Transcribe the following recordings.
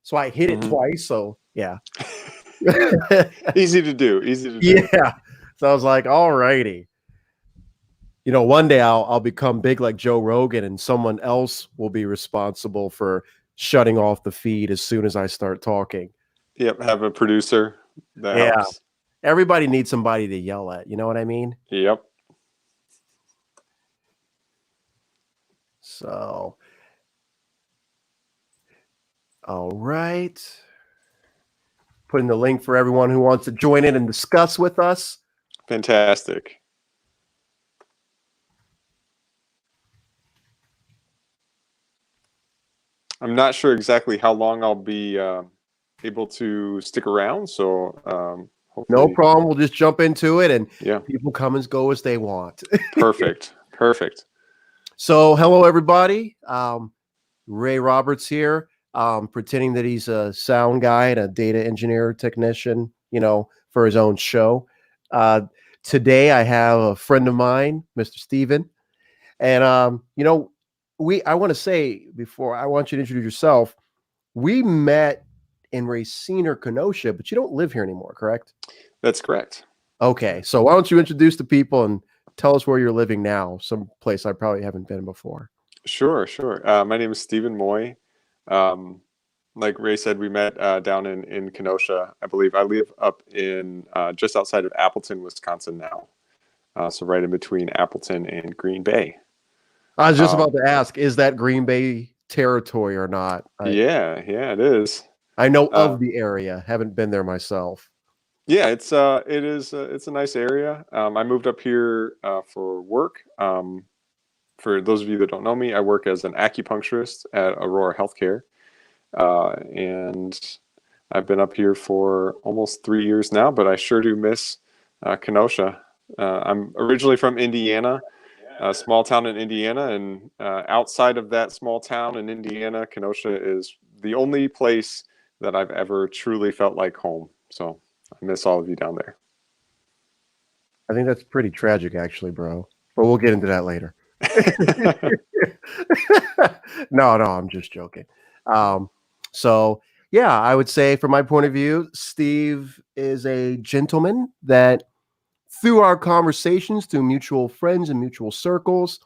So I hit it twice. So yeah. Easy to do. Easy to do. Yeah. So I was like, all righty. One day I'll become big like Joe Rogan, and someone else will be responsible for shutting off the feed as soon as I start talking. Yep. Have a producer. That Yeah. helps. Everybody needs somebody to yell at. You know what I mean? Yep. So, all right. Putting the link for everyone who wants to join in and discuss with us. Fantastic. I'm not sure exactly how long I'll be able to stick around. So hopefully. No problem. We'll just jump into it, and Yeah. people come and go as they want. Perfect. Perfect. So, hello, everybody. Ray Roberts here, pretending that he's a sound guy and a data engineer technician, for his own show. Today, I have a friend of mine, Mr. Steven. And, I want to say before I want you to introduce yourself. We met in Racine or Kenosha, but you don't live here anymore, correct? That's correct. Okay. So why don't you introduce the people and tell us where you're living now, some place I probably haven't been before. Sure. My name is Stephen Moy. Like Ray said, we met down in Kenosha, I believe. I live up in just outside of Appleton, Wisconsin now. So right in between Appleton and Green Bay. I was just about to ask, is that Green Bay territory or not? Yeah, it is. I know of the area. Haven't been there myself. Yeah, it's a nice area. I moved up here for work. For those of you that don't know me, I work as an acupuncturist at Aurora Healthcare, and I've been up here for almost 3 years now. But I sure do miss Kenosha. I'm originally from Indiana, a small town in Indiana, and outside of that small town in Indiana, Kenosha is the only place that I've ever truly felt like home. So I miss all of you down there. I think that's pretty tragic, actually, bro. But we'll get into that later. No, I'm just joking. So yeah, I would say from my point of view, Steve is a gentleman that through our conversations, through mutual friends and mutual circles,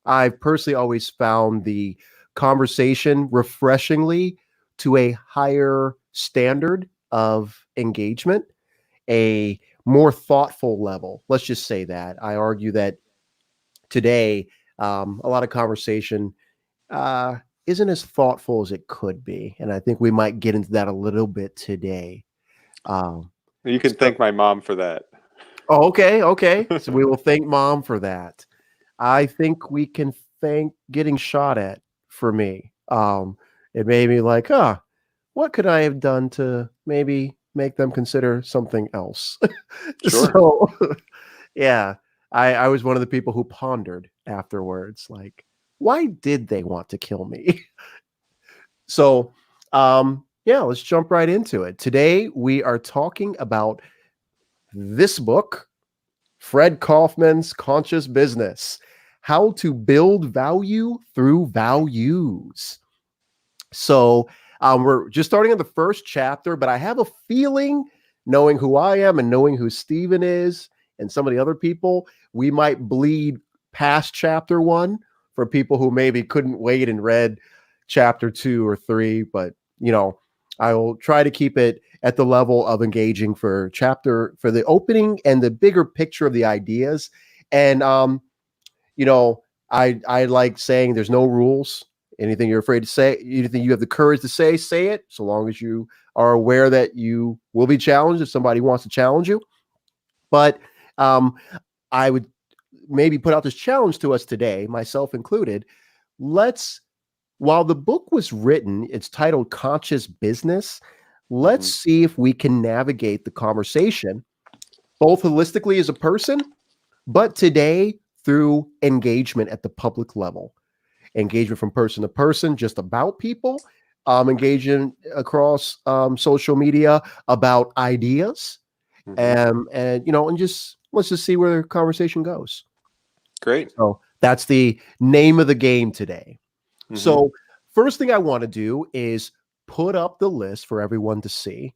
I've personally always found the conversation refreshingly to a higher standard of engagement, a more thoughtful level. Let's just say that. I argue that today, a lot of conversation isn't as thoughtful as it could be. And I think we might get into that a little bit today. You can thank my mom for that. Oh, okay. So we will thank Mom for that. I think we can thank getting shot at for me. It made me like, what could I have done to maybe make them consider something else? Sure. So, yeah, I was one of the people who pondered afterwards, like, why did they want to kill me? So, yeah, let's jump right into it. Today, we are talking about this book, Fred Kofman's Conscious Business, How to Build Value Through Values. So we're just starting on the first chapter, but I have a feeling, knowing who I am and knowing who Steven is and some of the other people, we might bleed past chapter 1 for people who maybe couldn't wait and read chapter 2 or 3. But, I will try to keep it at the level of engaging for the opening and the bigger picture of the ideas. And, I like saying there's no rules. Anything you're afraid to say, anything you have the courage to say it, so long as you are aware that you will be challenged if somebody wants to challenge you. But I would maybe put out this challenge to us today, myself included. While the book was written, it's titled Conscious Business. Let's see if we can navigate the conversation both holistically as a person, but today through engagement at the public level. Engagement from person to person, just about people, engaging across social media about ideas, and just let's just see where the conversation goes. Great. So that's the name of the game today. So first thing I want to do is put up the list for everyone to see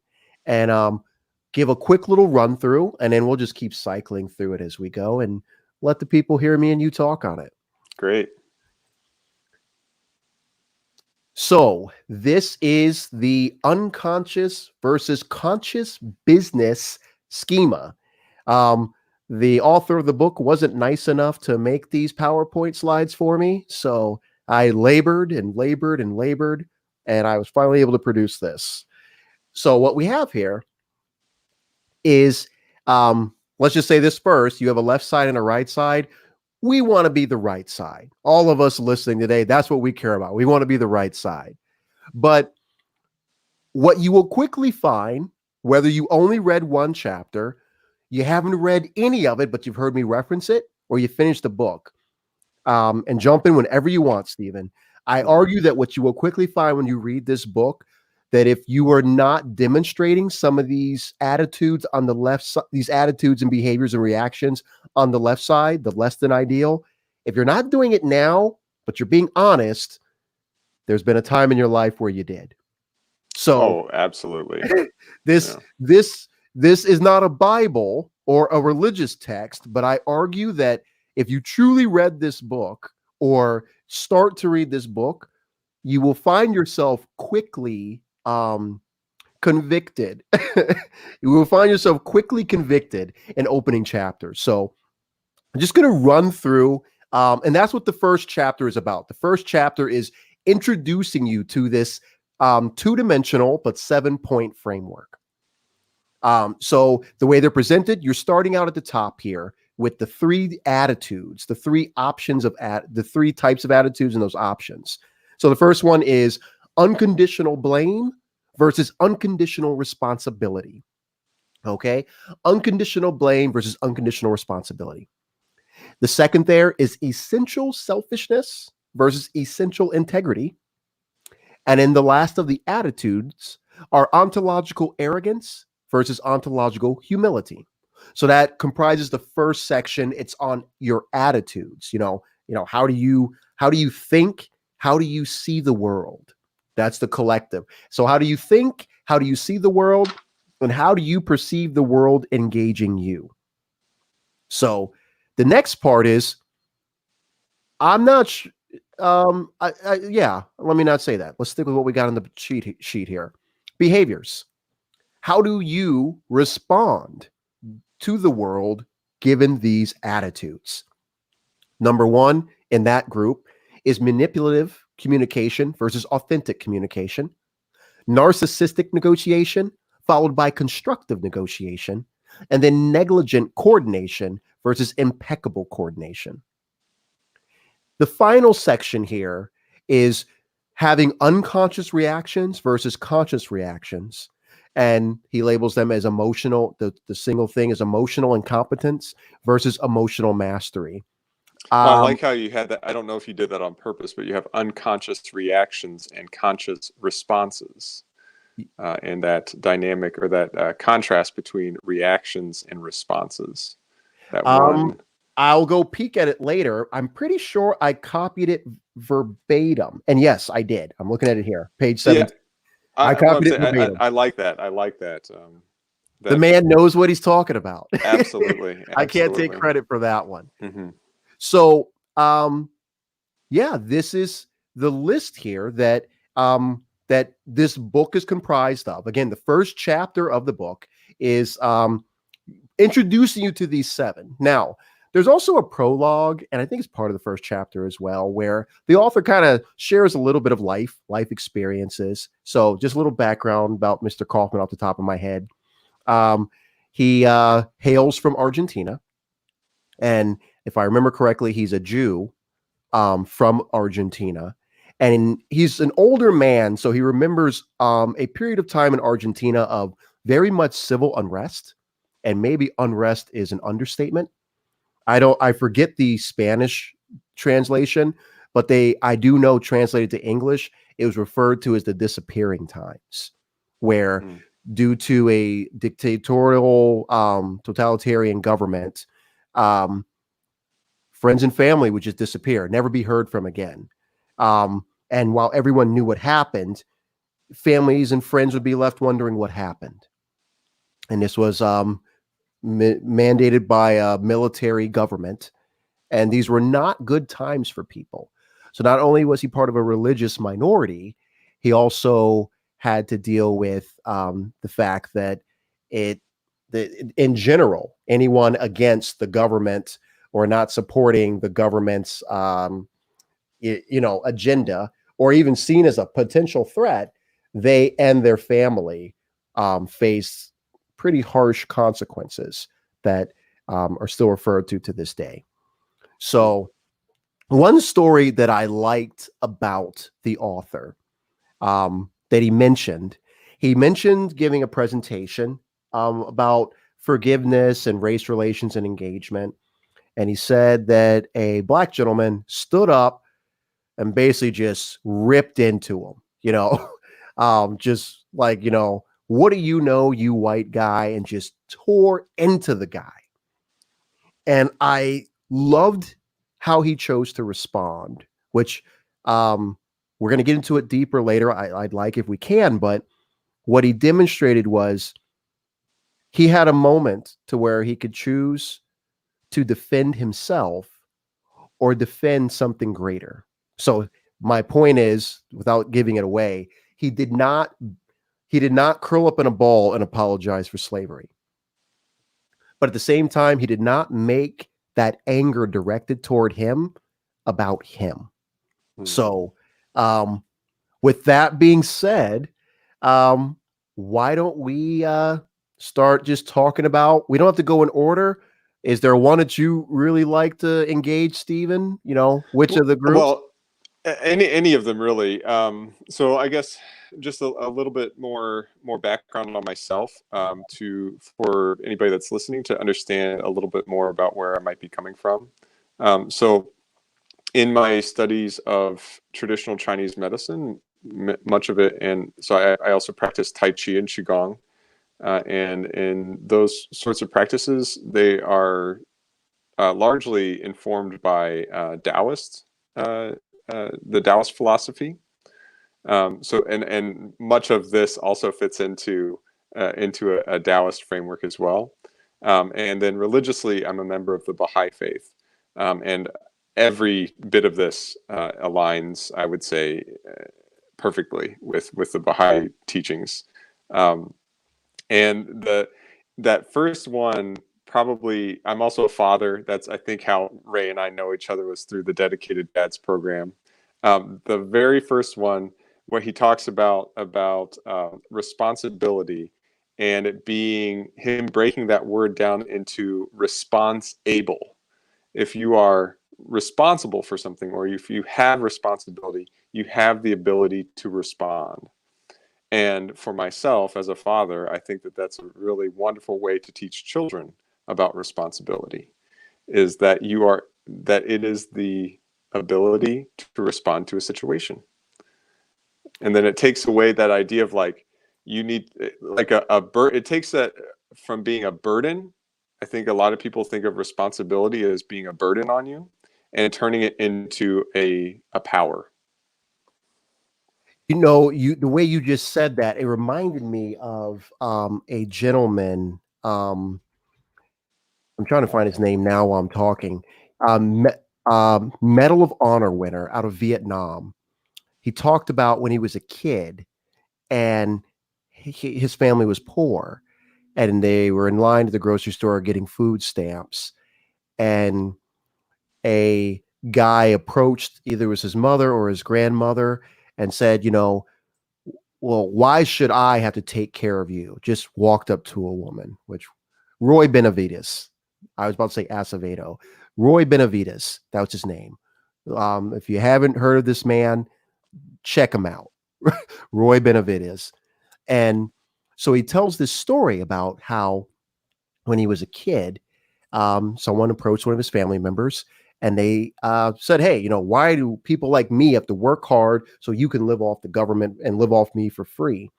and give a quick little run through, and then we'll just keep cycling through it as we go and let the people hear me and you talk on it. Great. So this is the unconscious versus conscious business schema. The author of the book wasn't nice enough to make these PowerPoint slides for me, so I labored and labored and labored, and I was finally able to produce this. So what we have here is, let's just say this first. You have a left side and a right side. We want to be the right side. All of us listening today, that's what we care about. We want to be the right side. But what you will quickly find, whether you only read one chapter, you haven't read any of it, but you've heard me reference it, or you finished the book, and jump in whenever you want, Stephen. I argue that what you will quickly find when you read this book, that if you are not demonstrating some of these attitudes on the left side, these attitudes and behaviors and reactions on the left side, the less than ideal, if you're not doing it now, but you're being honest, there's been a time in your life where you did. So, absolutely. this is not a Bible or a religious text, but I argue that if you truly read this book or start to read this book, you will find yourself quickly convicted. You will find yourself quickly convicted in opening chapters. So I'm just going to run through, and that's what the first chapter is about. The first chapter is introducing you to this two-dimensional but 7-point framework. So the way they're presented, you're starting out at the top here with the three attitudes, the three options of the three types of attitudes and those options. So the first one is unconditional blame versus unconditional responsibility. Okay? Unconditional blame versus unconditional responsibility. The second there is essential selfishness versus essential integrity. And then the last of the attitudes are ontological arrogance versus ontological humility. So that comprises the first section. It's on your attitudes. How do you think? How do you see the world? That's the collective. So how do you think? How do you see the world? And how do you perceive the world engaging you? So the next part is, I'm not let me not say that. Let's stick with what we got on the sheet here. Behaviors. How do you respond to the world given these attitudes? Number one in that group is manipulative communication versus authentic communication, narcissistic negotiation, followed by constructive negotiation, and then negligent coordination versus impeccable coordination. The final section here is having unconscious reactions versus conscious reactions. And he labels them as emotional. The single thing is emotional incompetence versus emotional mastery. I like how you had that. I don't know if you did that on purpose, but you have unconscious reactions and conscious responses, and that dynamic or that contrast between reactions and responses. That one. I'll go peek at it later. I'm pretty sure I copied it verbatim. And yes, I did. I'm looking at it here. Page 7. Yeah, I copied it verbatim. I like that. I like that. The man knows what he's talking about. Absolutely. I can't take credit for that one. Mm-hmm. So, this is the list here that this book is comprised of. Again, the first chapter of the book is introducing you to these 7. Now, there's also a prologue, and I think it's part of the first chapter as well, where the author kind of shares a little bit of life experiences. So just a little background about Mr. Kofman off the top of my head. He hails from Argentina. And if I remember correctly, he's a Jew from Argentina. And he's an older man, so he remembers a period of time in Argentina of very much civil unrest. And maybe unrest is an understatement. I forget the Spanish translation, but I do know translated to English, it was referred to as the disappearing times, where due to a dictatorial, totalitarian government, friends and family would just disappear, never be heard from again. And while everyone knew what happened, families and friends would be left wondering what happened. And this was mandated by a military government. And these were not good times for people. So not only was he part of a religious minority, he also had to deal with the fact that it, that in general, anyone against the government or not supporting the government's, agenda, or even seen as a potential threat, they and their family face pretty harsh consequences that are still referred to this day. So, one story that I liked about the author that he mentioned giving a presentation about forgiveness and race relations and engagement. And he said that a black gentleman stood up and basically just ripped into him, just like, what do you know, you white guy, and just tore into the guy. And I loved how he chose to respond, which we're going to get into it deeper later. I'd like if we can, but what he demonstrated was he had a moment to where he could choose to defend himself or defend something greater. So my point is, without giving it away, he did not curl up in a ball and apologize for slavery. But at the same time, he did not make that anger directed toward him about him. So, with that being said, why don't we start just talking about? We don't have to go in order. Is there one that you really like to engage, Stephen? Which of the groups? Well, any of them really. So I guess just a little bit more background on myself, for anybody that's listening to understand a little bit more about where I might be coming from. So in my studies of traditional Chinese medicine, much of it, and so I also practice Tai Chi and Qigong, and in those sorts of practices, they are largely informed by Taoist. The Taoist philosophy. And much of this also fits into a Taoist framework as well. And then religiously, I'm a member of the Baha'i faith, and every bit of this aligns, I would say, perfectly with the Baha'i teachings. And that first one, probably, I'm also a father. That's, I think, how Ray and I know each other, was through the Dedicated Dads program. The very first one, where he talks about responsibility, and it being him breaking that word down into response able. If you are responsible for something, or if you have responsibility, you have the ability to respond. And for myself as a father, I think that that's a really wonderful way to teach children about responsibility, is that it is the ability to respond to a situation. And then it takes away that idea of like, you need like it takes that from being a burden. I think a lot of people think of responsibility as being a burden on you, and turning it into a power. The way you just said that, it reminded me of a gentleman. I'm trying to find his name now while I'm talking. Medal of Honor winner out of Vietnam. He talked about when he was a kid, and his family was poor, and they were in line at the grocery store getting food stamps, and a guy approached, either it was his mother or his grandmother, and said, well, why should I have to take care of you? Just walked up to a woman, which Roy Benavides, I was about to say Acevedo, Roy Benavides, that was his name. If you haven't heard of this man, check him out. Roy Benavides. And so he tells this story about how when he was a kid, someone approached one of his family members, and they said, hey, why do people like me have to work hard so you can live off the government and live off me for free?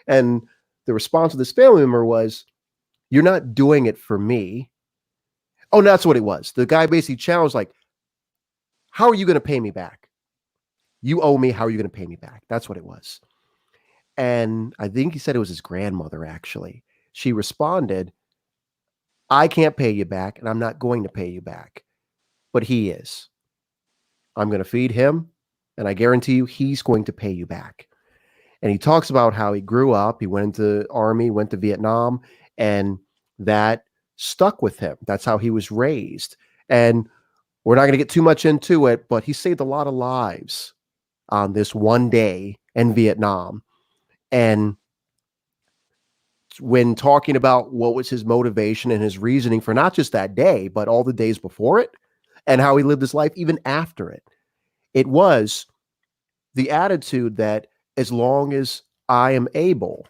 And the response of this family member was, you're not doing it for me. Oh, no, that's what it was. The guy basically challenged, like, how are you going to pay me back? You owe me. How are you going to pay me back? That's what it was. And I think he said it was his grandmother, actually. She responded, I can't pay you back, and I'm not going to pay you back, but he is. I'm going to feed him, and I guarantee you he's going to pay you back. And he talks about how he grew up, he went into the army, went to Vietnam, and that stuck with him. That's how he was raised. And we're not going to get too much into it, but he saved a lot of lives on this one day in Vietnam. And when talking about what was his motivation and his reasoning for not just that day, but all the days before it, and how he lived his life even after it, it was the attitude that as long as I am able,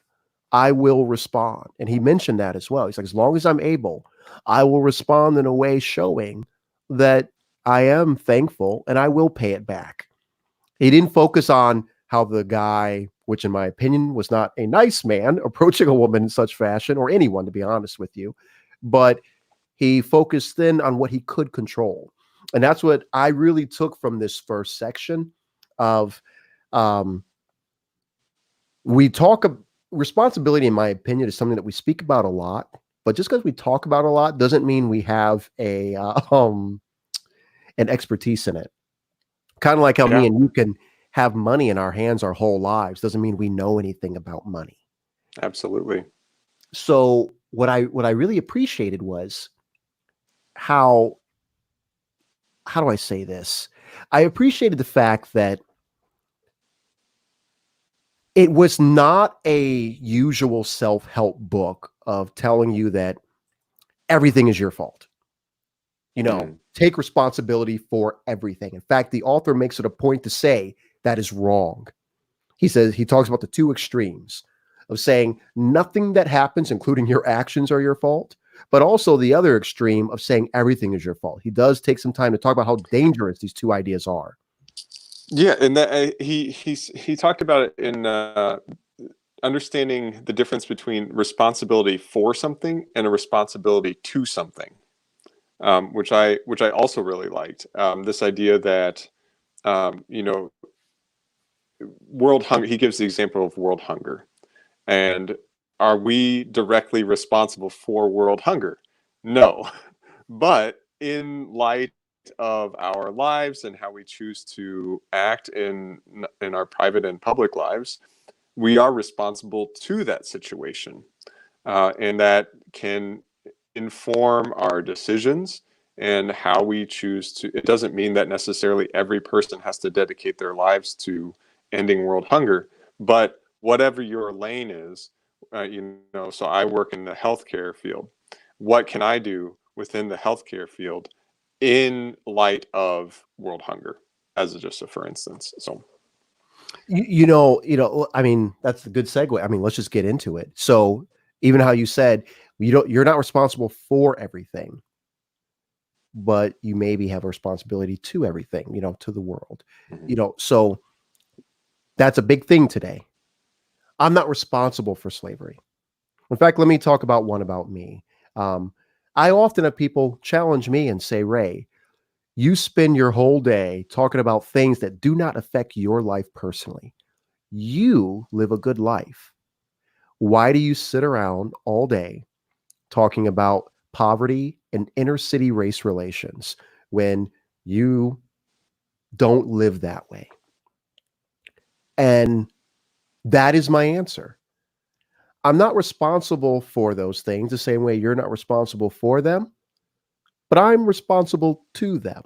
I will respond. And he mentioned that as well. He's like, as long as I'm able, I will respond in a way showing that I am thankful and I will pay it back. He didn't focus on how the guy, which in my opinion was not a nice man, approaching a woman in such fashion, or anyone, to be honest with you, but he focused then on what he could control. And that's what I really took from this first section of, we talk of responsibility, in my opinion, is something that we speak about a lot, but just because we talk about it a lot doesn't mean we have an expertise in it. Kind of like how me Yeah, and you can have money in our hands our whole lives doesn't mean we know anything about money. absolutely. So what I really appreciated was how do I say this? I appreciated the fact that it was not a usual self-help book of telling you that everything is your fault. Mm. Take responsibility for everything. In fact, the author makes it a point to say that is wrong. He says, he talks about the two extremes of saying nothing that happens, including your actions, are your fault, but also the other extreme of saying everything is your fault. He does take some time to talk about how dangerous these two ideas are. Yeah, and that he talked about it in understanding the difference between responsibility for something and a responsibility to something, which I also really liked. This idea that you know, world hunger. He gives the example of world hunger, and are we directly responsible for world hunger? No, but in light of our lives and how we choose to act in our private and public lives, we are responsible to that situation, and that can inform our decisions and how we choose to. It doesn't mean that necessarily every person has to dedicate their lives to ending world hunger, but whatever your lane is, so I work in the healthcare field. What can I do within the healthcare field in light of world hunger, as just a for instance? So I mean, that's a good segue. I mean, let's just get into it. So even how you said, you're not responsible for everything, but you maybe have a responsibility to everything, to the world, mhm. so that's a big thing today. I'm not responsible for slavery. In fact, let me talk about one about me. Um, I often have people challenge me and say, Ray, you spend your whole day talking about things that do not affect your life personally. You live a good life. Why do you sit around all day talking about poverty and inner city race relations when you don't live that way? And that is my answer. I'm not responsible for those things the same way you're not responsible for them, but I'm responsible to them.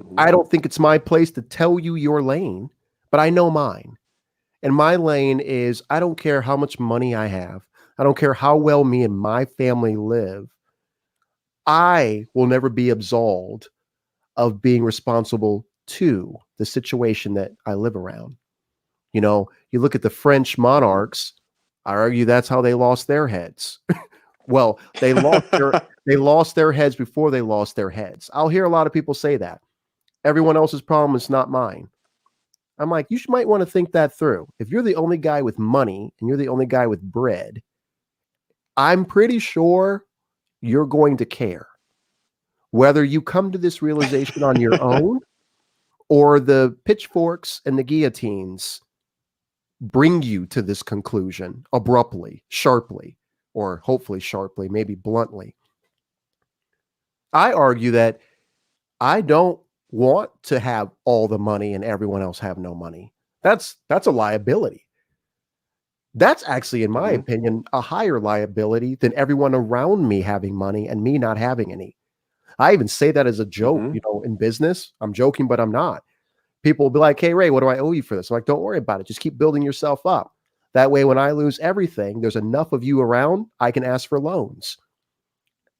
Mhm. I don't think it's my place to tell you your lane, but I know mine. And my lane is, I don't care how much money I have. I don't care how well me and my family live. I will never be absolved of being responsible to the situation that I live around. You look at the French Mhm. monarchs, I argue that's how they lost their heads. Well, they lost their heads before they lost their heads. I'll hear a lot of people say that. Everyone else's problem is not mine. I'm like, you might want to think that through. If you're the only guy with money and you're the only guy with bread, I'm pretty sure you're going to care. Whether you come to this realization on your own or the pitchforks and the guillotines bring you to this conclusion abruptly, sharply, or hopefully sharply, maybe bluntly. I argue that I don't want to have all the money and everyone else have no money. That's a liability. That's actually, in my Mm-hmm. opinion, a higher liability than everyone around me having money and me not having any. I even say that as a joke, Mm-hmm. in business. I'm joking, but I'm not. People will be like, "Hey, Ray, what do I owe you for this?" I'm like, "Don't worry about it. Just keep building yourself up. That way, when I lose everything, there's enough of you around, I can ask for loans."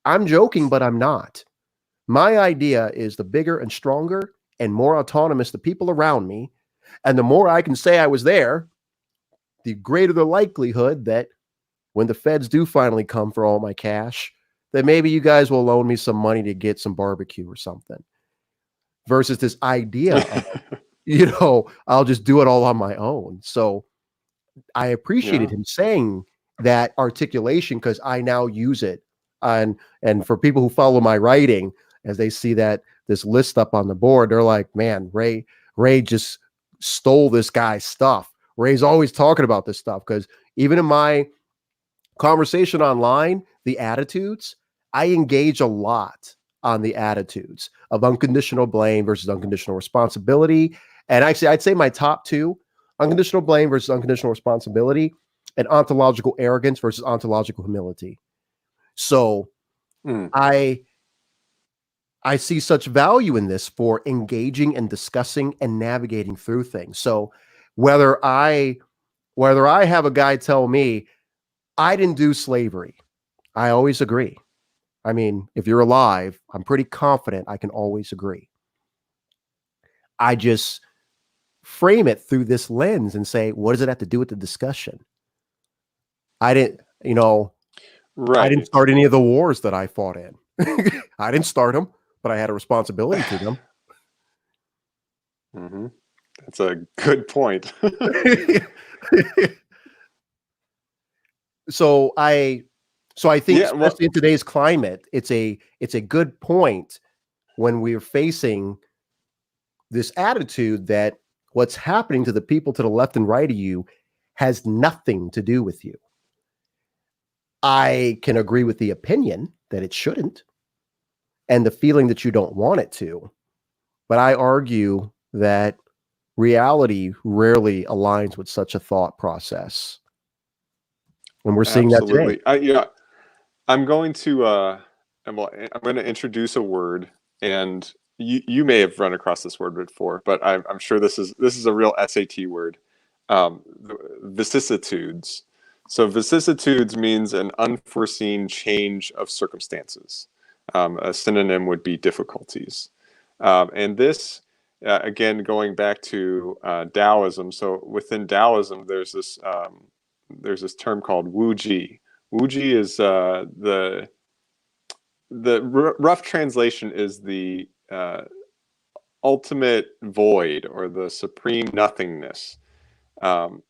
I'm joking, but I'm not. My idea is the bigger and stronger and more autonomous the people around me, and the more I can say I was there, the greater the likelihood that when the feds do finally come for all my cash, that maybe you guys will loan me some money to get some barbecue or something. Versus this idea of, I'll just do it all on my own. So I appreciated Yeah. him saying that articulation because I now use it. And for people who follow my writing, as they see that this list up on the board, they're like, man, Ray just stole this guy's stuff. Ray's always talking about this stuff because even in my conversation online, the attitudes, I engage a lot on the attitudes of unconditional blame versus unconditional responsibility. And actually, I'd say my top two: unconditional blame versus unconditional responsibility, and ontological arrogance versus ontological humility. So Mm. I I see such value in this for engaging and discussing and navigating through things. So whether I whether I have a guy tell me I didn't do slavery, I always agree. I mean, if you're alive, I'm pretty confident I can always agree. I just frame it through this lens and say, what does it have to do with the discussion? I didn't, you know, I didn't Right. start any of the wars that I fought in. I didn't start them, but I had a responsibility to them. Mm-hmm. That's a good point. so I so I think Yeah. Well. especially in today's climate, it's a good point when we're facing this attitude that what's happening to the people to the left and right of you has nothing to do with you. I can agree with the opinion that it shouldn't and the feeling that you don't want it to. But I argue that reality rarely aligns with such a thought process. And we're seeing that today. Absolutely. I'm going to I'm going to introduce a word, and you may have run across this word before, but I'm sure this is a real SAT word. Vicissitudes. So vicissitudes means an unforeseen change of circumstances. A synonym would be difficulties. And this, again, going back to Taoism. So within Taoism, there's this term called Wu Ji. Wu Ji is the rough translation is the ultimate void or the supreme nothingness, um,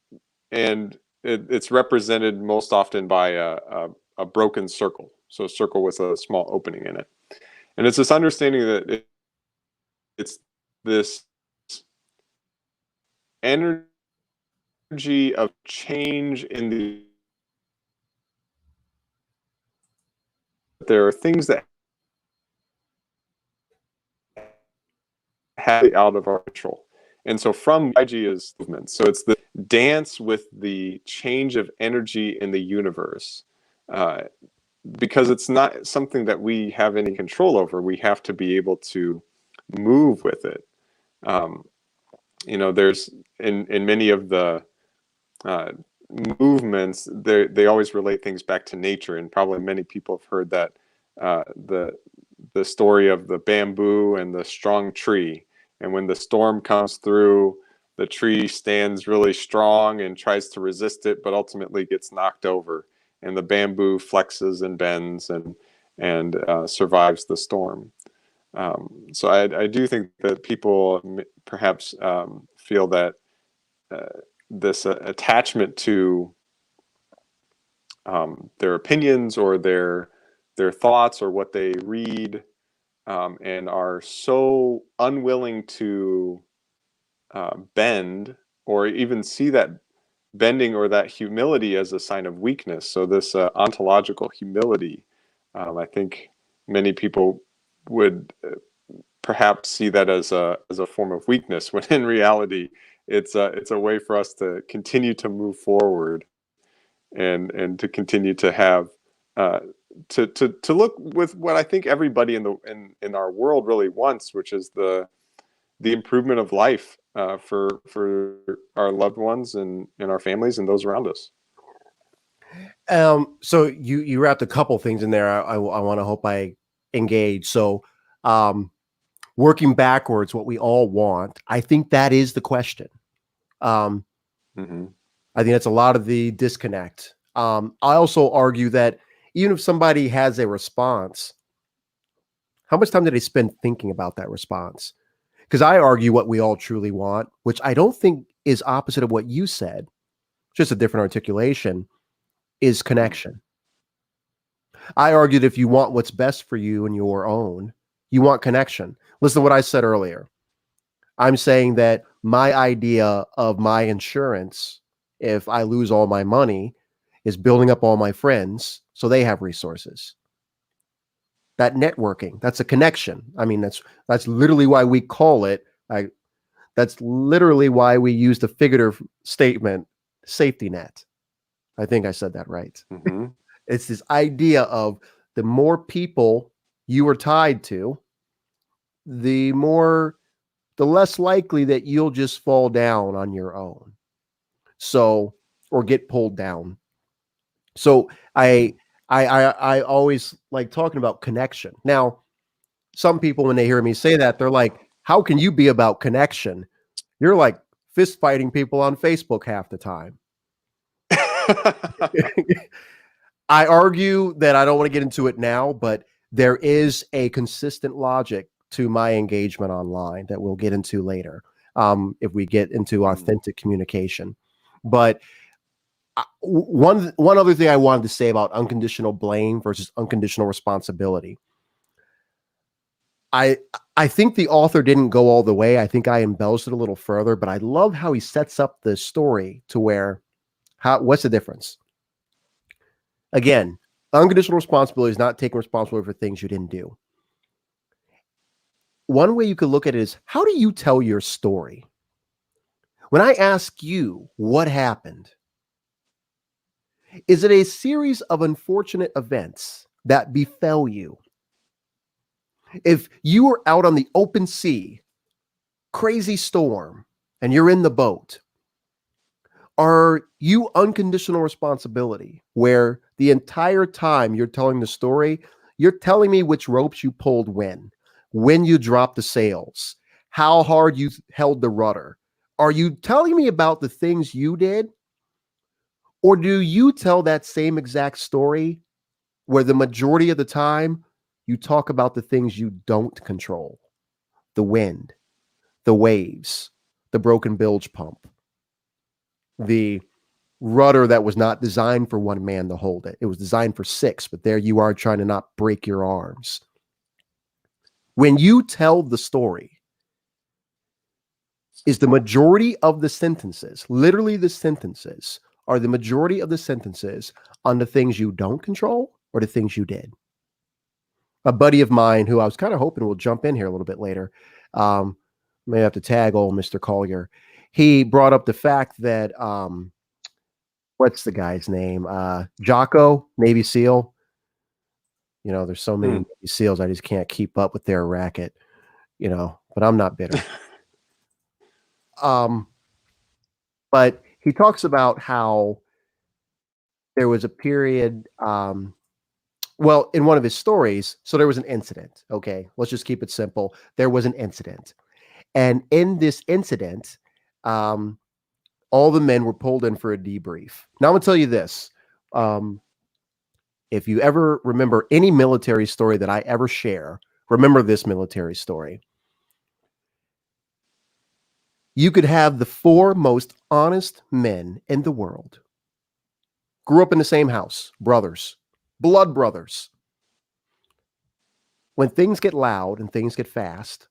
and it's represented most often by a broken circle, so a circle with a small opening in it, and it's this understanding that it's this energy of change in the there are things that have out of our control. And so from YG is movement. So it's the dance with the change of energy in the universe. Uh, because it's not something that we have any control over. We have to be able to move with it. Um, there's in many of the uh, movements, they always relate things back to nature, and probably many people have heard that the story of the bamboo and the strong tree. And when the storm comes through, the tree stands really strong and tries to resist it, but ultimately gets knocked over. And the bamboo flexes and bends and survives the storm. So I do think that people perhaps feel that uh, this attachment to their opinions or their thoughts or what they read, and are so unwilling to bend or even see that bending or that humility as a sign of weakness. So this ontological humility, I think many people would perhaps see that as a form of weakness, when in reality, it's a way for us to continue to move forward and to continue to have uh, to look with what I think everybody in our world really wants, which is the improvement of life for our loved ones and our families and those around us. So you wrapped a couple things in there. I want to hope I engage. So, working backwards, what we all want, I think that is the question. Um, Mm-hmm. I think that's a lot of the disconnect. I also argue that even if somebody has a response, how much time did they spend thinking about that response? Because I argue what we all truly want, which I don't think is opposite of what you said, just a different articulation, is connection. I argued if you want what's best for you and your own, you want connection. Listen to what I said earlier. I'm saying that my idea of my insurance, if I lose all my money, is building up all my friends so they have resources. That networking, that's a connection. I mean, that's literally why we call it. That's literally why we use the figurative statement safety net. I think I said that right. Mm-hmm. It's this idea of the more people you are tied to, the less likely that you'll just fall down on your own. So, or get pulled down. So I always like talking about connection. Now, some people when they hear me say that, they're like, how can you be about connection? You're like fist fighting people on Facebook half the time. I argue that I don't want to get into it now, but there is a consistent logic to my engagement online that we'll get into later, if we get into authentic communication. But one other thing I wanted to say about unconditional blame versus unconditional responsibility. I I think the author didn't go all the way. I think I embellished it a little further, but I love how he sets up the story to where what's the difference? Again, unconditional responsibility is not taking responsibility for things you didn't do. One way you could look at it is, how do you tell your story? When I ask you what happened, is it a series of unfortunate events that befell you? If you were out on the open sea, crazy storm, and you're in the boat, are you unconditional responsibility where the entire time you're telling the story, you're telling me which ropes you pulled when you dropped the sails, how hard you held the rudder? Are you telling me about the things you did? Or do you tell that same exact story where the majority of the time you talk about the things you don't control? The wind, the waves, the broken bilge pump, the rudder that was not designed for one man to hold it. It was designed for six, but there you are trying to not break your arms. When you tell the story, is the majority of the sentences, literally the sentences, are the majority of the sentences on the things you don't control or the things you did? A buddy of mine who I was kind of hoping will jump in here a little bit later, may have to tag old Mr. Collier. He brought up the fact that what's the guy's name? Jocko, Navy SEAL. You know, there's so many Navy SEALs, I just can't keep up with their racket, but I'm not bitter. But he talks about how there was a period, well, in one of his stories, so there was an incident. Okay, let's just keep it simple. There was an incident. And in this incident, all the men were pulled in for a debrief. Now, I'm going to tell you this. If you ever remember any military story that I ever share, remember this military story. You could have the four most honest men in the world. Grew up in the same house, brothers, blood brothers. When things get loud and things get fast,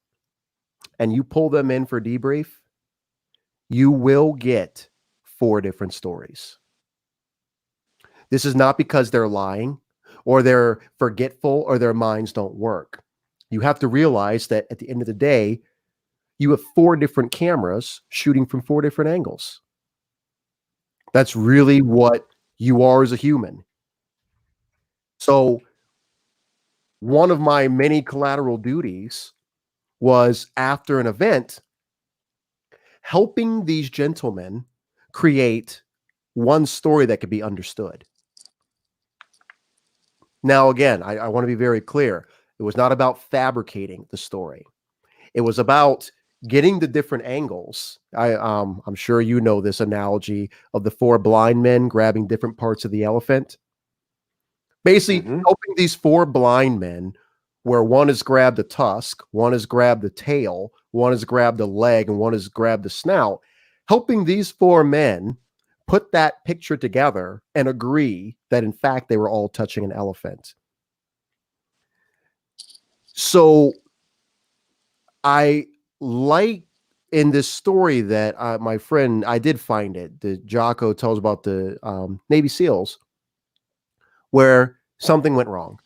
and you pull them in for debrief, you will get 4 different stories. This is not because they're lying or they're forgetful or their minds don't work. You have to realize that at the end of the day, you have 4 different cameras shooting from 4 different angles. That's really what you are as a human. So one of my many collateral duties was, after an event, helping these gentlemen create one story that could be understood. Now, again, I want to be very clear. It was not about fabricating the story. It was about getting the different angles. I'm sure you know this analogy of the 4 blind men grabbing different parts of the elephant. Basically, helping these 4 blind men, where one has grabbed the tusk, one has grabbed the tail, one has grabbed the leg, and one has grabbed the snout, helping these 4 men put that picture together and agree that, in fact, they were all touching an elephant. So I like in this story that my friend, I did find it, the Jocko tells about the Navy SEALs, where something went wrong.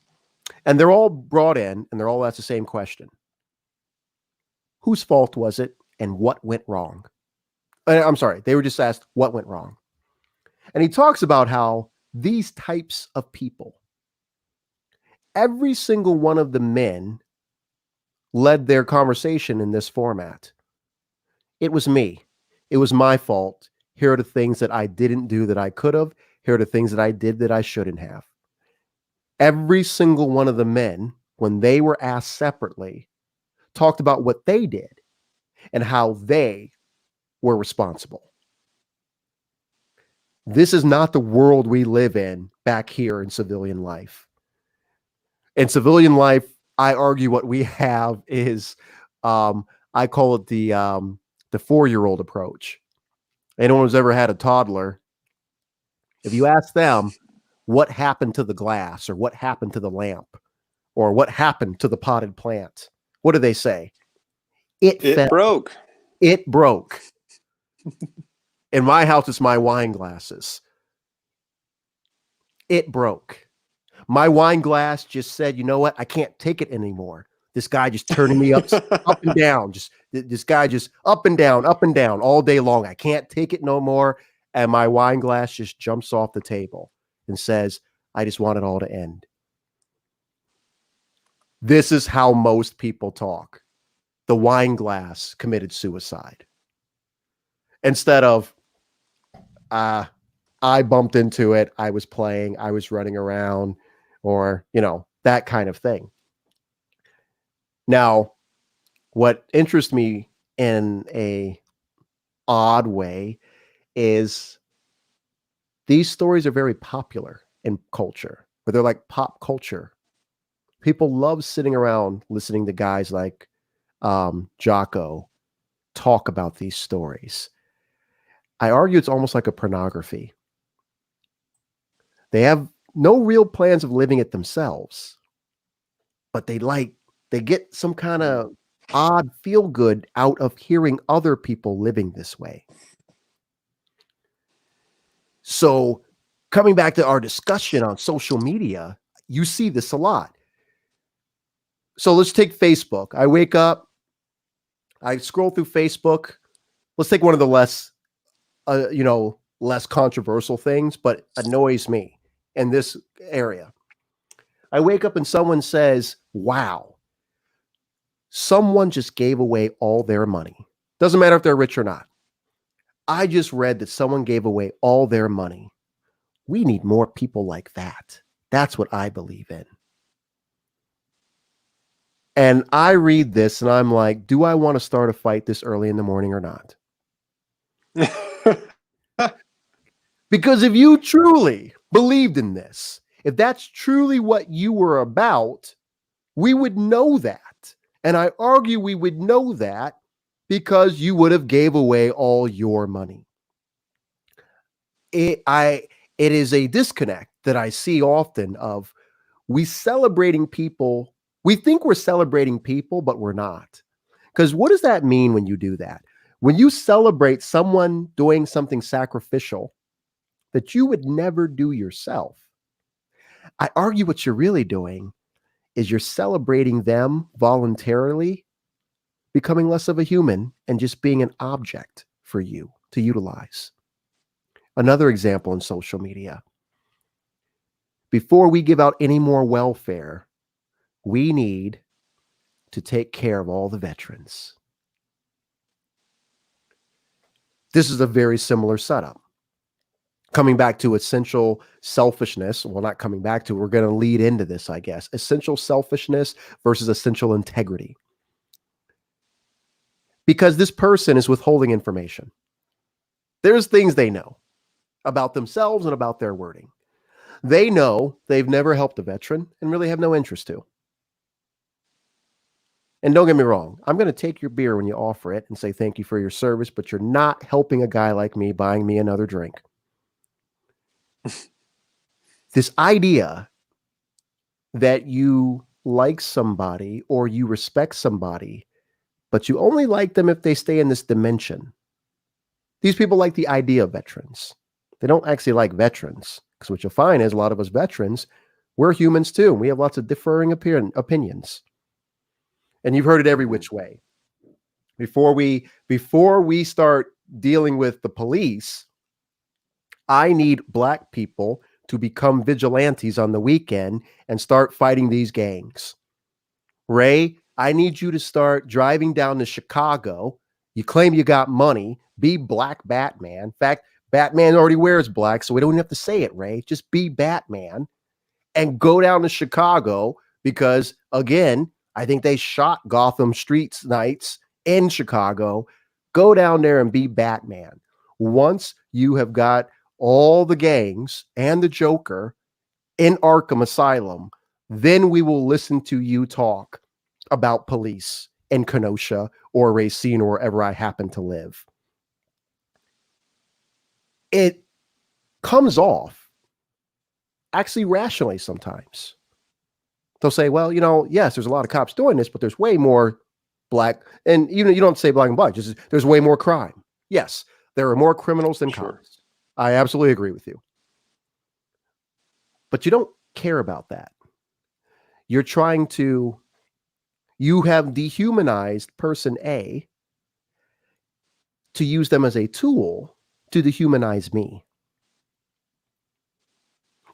And they're all brought in, and they're all asked the same question. Whose fault was it, and what went wrong? I'm sorry, they were just asked what went wrong. And he talks about how these types of people, every single one of the men led their conversation in this format. It was me. It was my fault. Here are the things that I didn't do that I could have. Here are the things that I did that I shouldn't have. Every single one of the men, when they were asked separately, talked about what they did and how they were responsible. This is not the world we live in back here in civilian life. In civilian life, I argue what we have is, I call it the 4-year-old approach. Anyone who's ever had a toddler, if you ask them what happened to the glass or what happened to the lamp or what happened to the potted plant, what do they say? It broke. It broke. In my house, it's my wine glasses. It broke. My wine glass just said, you know what? I can't take it anymore. This guy just turning me up and down. This guy just up and down all day long. I can't take it no more. And my wine glass just jumps off the table and says, I just want it all to end. This is how most people talk. The wine glass committed suicide. Instead of, I bumped into it, I was playing, I was running around, or, that kind of thing. Now, what interests me in a odd way is these stories are very popular in culture, but they're like pop culture. People love sitting around listening to guys like Jocko talk about these stories. I argue it's almost like a pornography. They have no real plans of living it themselves, but they get some kind of odd feel good out of hearing other people living this way. So coming back to our discussion on social media, you see this a lot. So let's take Facebook. I wake up, I scroll through Facebook. Let's take one of the less controversial things, but annoys me in this area. I wake up and someone says, wow, someone just gave away all their money. Doesn't matter if they're rich or not. I just read that someone gave away all their money. We need more people like that. That's what I believe in. And I read this and I'm like, do I want to start a fight this early in the morning or not? Because if you truly believed in this, if that's truly what you were about, we would know that. And I argue we would know that because you would have gave away all your money. It is a disconnect that I see often of we celebrating people. We think we're celebrating people, but we're not. Because what does that mean when you do that? When you celebrate someone doing something sacrificial that you would never do yourself, I argue what you're really doing is you're celebrating them voluntarily becoming less of a human and just being an object for you to utilize. Another example in social media. Before we give out any more welfare, we need to take care of all the veterans. This is a very similar setup. Coming back to essential selfishness, well, not coming back to, we're going to lead into this, I guess. Essential selfishness versus essential integrity. Because this person is withholding information. There's things they know about themselves and about their wording. They know they've never helped a veteran and really have no interest to. And don't get me wrong, I'm going to take your beer when you offer it and say thank you for your service, but you're not helping a guy like me buying me another drink. This idea that you like somebody or you respect somebody, but you only like them if they stay in this dimension. These people like the idea of veterans. They don't actually like veterans, because what you'll find is a lot of us veterans, we're humans too. And we have lots of differing opinions. And you've heard it every which way. Before we start dealing with the police, I need Black people to become vigilantes on the weekend and start fighting these gangs. Ray, I need you to start driving down to Chicago. You claim you got money. Be Black Batman. In fact, Batman already wears black, so we don't even have to say it, Ray. Just be Batman and go down to Chicago because, again, I think they shot Gotham Streets Nights in Chicago. Go down there and be Batman. Once you have got all the gangs and the Joker in Arkham Asylum, then we will listen to you talk about police in Kenosha or Racine or wherever I happen to live. It comes off actually rationally sometimes. They'll say, well, yes, there's a lot of cops doing this, but there's way more black, and you don't say black and white, just there's way more crime. Yes, there are more criminals than cops. I absolutely agree with you. But you don't care about that. You have dehumanized person A to use them as a tool to dehumanize me.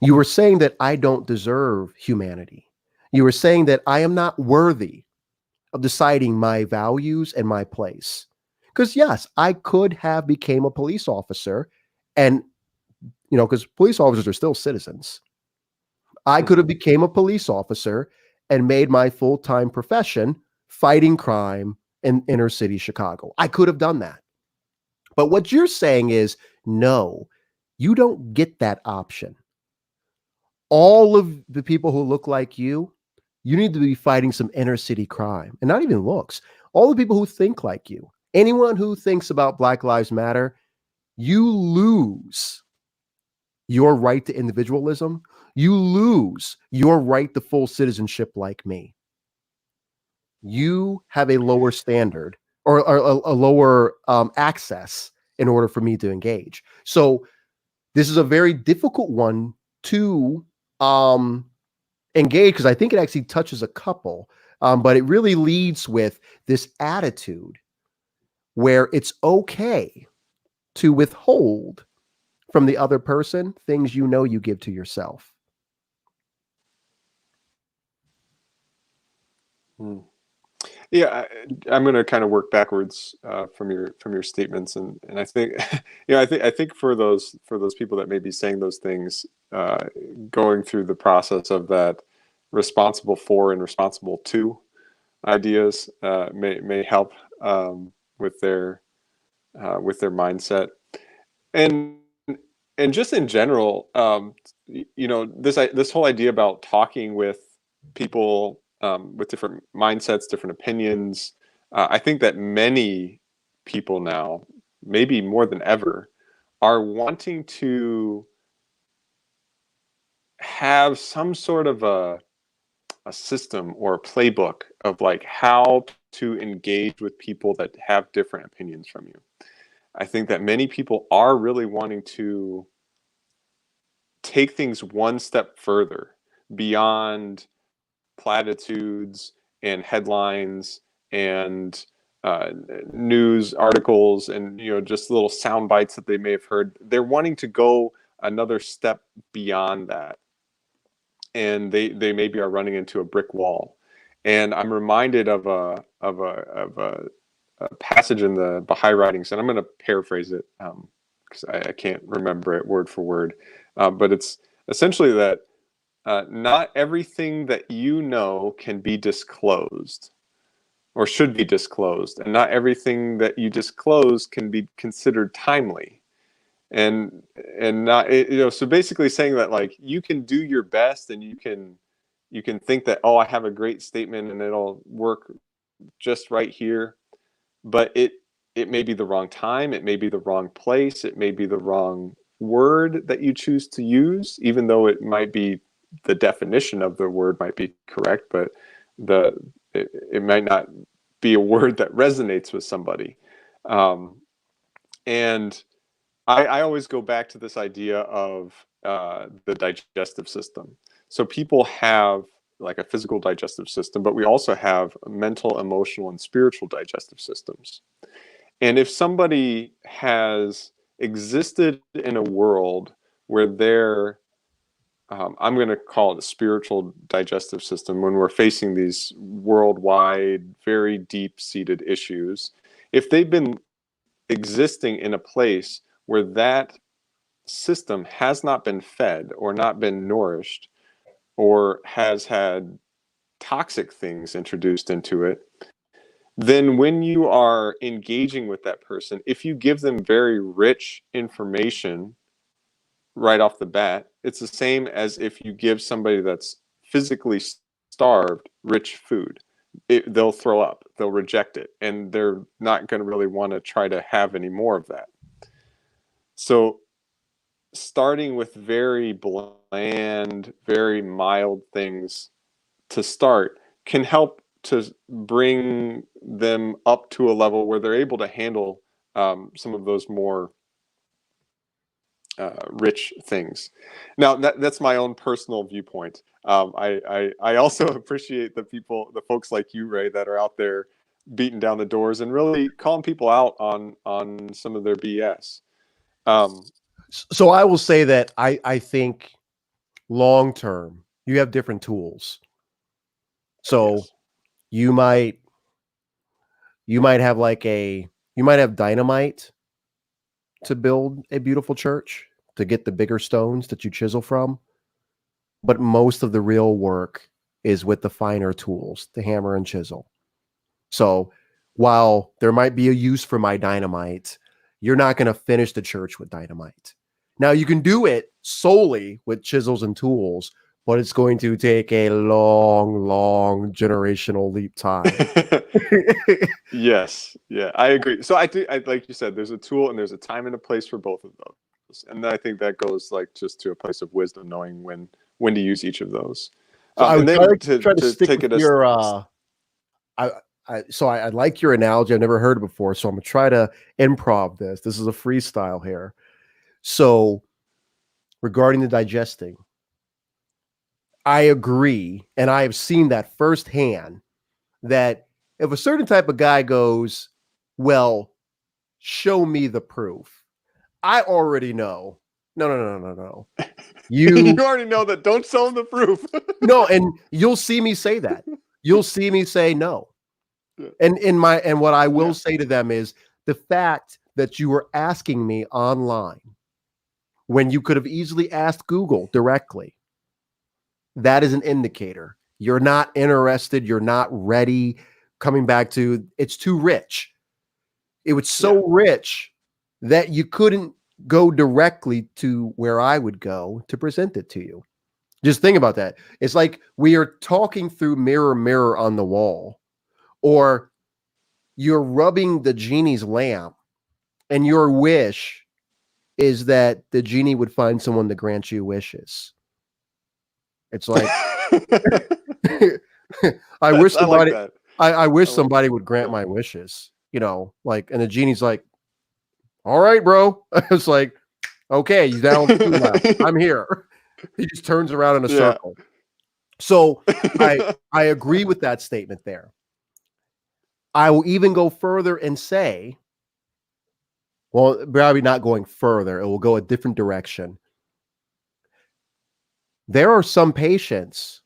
You were saying that I don't deserve humanity. You were saying that I am not worthy of deciding my values and my place. Because yes, I could have became a police officer and, because police officers are still citizens. I could have became a police officer and made my full-time profession fighting crime in inner city Chicago. I could have done that. But what you're saying is, no, you don't get that option. All of the people who look like you need to be fighting some inner city crime, and not even looks. All the people who think like you, anyone who thinks about Black Lives Matter, you lose your right to individualism. You lose your right to full citizenship like me. You have a lower standard or a lower access in order for me to engage. So this is a very difficult one to engage, because I think it actually touches a couple, but it really leads with this attitude where it's okay to withhold from the other person things you give to yourself. Yeah, I'm going to kind of work backwards from your statements, and I think, I think for those people that may be saying those things, going through the process of that responsible for and responsible to ideas may help with their mindset, and just in general, this whole idea about talking with people with different mindsets, different opinions. I think that many people now, maybe more than ever, are wanting to have some sort of a system or a playbook of like how to engage with people that have different opinions from you. I think that many people are really wanting to take things one step further beyond platitudes and headlines and news articles and just little sound bites that they may have heard. They're wanting to go another step beyond that, and they maybe are running into a brick wall. And I'm reminded of a passage in the Baha'i writings, and I'm going to paraphrase it because I can't remember it word for word, but it's essentially that not everything that you know can be disclosed or should be disclosed, and not everything that you disclose can be considered timely. And not so basically saying that, like, you can do your best and you can think that, oh, I have a great statement and it'll work just right here, but it may be the wrong time, it may be the wrong place, it may be the wrong word that you choose to use, even though it might be the definition of the word might be correct, but it might not be a word that resonates with somebody. And I always go back to this idea of the digestive system. So people have like a physical digestive system, but we also have mental, emotional, and spiritual digestive systems. And if somebody has existed in a world where they're I'm going to call it a spiritual digestive system, when we're facing these worldwide, very deep-seated issues, if they've been existing in a place where that system has not been fed or not been nourished or has had toxic things introduced into it, then when you are engaging with that person, if you give them very rich information right off the bat, it's the same as if you give somebody that's physically starved rich food. They'll throw up, they'll reject it, and they're not going to really want to try to have any more of that. So starting with very bland, very mild things to start can help to bring them up to a level where they're able to handle some of those more rich things. Now, that's my own personal viewpoint. I also appreciate the folks like you, Ray, that are out there beating down the doors and really calling people out on some of their BS. So I will say that I think long term you have different tools. So Yes. you might have you might have dynamite to build a beautiful church, to get the bigger stones that you chisel from. But most of the real work is with the finer tools, the hammer and chisel. So while there might be a use for my dynamite, you're not going to finish the church with dynamite. Now you can do it solely with chisels and tools, but it's going to take a long generational leap time. Yes. Yeah, I agree. So like you said, there's a tool and there's a time and a place for both of those. And I think that goes like just to a place of wisdom, knowing when to use each of those. So I would and then try to stick take with it your I like your analogy. I've never heard it before, so I'm gonna try to improv this. This is a freestyle here. So regarding the digesting, I agree, and I have seen that firsthand, that if a certain type of guy goes, well, show me the proof, I already know. No. you already know that. Don't show them the proof. No, and you'll see me say that. You'll see me say no. Yeah. And what I will say to them is the fact that you were asking me online when you could have easily asked Google directly, that is an indicator. You're not interested. You're not ready. Coming back to, it's too rich. It was so rich that you couldn't go directly to where I would go to present it to you. Just think about that. It's like we are talking through mirror on the wall, or you're rubbing the genie's lamp and your wish is that the genie would find someone to grant you wishes. It's like, I wish somebody, like that. I I wish love somebody it. would grant Yeah. my wishes, like, and the genie's like, all right, bro. It's like, okay, you down two left. I'm here. He just turns around in a Yeah. circle. So I agree with that statement there. I will even go further and say, well, probably not going further. It will go a different direction. There are some patients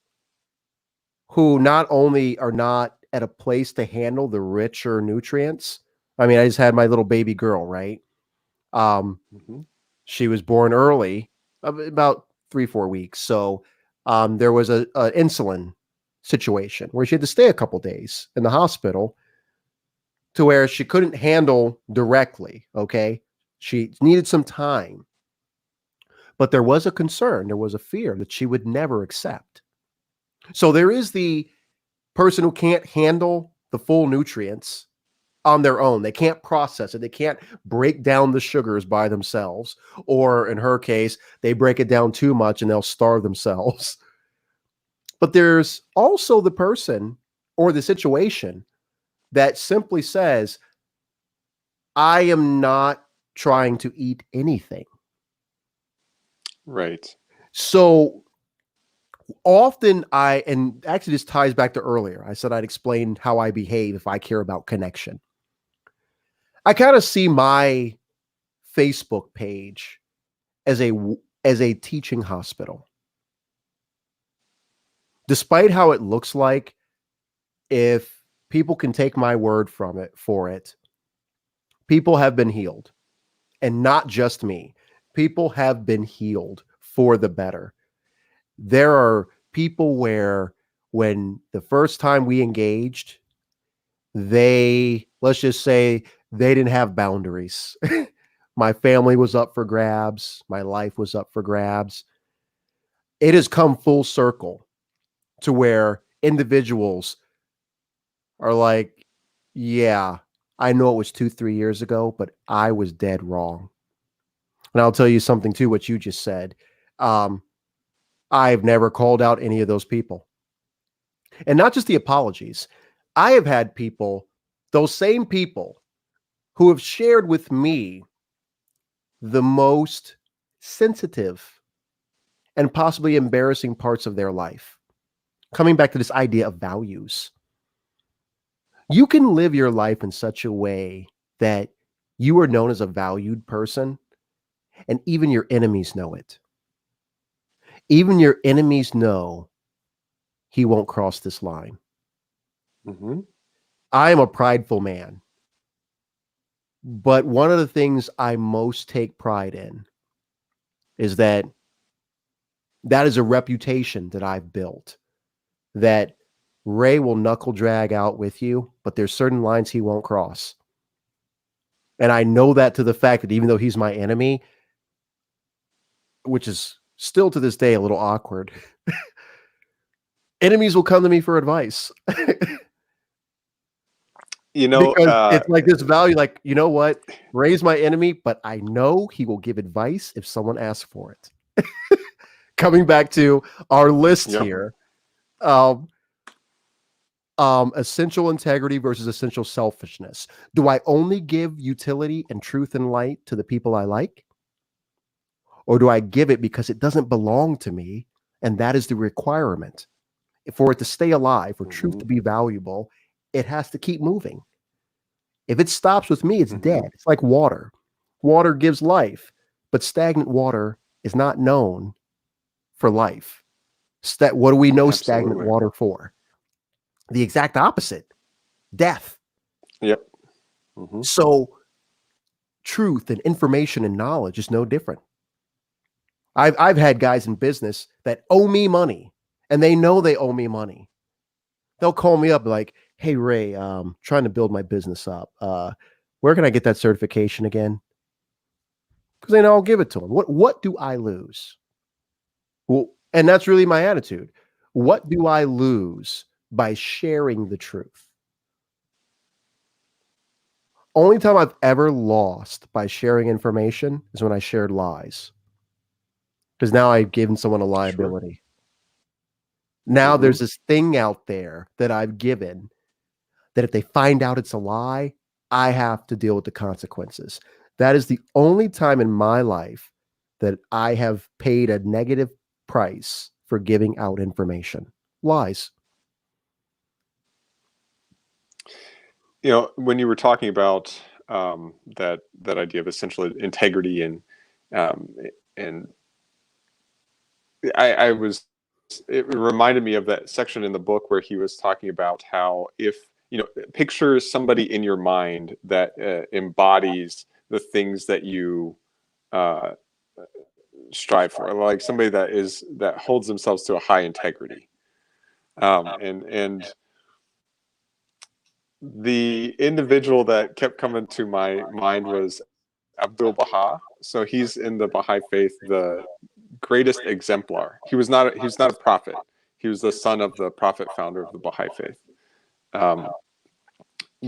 who not only are not at a place to handle the richer nutrients. I mean, I just had my little baby girl, right? Um, Mhm. she was born early, about 3-4 weeks. So there was a insulin situation where she had to stay a couple days in the hospital to where she couldn't handle directly. Okay, she needed some time, but there was a concern, there was a fear that she would never accept. So there is the person who can't handle the full nutrients on their own. They can't process it. They can't break down the sugars by themselves. Or in her case, they break it down too much and they'll starve themselves. But there's also the person or the situation that simply says, I am not trying to eat anything. Right. So often and actually this ties back to earlier. I said I'd explain how I behave if I care about connection. I kind of see my Facebook page as a teaching hospital. Despite how it looks like, if people can take my word from it for it, people have been healed. And not just me. People have been healed for the better. There are people where when the first time we engaged, let's just say they didn't have boundaries. My family was up for grabs. My life was up for grabs. It has come full circle to where individuals are like, yeah, I know it was 2-3 years ago, but I was dead wrong. And I'll tell you something too, what you just said. Um, I've never called out any of those people. And not just the apologies. I have had people, those same people, who have shared with me the most sensitive and possibly embarrassing parts of their life. Coming back to this idea of values. You can live your life in such a way that you are known as a valued person, and even your enemies know it. Even your enemies know he won't cross this line. Mhm. I am a prideful man, but one of the things I most take pride in is that is a reputation that I've built, that Ray will knuckle drag out with you, but there's certain lines he won't cross. And I know that to the fact that even though he's my enemy, which is still to this day a little awkward, enemies will come to me for advice. You know, Because it's like this value, like, you know what? Ray's my enemy, but I know he will give advice if someone asks for it. Coming back to our list yep. here, essential integrity versus essential selfishness. Do I only give utility and truth and light to the people I like? Or do I give it because it doesn't belong to me? And that is the requirement. For it to stay alive, for truth to Mhm. be valuable, it has to keep moving. If it stops with me, it's dead. Mhm. It's like water. Water gives life, but stagnant water is not known for life. What do we know stagnant Absolutely. water for? The exact opposite, death. Yep. Mhm. So truth and information and knowledge is no different. I've had guys in business that owe me money and they know they owe me money. They'll call me up like, hey Ray, trying to build my business up. Where can I get that certification again? Because then I'll give it to them. What do I lose? Well, and that's really my attitude. What do I lose by sharing the truth? Only time I've ever lost by sharing information is when I shared lies. Because now I've given someone a Sure. liability. Now there's Mhm. this thing out there that I've given that if they find out it's a lie, I have to deal with the consequences. That is the only time in my life that I have paid a negative price for giving out information. Lies. When you were talking about that idea of essential integrity um, and I was it reminded me of that section in the book where he was talking about how if picture somebody in your mind that embodies the things that you uh, strive for, like somebody that holds themselves to a high integrity, and the individual that kept coming to my mind was Abdul Baha. So he's in the Baha'i faith, the greatest exemplar. He was not a prophet. He was the son of the prophet founder of the Baha'i faith. Um,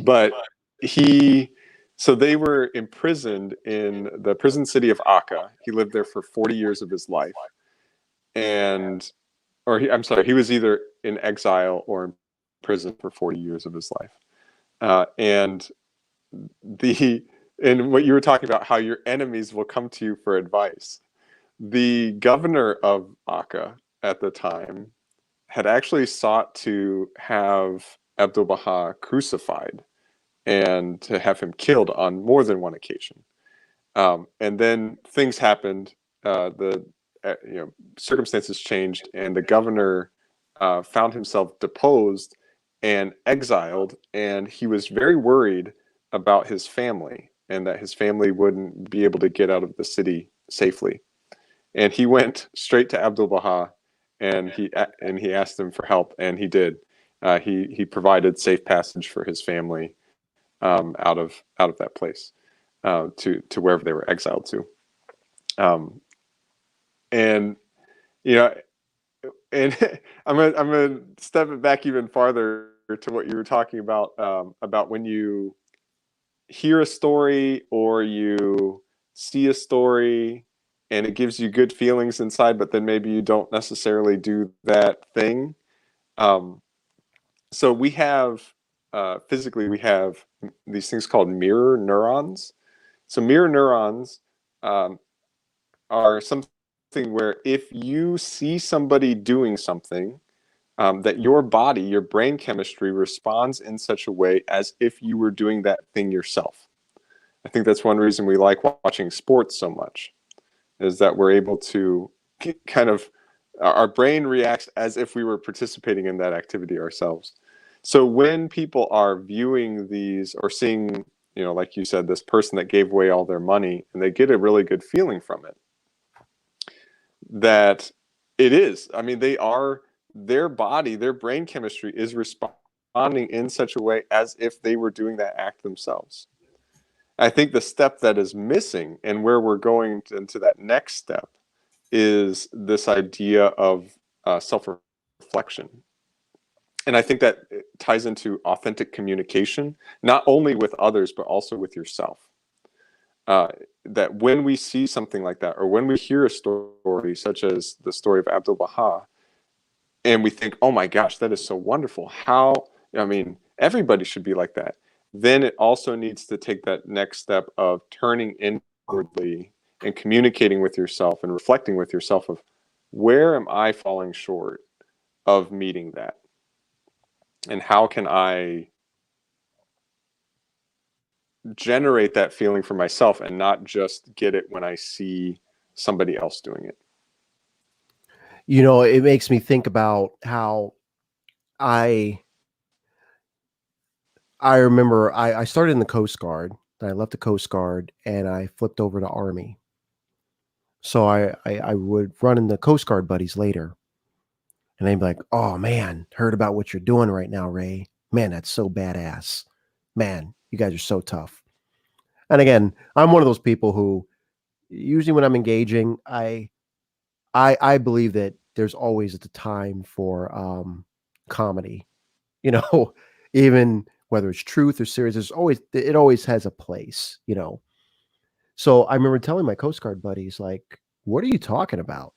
but he, so they were imprisoned in the prison city of Akka. He lived there for 40 years of his life, and I'm sorry, he was either in exile or in prison for 40 years of his life. And the and what you were talking about, how your enemies will come to you for advice. The governor of Akka at the time had actually sought to have Abdul Baha crucified and to have him killed on more than one occasion. And then things happened. The circumstances changed, and the governor found himself deposed and exiled, and he was very worried about his family and that his family wouldn't be able to get out of the city safely. And he went straight to Abdul Baha, and he asked him for help, and he did. He provided safe passage for his family out of that place to wherever they were exiled to. And you know, and I'm gonna step it back even farther to what you were talking about when you hear a story or you see a story and it gives you good feelings inside, but then maybe you don't necessarily do that thing. Um, so we have physically we have these things called mirror neurons. So mirror neurons um, are something where if you see somebody doing something, that your body, your brain chemistry responds in such a way as if you were doing that thing yourself. I think that's one reason we like watching sports so much, is that we're able to kind of, our brain reacts as if we were participating in that activity ourselves. So when people are viewing these or seeing, like you said, this person that gave away all their money and they get a really good feeling from it, that it is, I mean, their body, their brain chemistry is responding in such a way as if they were doing that act themselves. I think the step that is missing and where we're going into that next step is this idea of self-reflection. And I think that ties into authentic communication, not only with others, but also with yourself. That when we see something like that, or when we hear a story, such as the story of Abdul Baha, and we think, oh my gosh, that is so wonderful. I mean, everybody should be like that. Then it also needs to take that next step of turning inwardly and communicating with yourself and reflecting with yourself of, where am I falling short of meeting that? And how can I generate that feeling for myself and not just get it when I see somebody else doing it? It makes me think about how I I remember I started in the Coast Guard. I left the Coast Guard and I flipped over to Army. So I would run in the Coast Guard buddies later, and they'd be like, "Oh man, heard about what you're doing right now, Ray. Man, that's so badass. Man, you guys are so tough." And again, I'm one of those people who usually when I'm engaging, I believe that there's always at the time for comedy. You know, even whether it's truth or serious, it always has a place. So I remember telling my Coast Guard buddies, like, what are you talking about?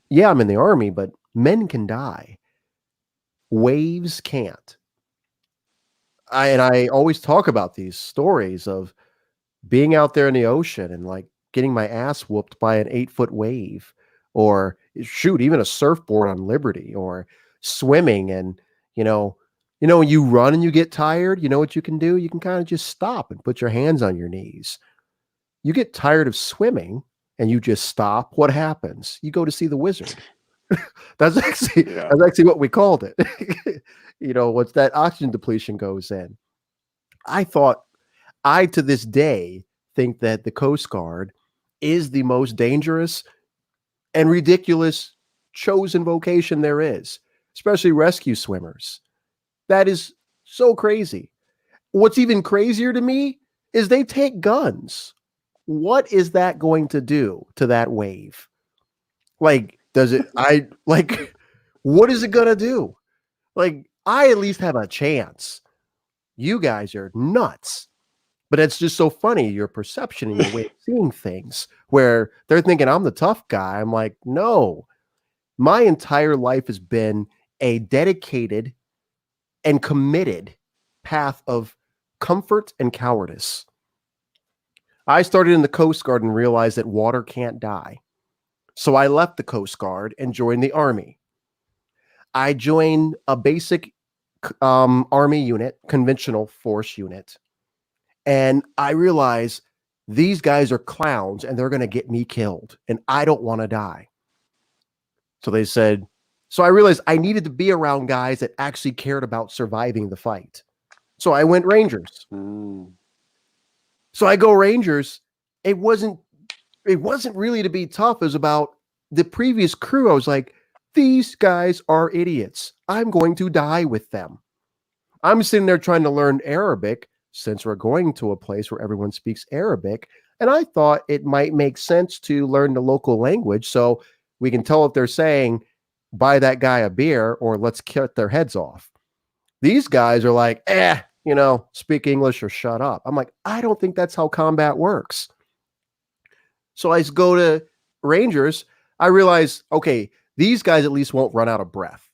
Yeah, I'm in the Army, but men can die. Waves can't. I always talk about these stories of being out there in the ocean and like getting my ass whooped by an 8-foot wave, or shoot, even a surfboard on Liberty, or swimming. And, you know, when you run and you get tired, you know what you can do? You can kind of just stop and put your hands on your knees. You get tired of swimming and you just stop. What happens? You go to see the wizard. That's actually Yeah. that's actually what we called it. Once that oxygen depletion goes in. I thought I to this day think that the Coast Guard is the most dangerous and ridiculous chosen vocation there is, especially rescue swimmers. That is so crazy. What's even crazier to me is they take guns. What is that going to do to that wave? Like, does it, what is it going to do? Like, I at least have a chance. You guys are nuts. But it's just so funny, your perception and your way of seeing things, where they're thinking I'm the tough guy. I'm like, no, my entire life has been a dedicated and committed path of comfort and cowardice. I started in the Coast Guard and realized that water can't die. So I left the Coast Guard and joined the Army. I joined a basic Army unit, conventional force unit. And I realized these guys are clowns and they're going to get me killed. And I don't want to die. So I realized I needed to be around guys that actually cared about surviving the fight. So I went Rangers. So I go Rangers. It wasn't really to be tough. It was about the previous crew. I was like, these guys are idiots. I'm going to die with them. I'm sitting there trying to learn Arabic since we're going to a place where everyone speaks Arabic. And I thought it might make sense to learn the local language so we can tell if they're saying, buy that guy a beer or let's cut their heads off. These guys are like, speak English or shut up. I'm like, I don't think that's how combat works. So I go to Rangers. I realize, okay, these guys at least won't run out of breath.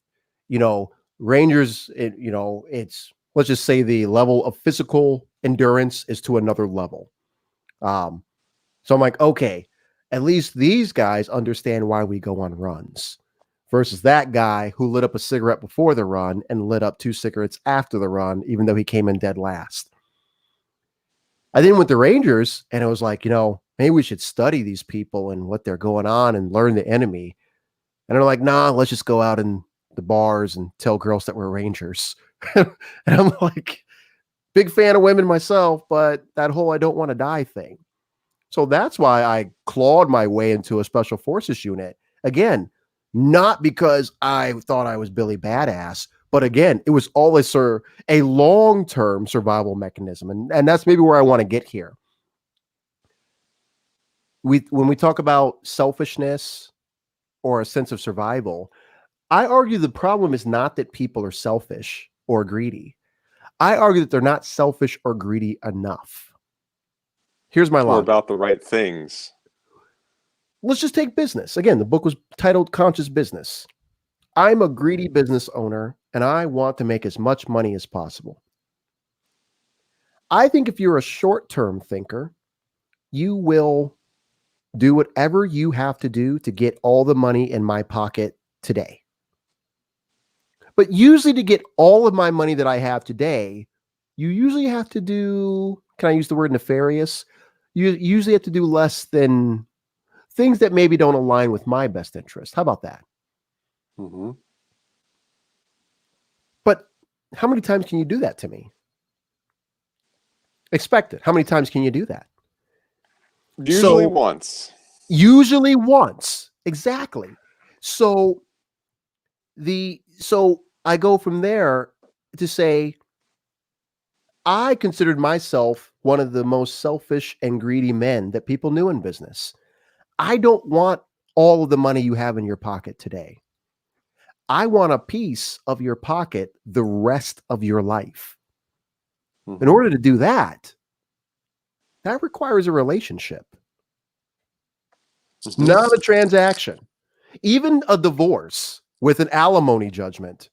Rangers, it's, let's just say the level of physical endurance is to another level. So I'm like, okay, at least these guys understand why we go on runs versus that guy who lit up a cigarette before the run and lit up 2 cigarettes after the run, even though he came in dead last. I then went to Rangers and it was like, maybe we should study these people and what they're going on and learn the enemy. And they're like, nah, let's just go out in the bars and tell girls that we're Rangers. And I'm like, big fan of women myself, but that whole I don't want to die thing. So that's why I clawed my way into a special forces unit. Again, not because I thought I was Billy Badass, but again, it was always a long-term survival mechanism. And that's maybe where I want to get here. When we talk about selfishness or a sense of survival, I argue the problem is not that people are selfish or greedy. I argue that they're not selfish or greedy enough. Here's my logic. Or about the right things. Let's just take business. Again, the book was titled Conscious Business. I'm a greedy business owner and I want to make as much money as possible. I think if you're a short-term thinker, you will do whatever you have to do to get all the money in my pocket today. But usually to get all of my money that I have today, you usually have to do, can I use the word nefarious? You usually have to do less than things that maybe don't align with my best interest. How about that? Mm-hmm. But how many times can you do that to me? Expect it. How many times can you do that? Usually once. Usually once. Exactly. So I go from there to say, I considered myself one of the most selfish and greedy men that people knew in business. I don't want all of the money you have in your pocket today. I want a piece of your pocket the rest of your life. Mm-hmm. In order to do that, that requires a relationship, not a transaction. Even a divorce with an alimony judgment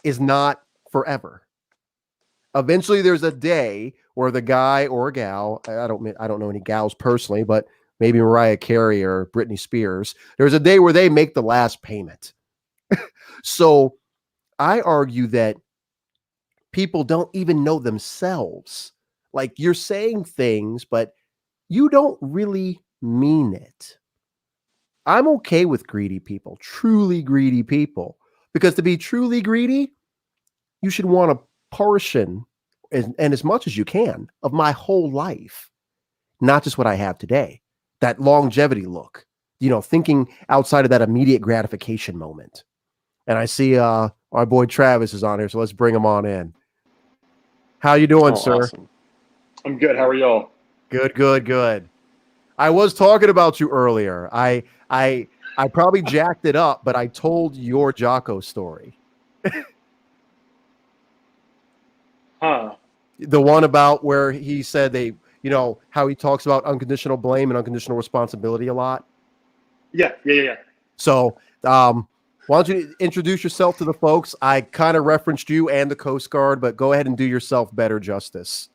is not forever. Eventually, there's a day where the guy or gal, I don't know any gals personally, but maybe Mariah Carey or Britney Spears, there's a day where they make the last payment. So I argue that people don't even know themselves. Like, you're saying things, but you don't really mean it. I'm okay with greedy people, truly greedy people, because to be truly greedy, you should want a portion and as much as you can of my whole life, not just what I have today. That longevity look, thinking outside of that immediate gratification moment. And I see our boy Travis is on here, so let's bring him on in. How you doing, sir? Awesome. I'm good. How are y'all? Good, good, good. I was talking about you earlier. I probably jacked it up, but I told your Jocko story. Huh. The one about where he said how he talks about unconditional blame and unconditional responsibility a lot. Yeah. So, why don't you introduce yourself to the folks? I kind of referenced you and the Coast Guard, but go ahead and do yourself better justice.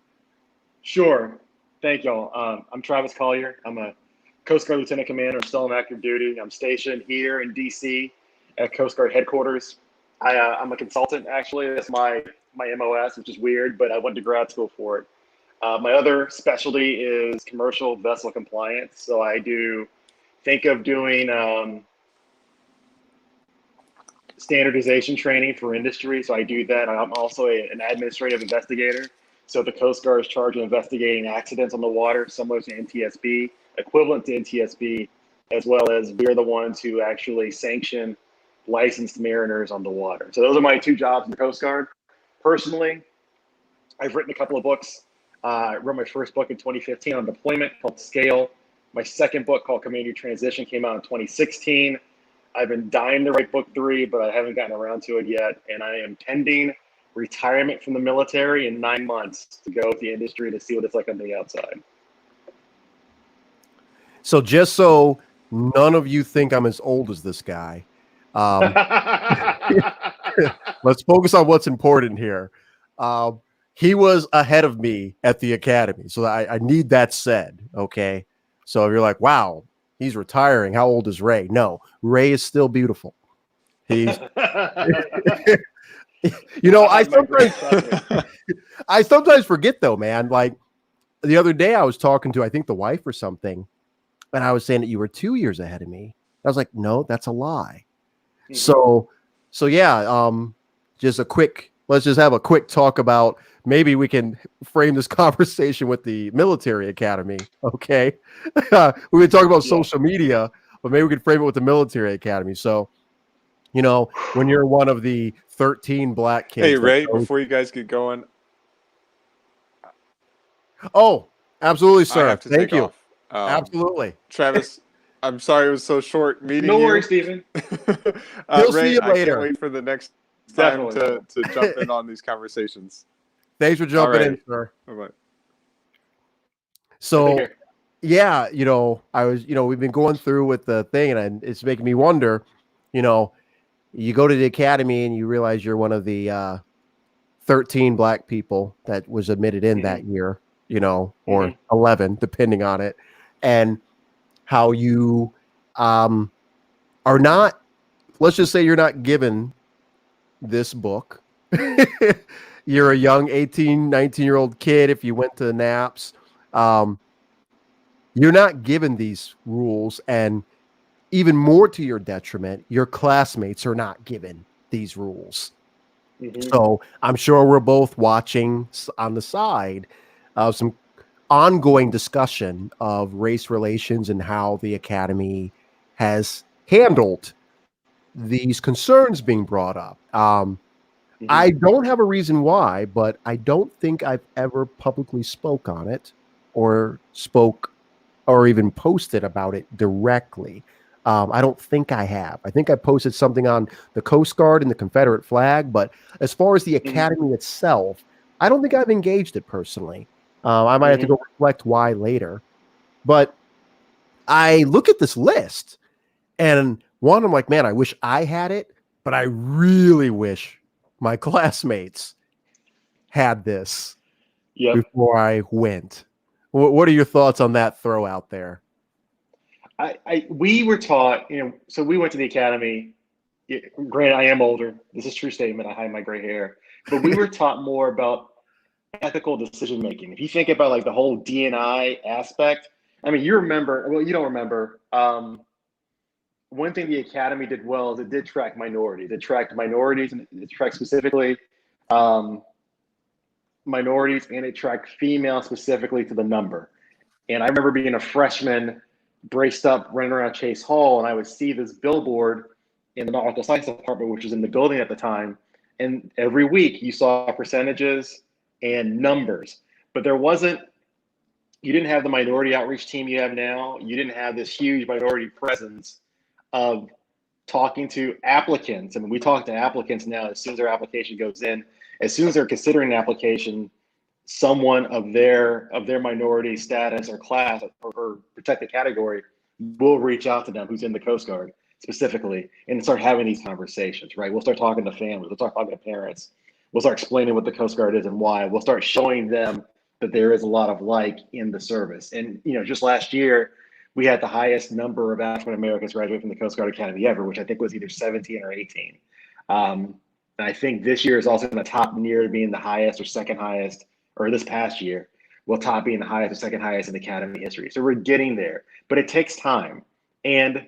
Sure. Thank y'all. I'm Travis Collier. I'm a Coast Guard Lieutenant Commander, still on active duty. I'm stationed here in D.C. at Coast Guard headquarters. I'm a consultant, actually. That's my MOS, which is weird, but I went to grad school for it. My other specialty is commercial vessel compliance. So I think of doing standardization training for industry. So I do that. I'm also an administrative investigator. So the Coast Guard is charged with investigating accidents on the water, similar to NTSB, equivalent to NTSB, as well as we're the ones who actually sanction licensed mariners on the water. So those are my two jobs in the Coast Guard. Personally, I've written a couple of books. I wrote my first book in 2015 on deployment called Scale. My second book called Community Transition came out in 2016. I've been dying to write book 3, but I haven't gotten around to it yet. And I am pending retirement from the military in 9 months to go with the industry to see what it's like on the outside. So just so none of you think I'm as old as this guy, let's focus on what's important here. He was ahead of me at the academy. So I need that said. Okay. So if you're like, wow, he's retiring, how old is Ray? No, Ray is still beautiful. He's, I sometimes forget though, man. Like the other day I was talking to, I think the wife or something, and I was saying that you were 2 years ahead of me. I was like, no, that's a lie. Mm-hmm. So yeah, let's just have a quick talk about, maybe we can frame this conversation with the military academy. Okay. We would talk about social media, but maybe we could frame it with the military academy. So, when you're one of the 13 black kids. Hey, Ray, before you guys get going. Oh, absolutely, sir. I have to Thank take you. off. Absolutely. Travis, I'm sorry it was so short meeting you. No worries, Stephen. We'll Ray, see you later. I can't wait for the next time to jump in on these conversations. Thanks for jumping in, sir. Bye-bye. So, yeah, I was, we've been going through with the thing, and it's making me wonder, you go to the academy and you realize you're one of the 13 black people that was admitted in that year, or 11, depending on it, and how you are not, let's just say you're not given this book. You're a young 18, 19-year-old kid. If you went to NAPS, you're not given these rules, and even more to your detriment, your classmates are not given these rules. So I'm sure we're both watching on the side some ongoing discussion of race relations and how the academy has handled these concerns being brought up. I don't have a reason why, but I don't think I've ever publicly spoke on it or even posted about it directly. I don't think I have. I think I posted something on the Coast Guard and the Confederate flag, but as far as the academy itself, I don't think I've engaged it personally. I might have to go reflect why later. But I look at this list, and one, I'm like, man, I wish I had it, but I really wish my classmates had this Yep. before I went. What are your thoughts on that throw out there? We were taught, so we went to the academy. Granted, I am older. This is a true statement. I hide my gray hair. But we were taught more about ethical decision making. If you think about like the whole D&I aspect, I mean, you remember, well, you don't remember. One thing the academy did well is it did track minorities. It tracked minorities, and it tracked specifically minorities, and it tracked females specifically to the number. And I remember being a freshman, braced up, running around Chase Hall, and I would see this billboard in the nautical science department, which was in the building at the time. And every week you saw percentages and numbers, but you didn't have the minority outreach team you have now. You didn't have this huge minority presence of talking to applicants. I mean, we talk to applicants now as soon as their application goes in, as soon as they're considering an application, someone of their minority status or class or protected category will reach out to them who's in the Coast Guard specifically and start having these conversations, right? We'll start talking to families, we'll start talking to parents, we'll start explaining what the Coast Guard is and why. We'll start showing them that there is a lot of like in the service. And just last year, we had the highest number of African Americans graduate from the Coast Guard Academy ever, which I think was either 17 or 18. And I think this year is also going to top near being the highest or second highest, or this past year will top being the highest or second highest in Academy history. So we're getting there, but it takes time. And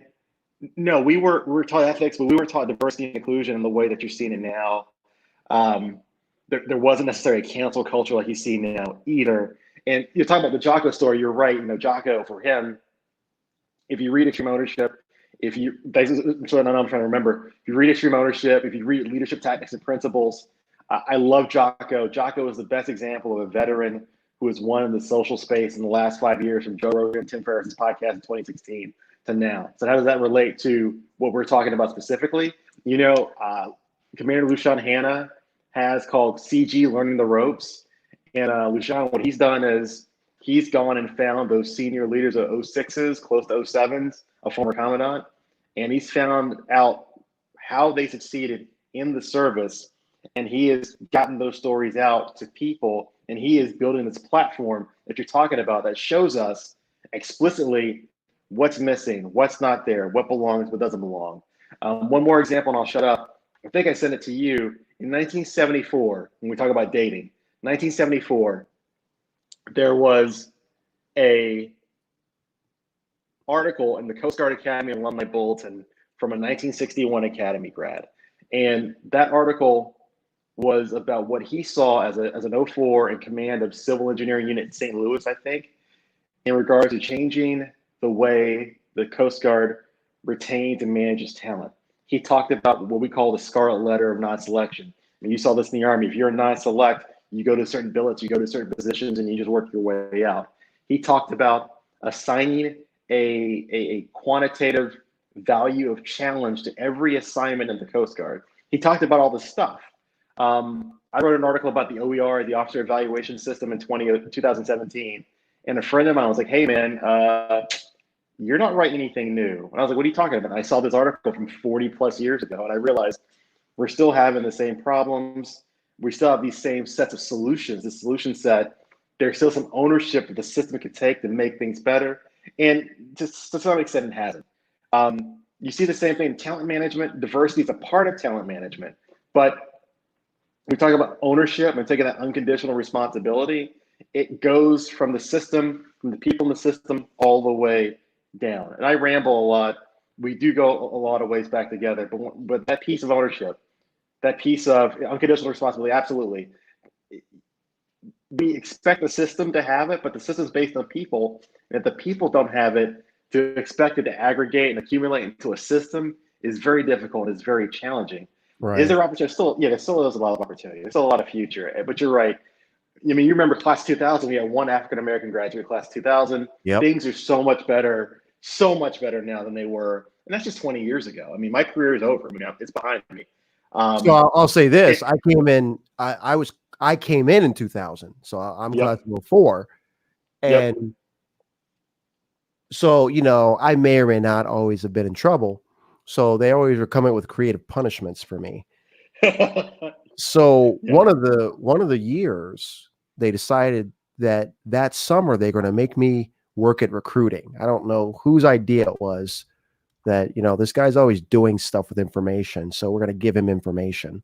no, we were taught ethics, but we were taught diversity and inclusion in the way that you're seeing it now. There wasn't necessarily a cancel culture like you see now either. And you're talking about the Jocko story. You're right. Jocko, for him, if you read Extreme Ownership, I'm trying to remember. If you read Extreme Ownership, if you read Leadership Tactics and Principles, I love Jocko. Jocko is the best example of a veteran who has won in the social space in the last 5 years, from Joe Rogan and Tim Ferriss's podcast in 2016 to now. So how does that relate to what we're talking about specifically? Commander Lucian Hanna has called CG Learning the Ropes. And Lucian, what he's done is he's gone and found those senior leaders of 06s, close to 07s, a former commandant, and he's found out how they succeeded in the service. And he has gotten those stories out to people, and he is building this platform that you're talking about that shows us explicitly what's missing, what's not there, what belongs, what doesn't belong. One more example, and I'll shut up. I think I sent it to you. In 1974, when we talk about dating, 1974, there was a article in the Coast Guard Academy Alumni Bulletin from a 1961 Academy grad. And that article was about what he saw as an 04 in command of Civil Engineering Unit in St. Louis, I think, in regards to changing the way the Coast Guard retains and manages talent. He talked about what we call the scarlet letter of non-selection. And you saw this in the Army. If you're a non-select, you go to certain billets, you go to certain positions, and you just work your way out. He talked about assigning a quantitative value of challenge to every assignment in the Coast Guard. He talked about all this stuff. I wrote an article about the OER, the Officer Evaluation System, in 2017. And a friend of mine was like, hey, man, you're not writing anything new. And I was like, what are you talking about? And I saw this article from 40 plus years ago, and I realized we're still having the same problems. We still have these same sets of solutions. The solution set, there's still some ownership that the system could take to make things better. And to some extent, it hasn't. You see the same thing in talent management. Diversity is a part of talent management. But we talk about ownership and taking that unconditional responsibility. It goes from the system, from the people in the system, all the way down. And I ramble a lot. We do go a lot of ways back together. But that piece of ownership, that piece of unconditional responsibility, absolutely. We expect the system to have it, but the system's based on people. And if the people don't have it, to expect it to aggregate and accumulate into a system is very difficult. It's very challenging. Right. Is there opportunity? There still is a lot of opportunity. There's still a lot of future. But you're right. I mean, you remember class 2000, we had one African-American graduate, class 2000. Yep. Things are so much better now than they were. And that's just 20 years ago. I mean, my career is over. I mean, it's behind me. So I'll say this. I came in 2000. So I'm Yep. class of 04. And Yep. so, I may or may not always have been in trouble. So they always were coming with creative punishments for me. So Yeah. one of the years they decided that summer they're going to make me work at recruiting. I don't know whose idea it was that, this guy's always doing stuff with information, so we're going to give him information.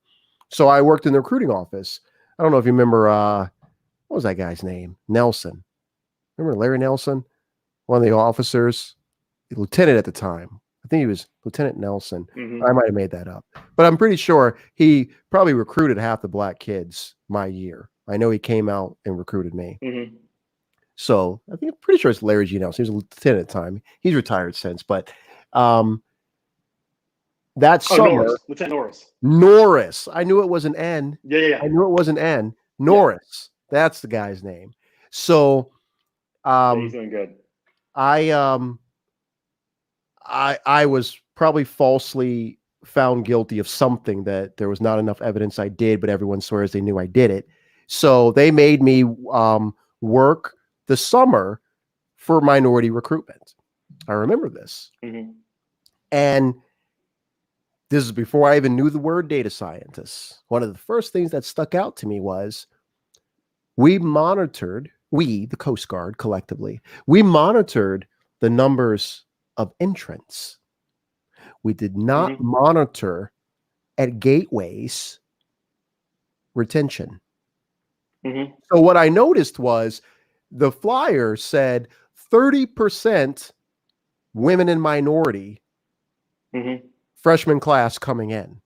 So I worked in the recruiting office. I don't know if you remember, what was that guy's name? Nelson. Remember Larry Nelson? One of the officers, lieutenant at the time. I think he was Lieutenant Nelson. I might have made that up, but I'm pretty sure he probably recruited half the black kids my year. I know he came out and recruited me. So I think I'm pretty sure it's Larry G. Nelson. He was a lieutenant at the time. He's retired since, but that summer, Lieutenant Norris. I knew it was an N. Yeah. I knew it was an N. Norris. Yeah. That's the guy's name. So he's doing good. I was probably falsely found guilty of something that there was not enough evidence I did, but everyone swears they knew I did it. So they made me work the summer for minority recruitment. I remember this. And this is before I even knew the word data scientist. One of the first things that stuck out to me was we, the Coast Guard collectively, we monitored the numbers of entrants. We did not monitor at gateways retention. So what I noticed was the flyer said 30% women and minority freshman class coming in.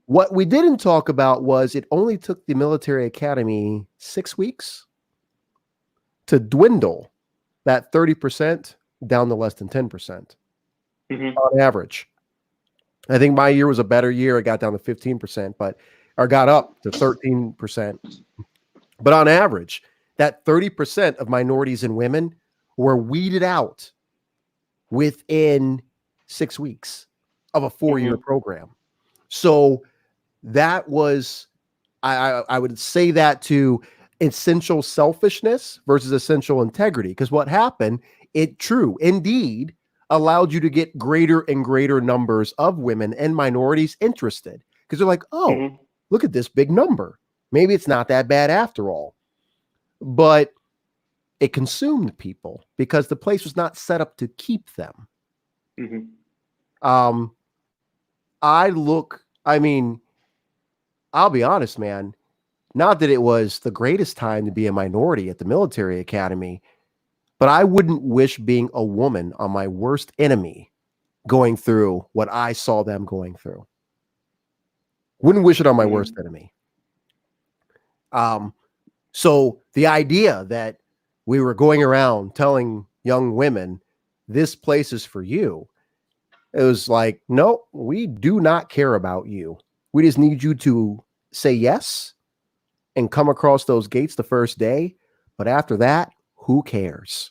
What we didn't talk about was it only took the military academy 6 weeks to dwindle that 30% down to less than 10% on average. I think my year was a better year. It got down to 15%, or got up to 13%. But on average, that 30% of minorities and women were weeded out within 6 weeks of a 4-year program. So that was, I would say that to essential selfishness versus essential integrity. Because what happened, it indeed allowed you to get greater and greater numbers of women and minorities interested. Because they're like, oh, look at this big number. Maybe it's not that bad after all. But it consumed people because the place was not set up to keep them. I'll be honest, man. Not that it was the greatest time to be a minority at the military academy, but I wouldn't wish being a woman on my worst enemy going through what I saw them going through. Wouldn't wish it on my worst enemy. So the idea that we were going around telling young women, this place is for you. It was like, no, we do not care about you. We just need you to say yes and come across those gates the first day. But after that, who cares?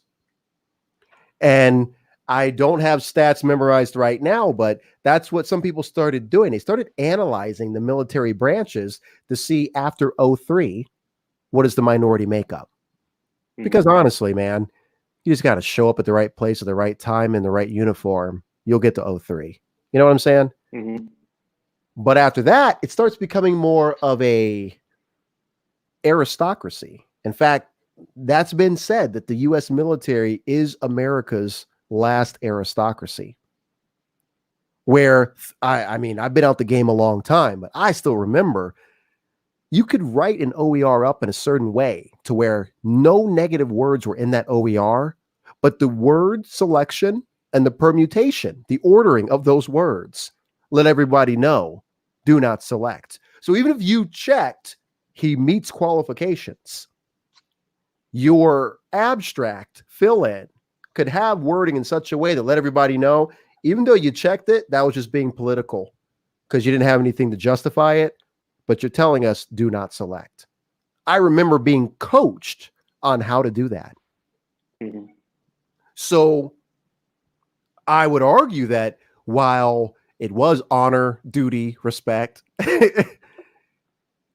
And I don't have stats memorized right now, but that's what some people started doing. They started analyzing the military branches to see after 03, what is the minority makeup? Because honestly, man, you just got to show up at the right place at the right time in the right uniform. You'll get to 03. You know what I'm saying? But after that, it starts becoming more of a aristocracy. In fact, that's been said that the U.S. military is America's last aristocracy. Where, I've been out the game a long time, but I still remember you could write an OER up in a certain way to where no negative words were in that OER, but the word selection and the permutation, the ordering of those words, let everybody know, do not select. So even if you checked, he meets qualifications, your abstract fill-in could have wording in such a way that let everybody know, even though you checked it, that was just being political because you didn't have anything to justify it, but you're telling us do not select. I remember being coached on how to do that. So I would argue that while it was honor, duty, respect,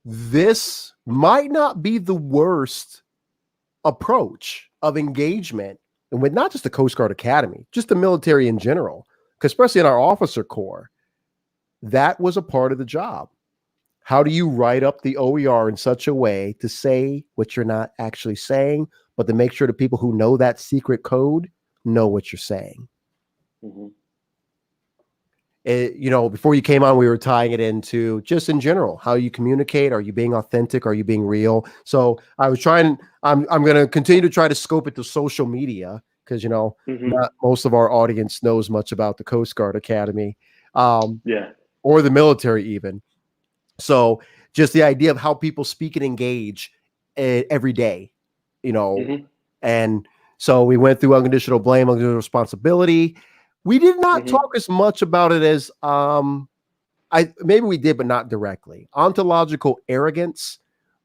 this might not be the worst approach of engagement, and with not just the Coast Guard Academy, just the military in general, because especially in our officer corps, that was a part of the job. How do you write up the OER in such a way to say what you're not actually saying, but to make sure the people who know that secret code know what you're saying? Mhm. Before you came on, we were tying it into just in general, how you communicate. Are you being authentic? Are you being real? So I'm going to continue to try to scope it to social media because, Mhm. not most of our audience knows much about the Coast Guard Academy, Yeah. or the military even. So just the idea of how people speak and engage every day, Mhm. and so we went through unconditional blame, unconditional responsibility. We did not Mhm. talk as much about it as maybe we did, but not directly. Ontological arrogance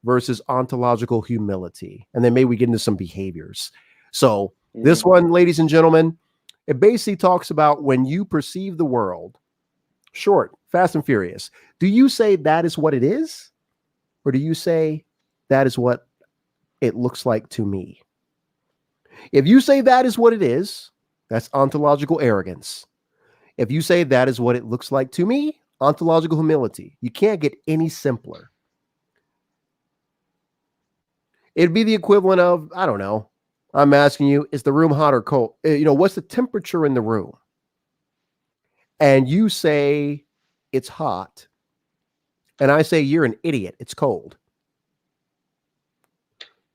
versus ontological humility. And then maybe we get into some behaviors. So this Mhm. one, ladies and gentlemen, it basically talks about when you perceive the world, short, fast and furious. Do you say that is what it is? Or do you say that is what it looks like to me? If you say that is what it is, that's ontological arrogance. If you say that is what it looks like to me, ontological humility. You can't get any simpler. It'd be the equivalent of, I don't know. I'm asking you, is the room hot or cold? What's the temperature in the room? And you say it's hot. And I say you're an idiot. It's cold.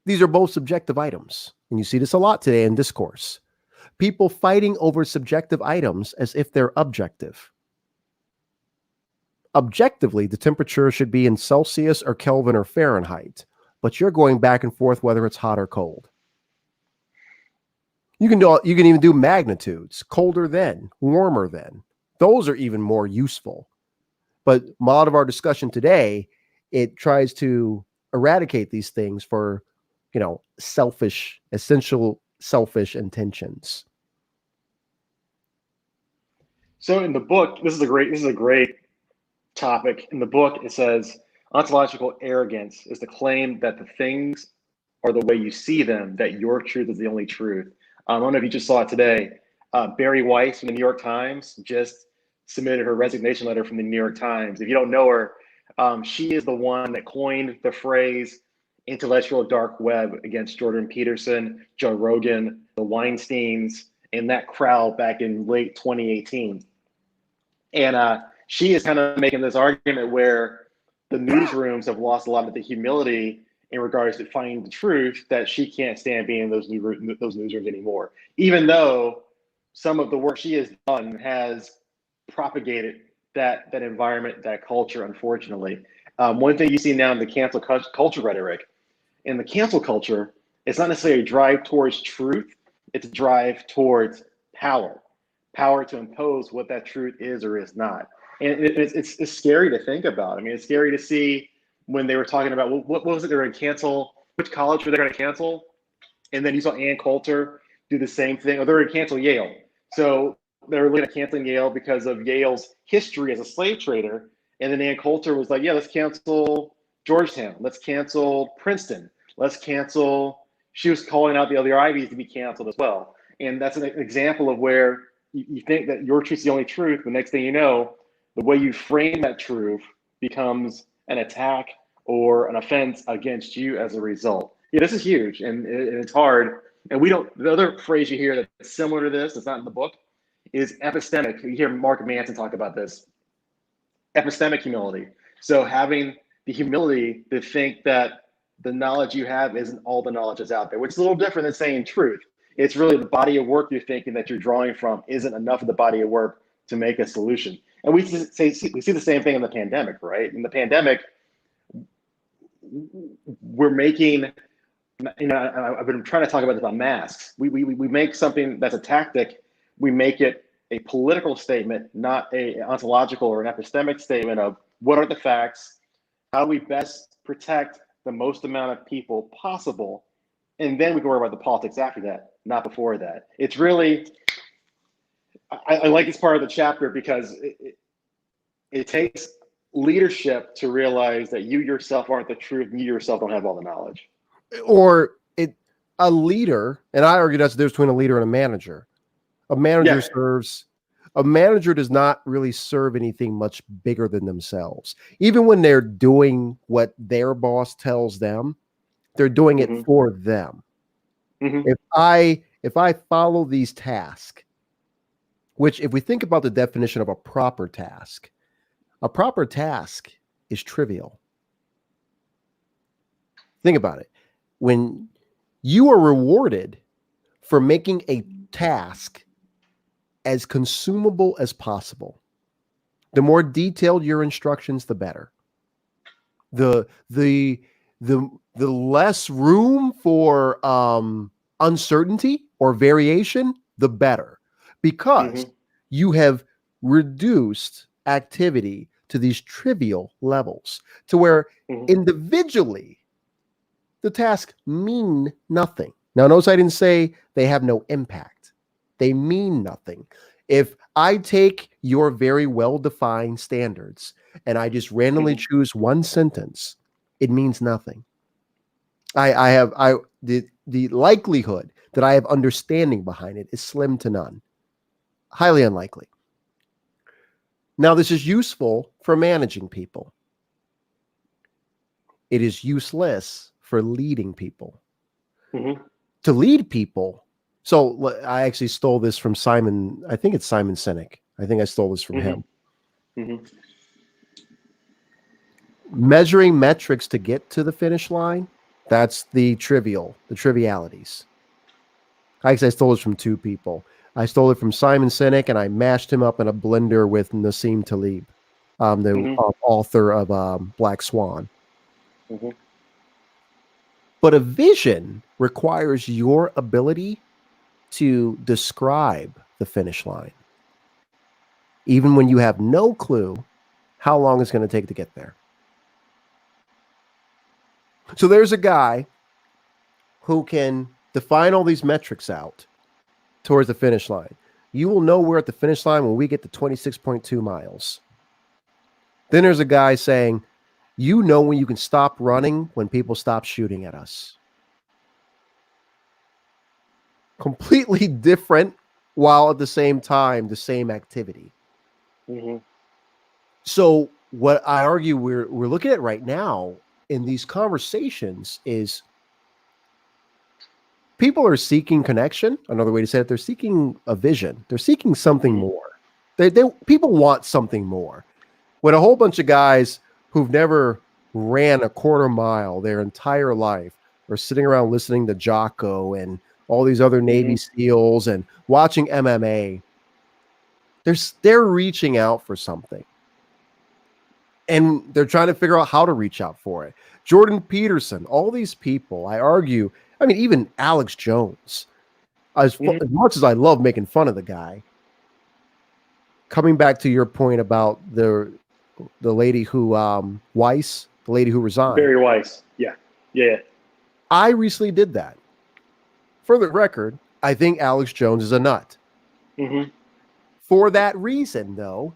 These are both subjective items. And you see this a lot today in discourse. People fighting over subjective items as if they're objective. Objectively, the temperature should be in Celsius or Kelvin or Fahrenheit, but you're going back and forth whether it's hot or cold. You can even do magnitudes, colder than, warmer than. Those are even more useful. But a lot of our discussion today, it tries to eradicate these things for, essential selfish intentions. So in the book, this is a great topic. In the book, it says ontological arrogance is the claim that the things are the way you see them, that your truth is the only truth. I don't know if you just saw it today. Barry Weiss from the New York Times just submitted her resignation letter from the New York Times. If you don't know her, she is the one that coined the phrase intellectual dark web against Jordan Peterson, Joe Rogan, the Weinsteins, and that crowd back in late 2018. And she is kind of making this argument where the newsrooms have lost a lot of the humility in regards to finding the truth, that she can't stand being in those newsrooms anymore, even though some of the work she has done has propagated that environment, that culture. Unfortunately, one thing you see now in the cancel culture rhetoric, in the cancel culture, it's not necessarily a drive towards truth; it's a drive towards power, power to impose what that truth is or is not. And it's scary to think about. I mean, it's scary to see when they were talking about what was it they were going to cancel, which college were they going to cancel, and then you saw Ann Coulter do the same thing. Or they were going to cancel Yale, so they were looking at canceling Yale because of Yale's history as a slave trader. And then Ann Coulter was like, "Yeah, let's cancel Georgetown. Let's cancel Princeton. Let's cancel." She was calling out the other Ivies to be canceled as well. And that's an example of where you think that your truth is the only truth. The next thing you know, the way you frame that truth becomes an attack or an offense against you as a result. Yeah, this is huge, and it's hard. And we don't. The other phrase you hear that's similar to this, that's not in the book, is epistemic. You hear Mark Manson talk about this. Epistemic humility. So having the humility to think that the knowledge you have isn't all the knowledge that's out there, which is a little different than saying truth. It's really the body of work you're thinking that you're drawing from isn't enough of the body of work to make a solution. And we see the same thing in the pandemic, right? In the pandemic, we're making, I've been trying to talk about this about masks. We make something that's a tactic, we make it a political statement, not a ontological or an epistemic statement of what are the facts, how do we best protect the most amount of people possible, and then we can worry about the politics after that, not before that. It's really, I like this part of the chapter because it takes leadership to realize that you yourself aren't the truth, and you yourself don't have all the knowledge. Or a leader, and I argue that's the difference between a leader and a manager. A manager serves a manager does not really serve anything much bigger than themselves. Even when they're doing what their boss tells them, they're doing it for them. If I follow these tasks, which if we think about the definition of a proper task is trivial. Think about it. When you are rewarded for making a task as consumable as possible, the more detailed your instructions, the better. The less room for uncertainty or variation, the better, because you have reduced activity to these trivial levels to where individually the tasks mean nothing. Now, notice I didn't say they have no impact. They mean nothing. If I take your very well-defined standards and I just randomly choose one sentence, it means nothing. The likelihood that I have understanding behind it is slim to none. Highly unlikely. Now, this is useful for managing people. It is useless for leading people. To lead people. So I actually stole this from Simon. I think it's Simon Sinek. I think I stole this from him. Measuring metrics to get to the finish line. That's the trivialities. I stole this from two people. I stole it from Simon Sinek, and I mashed him up in a blender with Nassim Taleb, the author of Black Swan. But a vision requires your ability to describe the finish line, even when you have no clue how long it's going to take to get there. So there's a guy who can define all these metrics out towards the finish line. You will know we're at the finish line when we get to 26.2 miles. Then there's a guy saying, you know when you can stop running when people stop shooting at us. Completely different, while at the same time, the same activity. So what I argue we're looking at right now in these conversations is people are seeking connection. Another way to say it, they're seeking a vision. They're seeking something more. People want something more. When a whole bunch of guys who've never ran a quarter mile their entire life are sitting around listening to Jocko and all these other Navy SEALs and watching MMA, they're reaching out for something. And they're trying to figure out how to reach out for it. Jordan Peterson, all these people, I argue, I mean, even Alex Jones, as much as I love making fun of the guy, coming back to your point about the lady who, Weiss, the lady who resigned. Barry Weiss. Yeah. I recently did that. For the record, I think Alex Jones is a nut. For that reason, though,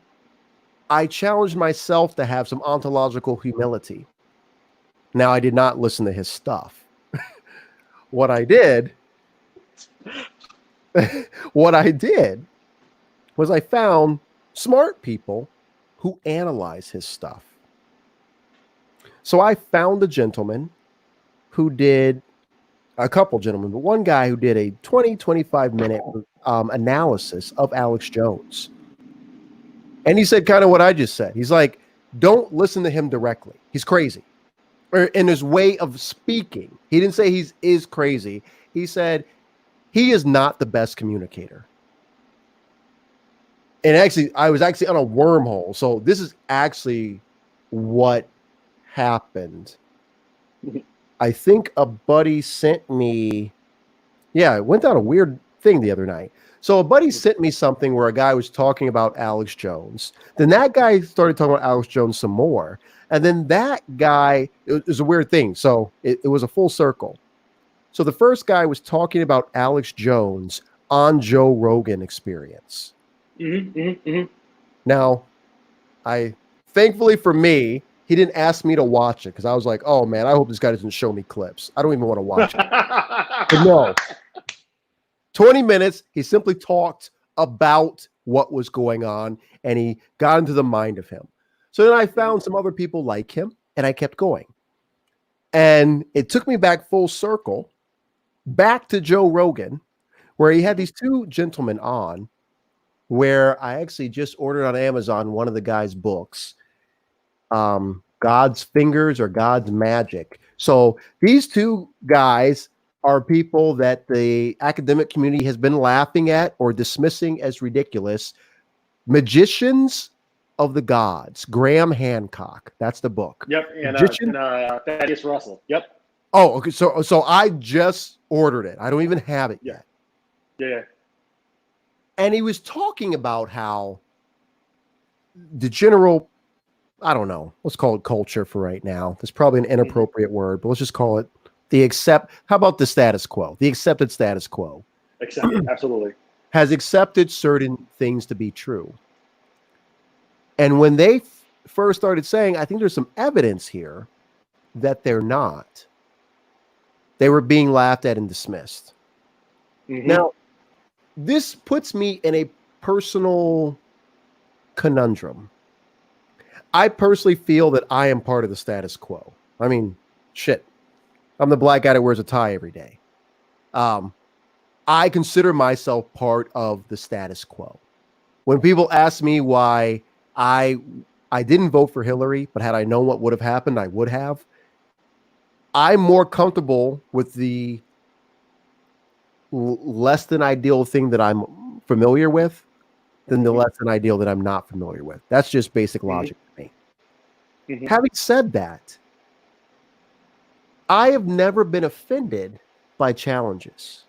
I challenged myself to have some ontological humility. Now, I did not listen to his stuff. What I did was I found smart people who analyze his stuff. So I found a gentleman who did a couple gentlemen, but one guy who did a 25 minute analysis of Alex Jones. And he said kind of what I just said. He's like, don't listen to him directly. He's crazy. Or in his way of speaking. He didn't say he is crazy. He said he is not the best communicator. And actually, I was actually on a wormhole. So this is actually what happened. I think a buddy sent me, it went down a weird thing the other night. So a buddy sent me something where a guy was talking about Alex Jones. Then that guy started talking about Alex Jones some more. And then that guy, it was a weird thing. So it was a full circle. So the first guy was talking about Alex Jones on Joe Rogan Experience. Now, thankfully for me, he didn't ask me to watch it because I was like, oh man, I hope this guy doesn't show me clips. I don't even want to watch it. But no. 20 minutes, he simply talked about what was going on, and he got into the mind of him. So then I found some other people like him, and I kept going. And it took me back full circle, back to Joe Rogan, where he had these two gentlemen on, where I actually just ordered on Amazon one of the guy's books, God's Fingers or God's Magic. So these two guys are people that the academic community has been laughing at or dismissing as ridiculous. Magicians of the Gods, Graham Hancock. That's the book. Yep, and Thaddeus Russell. Yep. Oh, okay. So I just ordered it. I don't even have it yet. Yeah. And he was talking about how the general, I don't know, let's call it culture for right now. That's probably an inappropriate word, but let's just call it how about the status quo? The accepted status quo. Accepted, absolutely. Has accepted certain things to be true. And when they first started saying, I think there's some evidence here that they're not, they were being laughed at and dismissed. Now, this puts me in a personal conundrum. I personally feel that I am part of the status quo. I mean, shit. I'm the black guy that wears a tie every day. I consider myself part of the status quo. When people ask me why I didn't vote for Hillary, but had I known what would have happened, I would have. I'm more comfortable with the less than ideal thing that I'm familiar with than the less than ideal that I'm not familiar with. That's just basic logic to me. Having said that, I have never been offended by challenges.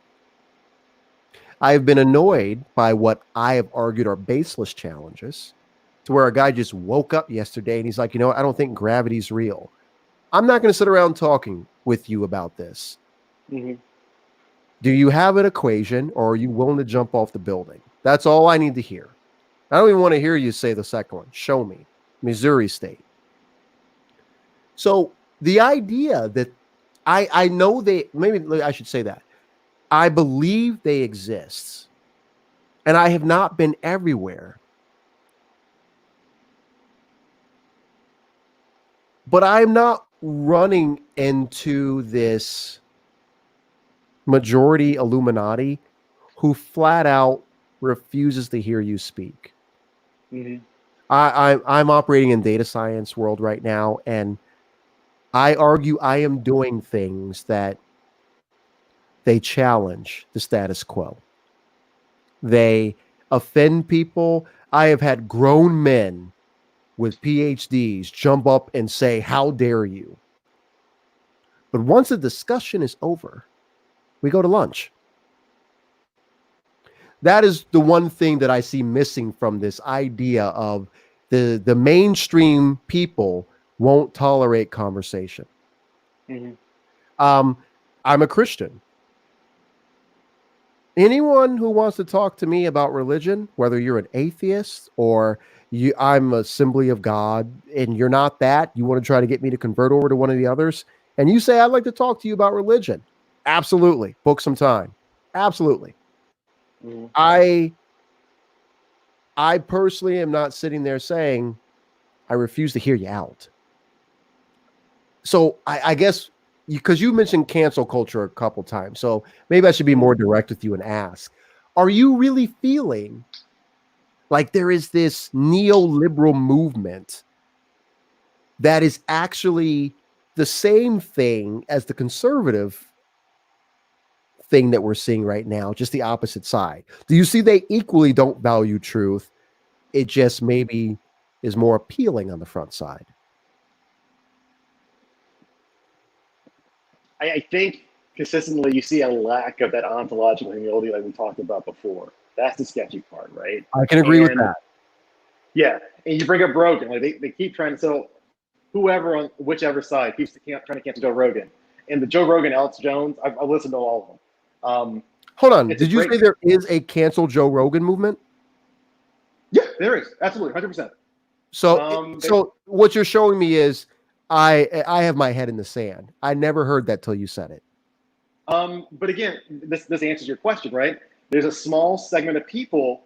I have been annoyed by what I have argued are baseless challenges, to where a guy just woke up yesterday and he's like, I don't think gravity's real. I'm not going to sit around talking with you about this. Do you have an equation, or are you willing to jump off the building? That's all I need to hear. I don't even want to hear you say the second one. Show me. Missouri State. So the idea that I know maybe I should say that. I believe they exist. And I have not been everywhere. But I'm not running into this majority Illuminati who flat out refuses to hear you speak. I'm operating in data science world right now, and I argue I am doing things that they challenge the status quo. They offend people. I have had grown men with PhDs jump up and say, "How dare you?" But once the discussion is over, we go to lunch. That is the one thing that I see missing from this idea of the mainstream people won't tolerate conversation. I'm a Christian. Anyone who wants to talk to me about religion, whether you're an atheist or I'm Assembly of God and you're not that, you want to try to get me to convert over to one of the others, and you say, I'd like to talk to you about religion. Absolutely. Book some time. Absolutely. I personally am not sitting there saying, I refuse to hear you out. So I guess, because you mentioned cancel culture a couple times, so maybe I should be more direct with you and ask, are you really feeling like there is this neoliberal movement that is actually the same thing as the conservative thing that we're seeing right now, just the opposite side? Do you see they equally don't value truth? It just maybe is more appealing on the front side. I think consistently you see a lack of that ontological humility like we talked about before. That's the sketchy part, right? I can agree with that. Yeah, and you bring up Rogan. Like they keep trying to sell whoever on whichever side keeps trying to cancel Joe Rogan. And the Joe Rogan, Alex Jones, I've listened to all of them. Hold on. Did you say there is a cancel Joe Rogan movement? Yeah, there is. Absolutely. 100%. So what you're showing me is I have my head in the sand. I never heard that till you said it. But again, this answers your question, right? There's a small segment of people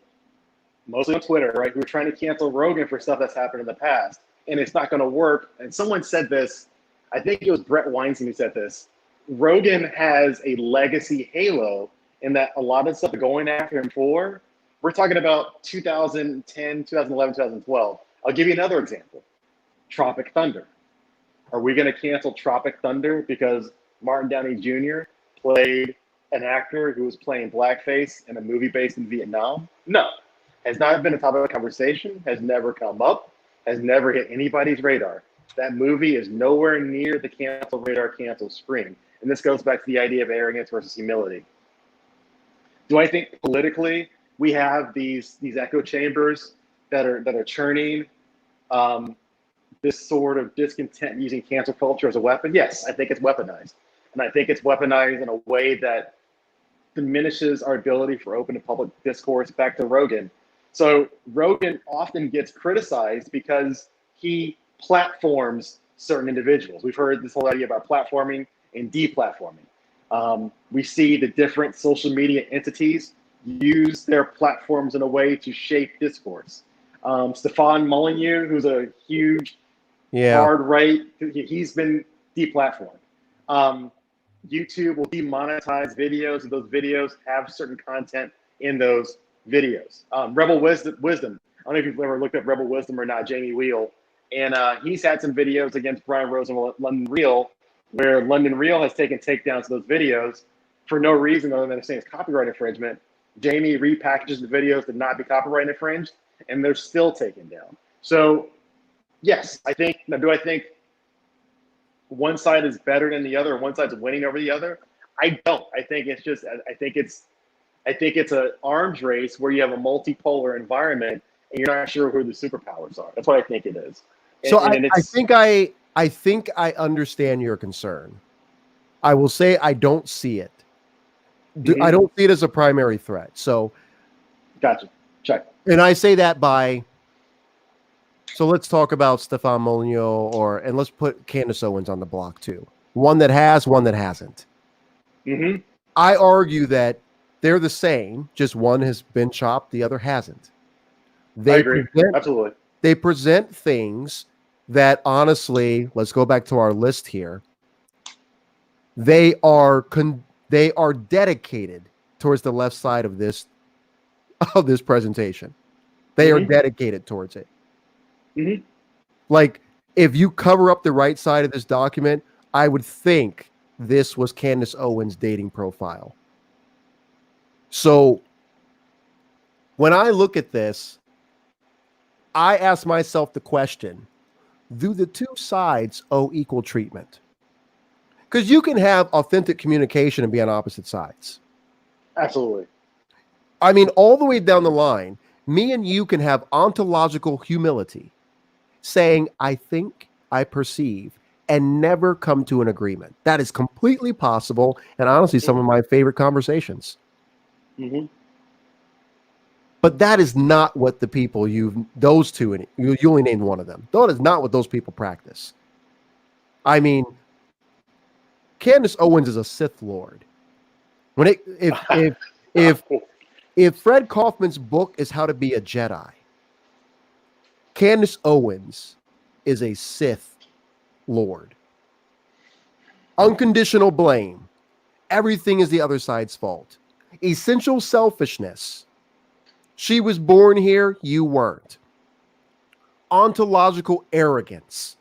mostly on Twitter, right, who are trying to cancel Rogan for stuff that's happened in the past, and it's not going to work. And someone said this, I think it was Brett Weinstein who said this. Rogan has a legacy halo in that a lot of stuff they're going after him for. We're talking about 2010, 2011, 2012. I'll give you another example. Tropic Thunder. Are we going to cancel Tropic Thunder because Martin Downey Jr. played an actor who was playing blackface in a movie based in Vietnam? No. Has not been a topic of conversation, has never come up, has never hit anybody's radar. That movie is nowhere near the cancel radar, cancel screen. And this goes back to the idea of arrogance versus humility. Do I think politically we have these echo chambers that are churning this sort of discontent using cancel culture as a weapon? Yes, I think it's weaponized. And I think it's weaponized in a way that diminishes our ability for open and public discourse. Back to Rogan. So Rogan often gets criticized because he platforms certain individuals. We've heard this whole idea about platforming and deplatforming. We see the different social media entities use their platforms in a way to shape discourse. Stefan Molyneux, who's a huge hard right, he's been deplatformed. YouTube will demonetize videos, and those videos have certain content in those videos. Rebel Wisdom, I don't know if you've ever looked at Rebel Wisdom or not, Jamie Wheel, and he's had some videos against Brian Rose and London Real, where London Real has taken takedowns of those videos for no reason other than saying it's copyright infringement. Jamie repackages the videos to not be copyright infringed, and they're still taken down. So, yes, do I think one side is better than the other, or one side's winning over the other? I don't. I think it's an arms race where you have a multipolar environment and you're not sure who the superpowers are. That's what I think it is. So I think I understand your concern. I will say I don't see it. I don't see it as a primary threat. So, gotcha. Check. And I say that so let's talk about Stefan Molyneux and let's put Candace Owens on the block too. One that has, one that hasn't. Mm-hmm. I argue that they're the same, just one has been chopped, the other hasn't. I agree. Absolutely. They present things that honestly, let's go back to our list here. They are dedicated towards the left side of this presentation. They are dedicated towards it. Mm-hmm. Like, if you cover up the right side of this document, I would think this was Candace Owens' dating profile. So when I look at this, I ask myself the question, do the two sides owe equal treatment? Because you can have authentic communication and be on opposite sides. Absolutely. I mean, all the way down the line, me and you can have ontological humility, saying, I think, I perceive, and never come to an agreement. That is completely possible, and honestly, some of my favorite conversations. Mm-hmm. But that is not what the people those two, and you only named one of them. That is not what those people practice. I mean, Candace Owens is a Sith Lord. If Fred Kofman's book is How to Be a Jedi, Candace Owens is a Sith Lord. Unconditional blame. Everything is the other side's fault. Essential selfishness. She was born here, you weren't. Ontological arrogance.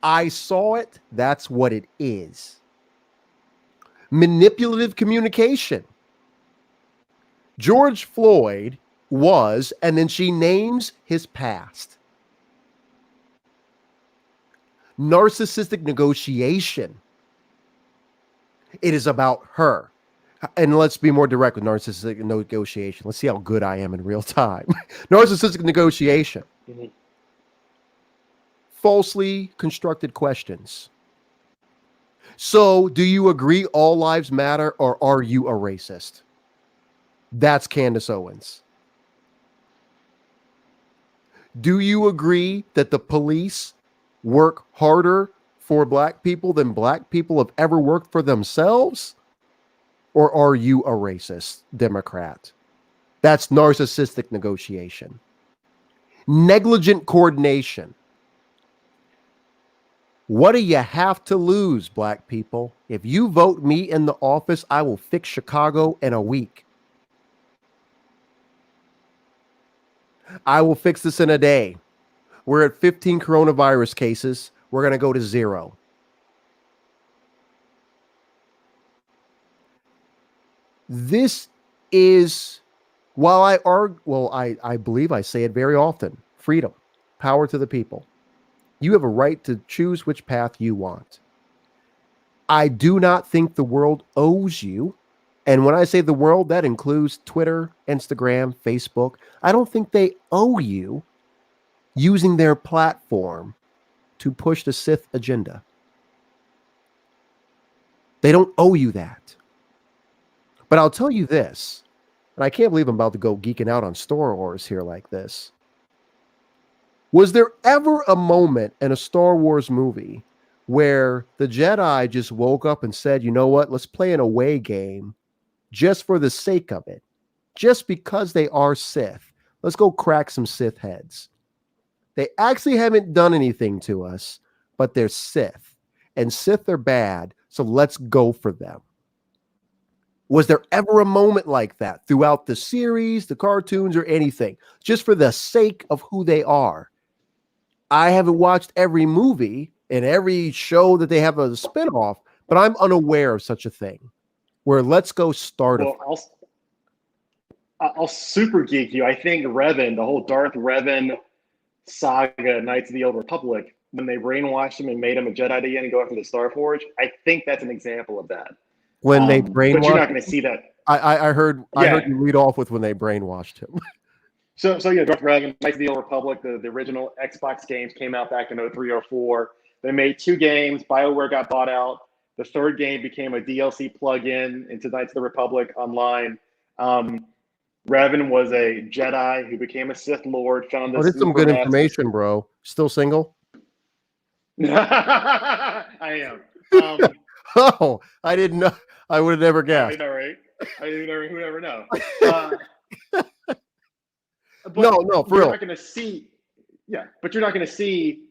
I saw it, that's what it is. Manipulative communication. George Floyd was, and then she names his past. Narcissistic negotiation. It is about her. And let's be more direct with narcissistic negotiation. Let's see how good I am in real time. Narcissistic negotiation. Mm-hmm. Falsely constructed questions. So, do you agree all lives matter, or are you a racist? That's Candace Owens. Do you agree that the police work harder for black people than black people have ever worked for themselves? Or are you a racist Democrat? That's narcissistic negotiation. Negligent coordination. What do you have to lose, black people? If you vote me in the office, I will fix Chicago in a week. I will fix this in a day. We're at 15 coronavirus cases. We're going to go to 0. This is, while I believe I say it very often, freedom, power to the people. You have a right to choose which path you want. I do not think the world owes you. And when I say the world, that includes Twitter, Instagram, Facebook. I don't think they owe you using their platform to push the Sith agenda. They don't owe you that. But I'll tell you this, and I can't believe I'm about to go geeking out on Star Wars here like this. Was there ever a moment in a Star Wars movie where the Jedi just woke up and said, you know what, let's play an away game just for the sake of it, just because they are Sith? Let's go crack some Sith heads. They actually haven't done anything to us, but they're Sith, and Sith are bad, so let's go for them. Was there ever a moment like that throughout the series, the cartoons, or anything, just for the sake of who they are? I haven't watched every movie and every show that they have a spinoff, but I'm unaware of such a thing where let's go start. Well, I'll super geek you. I think Revan, the whole Darth Revan saga, Knights of the Old Republic, when they brainwashed him and made him a Jedi again and go after the Starforge, I think that's an example of that. When they brainwashed, but you're not going to see that. I heard you lead off with when they brainwashed him. So yeah, Darth Revan, Knights of the Old Republic, the original Xbox games came out back in 03, 04. They made 2 games. BioWare got bought out. The third game became a DLC plug-in into Knights of the Republic Online. Revan was a Jedi who became a Sith Lord. Found this. That's some good information, bro. Still single? I am. Oh, I didn't know. I would have never guessed. I know, right? Who never know. No, for real. You're not going to see. Yeah, but you're not going to see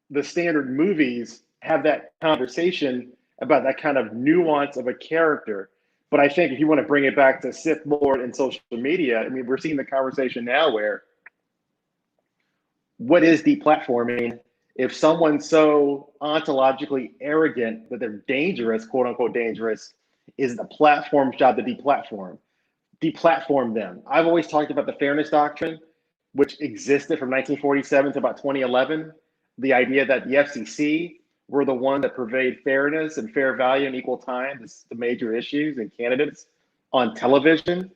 the standard movies have that conversation about that kind of nuance of a character. But I think if you want to bring it back to Sith Lord and social media, I mean, we're seeing the conversation now where what is deplatforming? If someone's so ontologically arrogant that they're dangerous, quote unquote dangerous, is the platform's job to deplatform them. I've always talked about the fairness doctrine, which existed from 1947 to about 2011. The idea that the FCC were the one that purveyed fairness and fair value and equal time to major issues and candidates on television.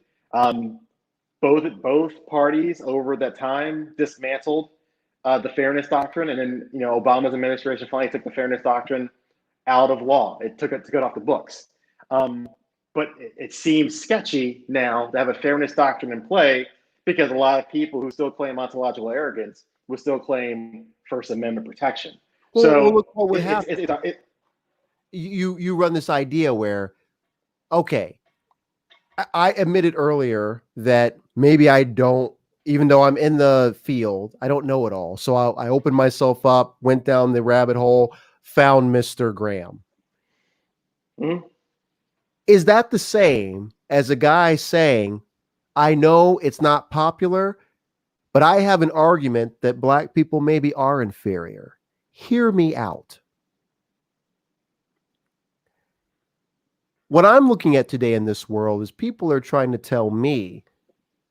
Both parties over that time dismantled the fairness doctrine, and then Obama's administration finally took the fairness doctrine out of law. It took it off the books. But it seems sketchy now to have a fairness doctrine in play because a lot of people who still claim ontological arrogance will still claim First Amendment protection. Look what would happen. You run this idea where, okay, I admitted earlier that maybe I don't, even though I'm in the field, I don't know it all. So I opened myself up, went down the rabbit hole, found Mr. Graham. Mm-hmm. Is that the same as a guy saying, I know it's not popular, but I have an argument that black people maybe are inferior. Hear me out. What I'm looking at today in this world is people are trying to tell me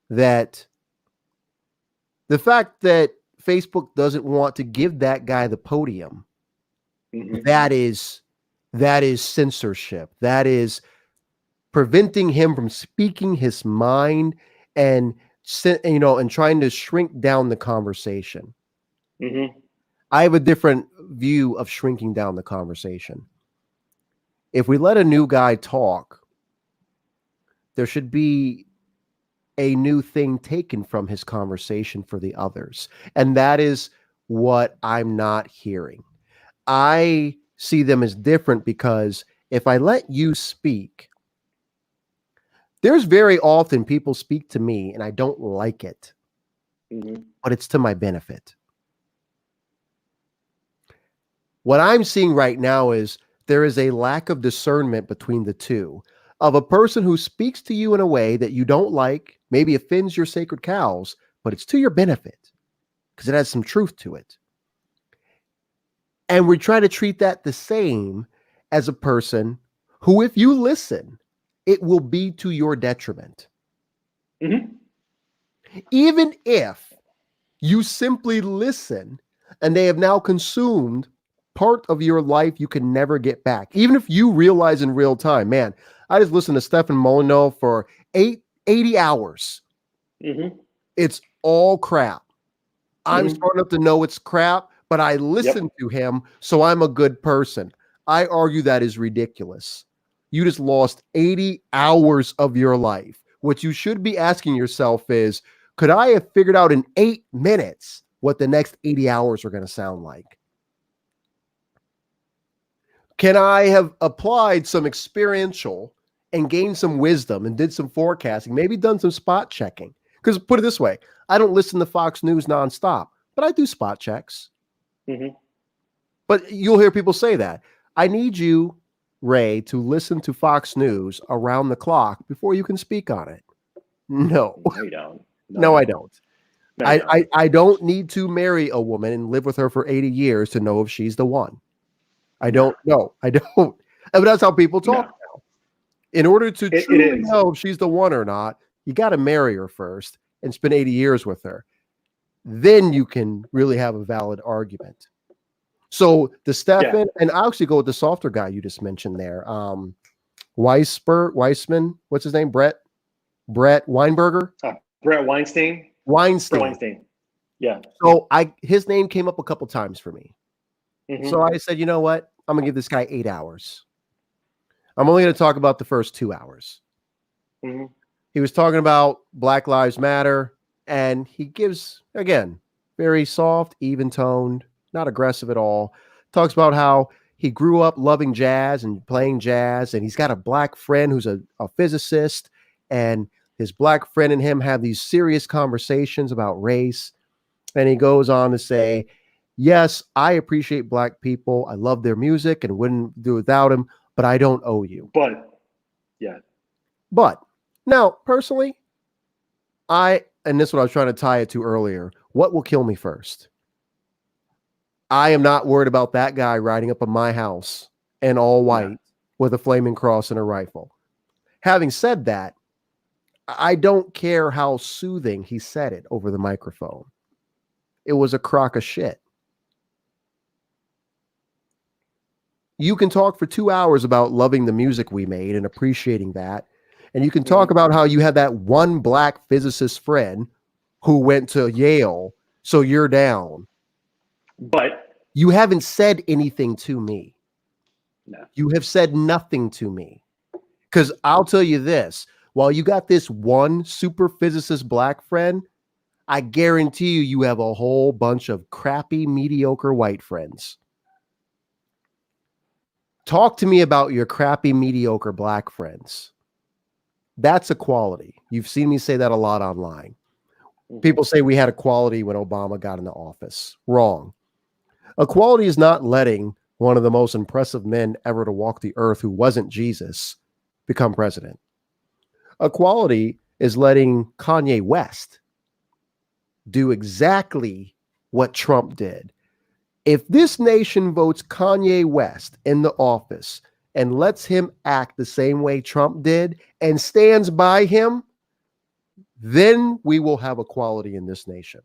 that the fact that Facebook doesn't want to give that guy the podium, that is censorship. That is preventing him from speaking his mind and trying to shrink down the conversation. Mm-hmm. I have a different view of shrinking down the conversation. If we let a new guy talk, there should be a new thing taken from his conversation for the others. And that is what I'm not hearing. I see them as different because if I let you speak, There's very often people speak to me and I don't like it, but it's to my benefit. What I'm seeing right now is there is a lack of discernment between the two, of a person who speaks to you in a way that you don't like, maybe offends your sacred cows, but it's to your benefit because it has some truth to it. And we try to treat that the same as a person who, if you listen, it will be to your detriment. Even if you simply listen and they have now consumed part of your life you can never get back. Even if you realize in real time, man, I just listened to Stefan Molyneux for 80 hours. It's all crap. I'm smart enough to know it's crap, but I listen to him, so I'm a good person. I argue that is ridiculous. You just lost 80 hours of your life. What you should be asking yourself is, could I have figured out in 8 minutes what the next 80 hours are going to sound like? Can I have applied some experiential and gained some wisdom and did some forecasting, maybe done some spot checking? Because put it this way, I don't listen to Fox News nonstop, but I do spot checks. But you'll hear people say that. I need you, Ray, to listen to Fox News around the clock before you can speak on it. No. No, you don't. No, I don't. No, you don't. I don't need to marry a woman and live with her for 80 years to know if she's the one. I don't know. I don't. But that's how people talk now. In order to truly know if she's the one or not, you got to marry her first and spend 80 years with her. Then you can really have a valid argument. So the Stefan, and I'll actually go with the softer guy you just mentioned there. Weissman, what's his name? Brett Weinberger? Brett Weinstein. Weinstein. Yeah. So his name came up a couple times for me. So I said, you know what? I'm going to give this guy 8 hours. I'm only going to talk about the first 2 hours. He was talking about Black Lives Matter, and he gives, again, very soft, even-toned, not aggressive at all. Talks about how he grew up loving jazz and playing jazz, and he's got a black friend who's a physicist, and his black friend and him have these serious conversations about race. And he goes on to say, yes, I appreciate black people. I love their music and wouldn't do without them, but I don't owe you. But now, personally, and this is what I was trying to tie it to earlier, what will kill me first? I am not worried about that guy riding up on my house in all white with a flaming cross and a rifle. Having said that, I don't care how soothing he said it over the microphone. It was a crock of shit. You can talk for 2 hours about loving the music we made and appreciating that. And you can talk about how you had that one black physicist friend who went to Yale, so you're down. But you haven't said anything to me. No. You have said nothing to me. Because I'll tell you this, while you got this one super physicist black friend, I guarantee you have a whole bunch of crappy, mediocre white friends. Talk to me about your crappy, mediocre black friends. That's equality. You've seen me say that a lot online. People say we had equality when Obama got into office. Wrong. Equality is not letting one of the most impressive men ever to walk the earth, who wasn't Jesus, become president. Equality is letting Kanye West do exactly what Trump did. If this nation votes Kanye West in the office and lets him act the same way Trump did and stands by him, then we will have equality in this nation.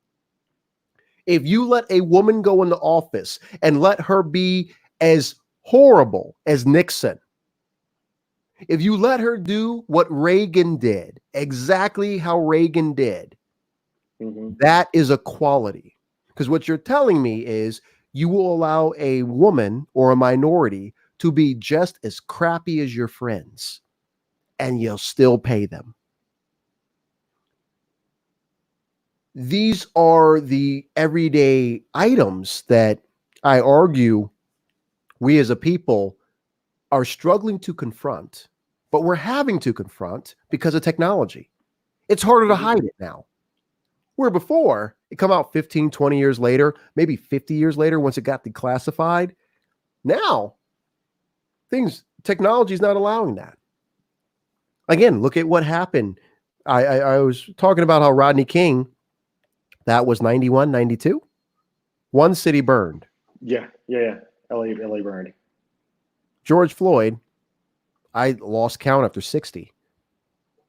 If you let a woman go into office and let her be as horrible as Nixon, if you let her do what Reagan did, exactly how Reagan did, that is equality. Because what you're telling me is you will allow a woman or a minority to be just as crappy as your friends, and you'll still pay them. These are the everyday items that I argue we as a people are struggling to confront but we're having to confront because of technology. It's harder to hide it now. Where before, it come out 15, 20 years later, maybe 50 years later once it got declassified. Now, technology is not allowing that. Again, look at what happened. I was talking about how Rodney King, that was 91, 92. One city burned. Yeah. LA burned. George Floyd, I lost count after 60.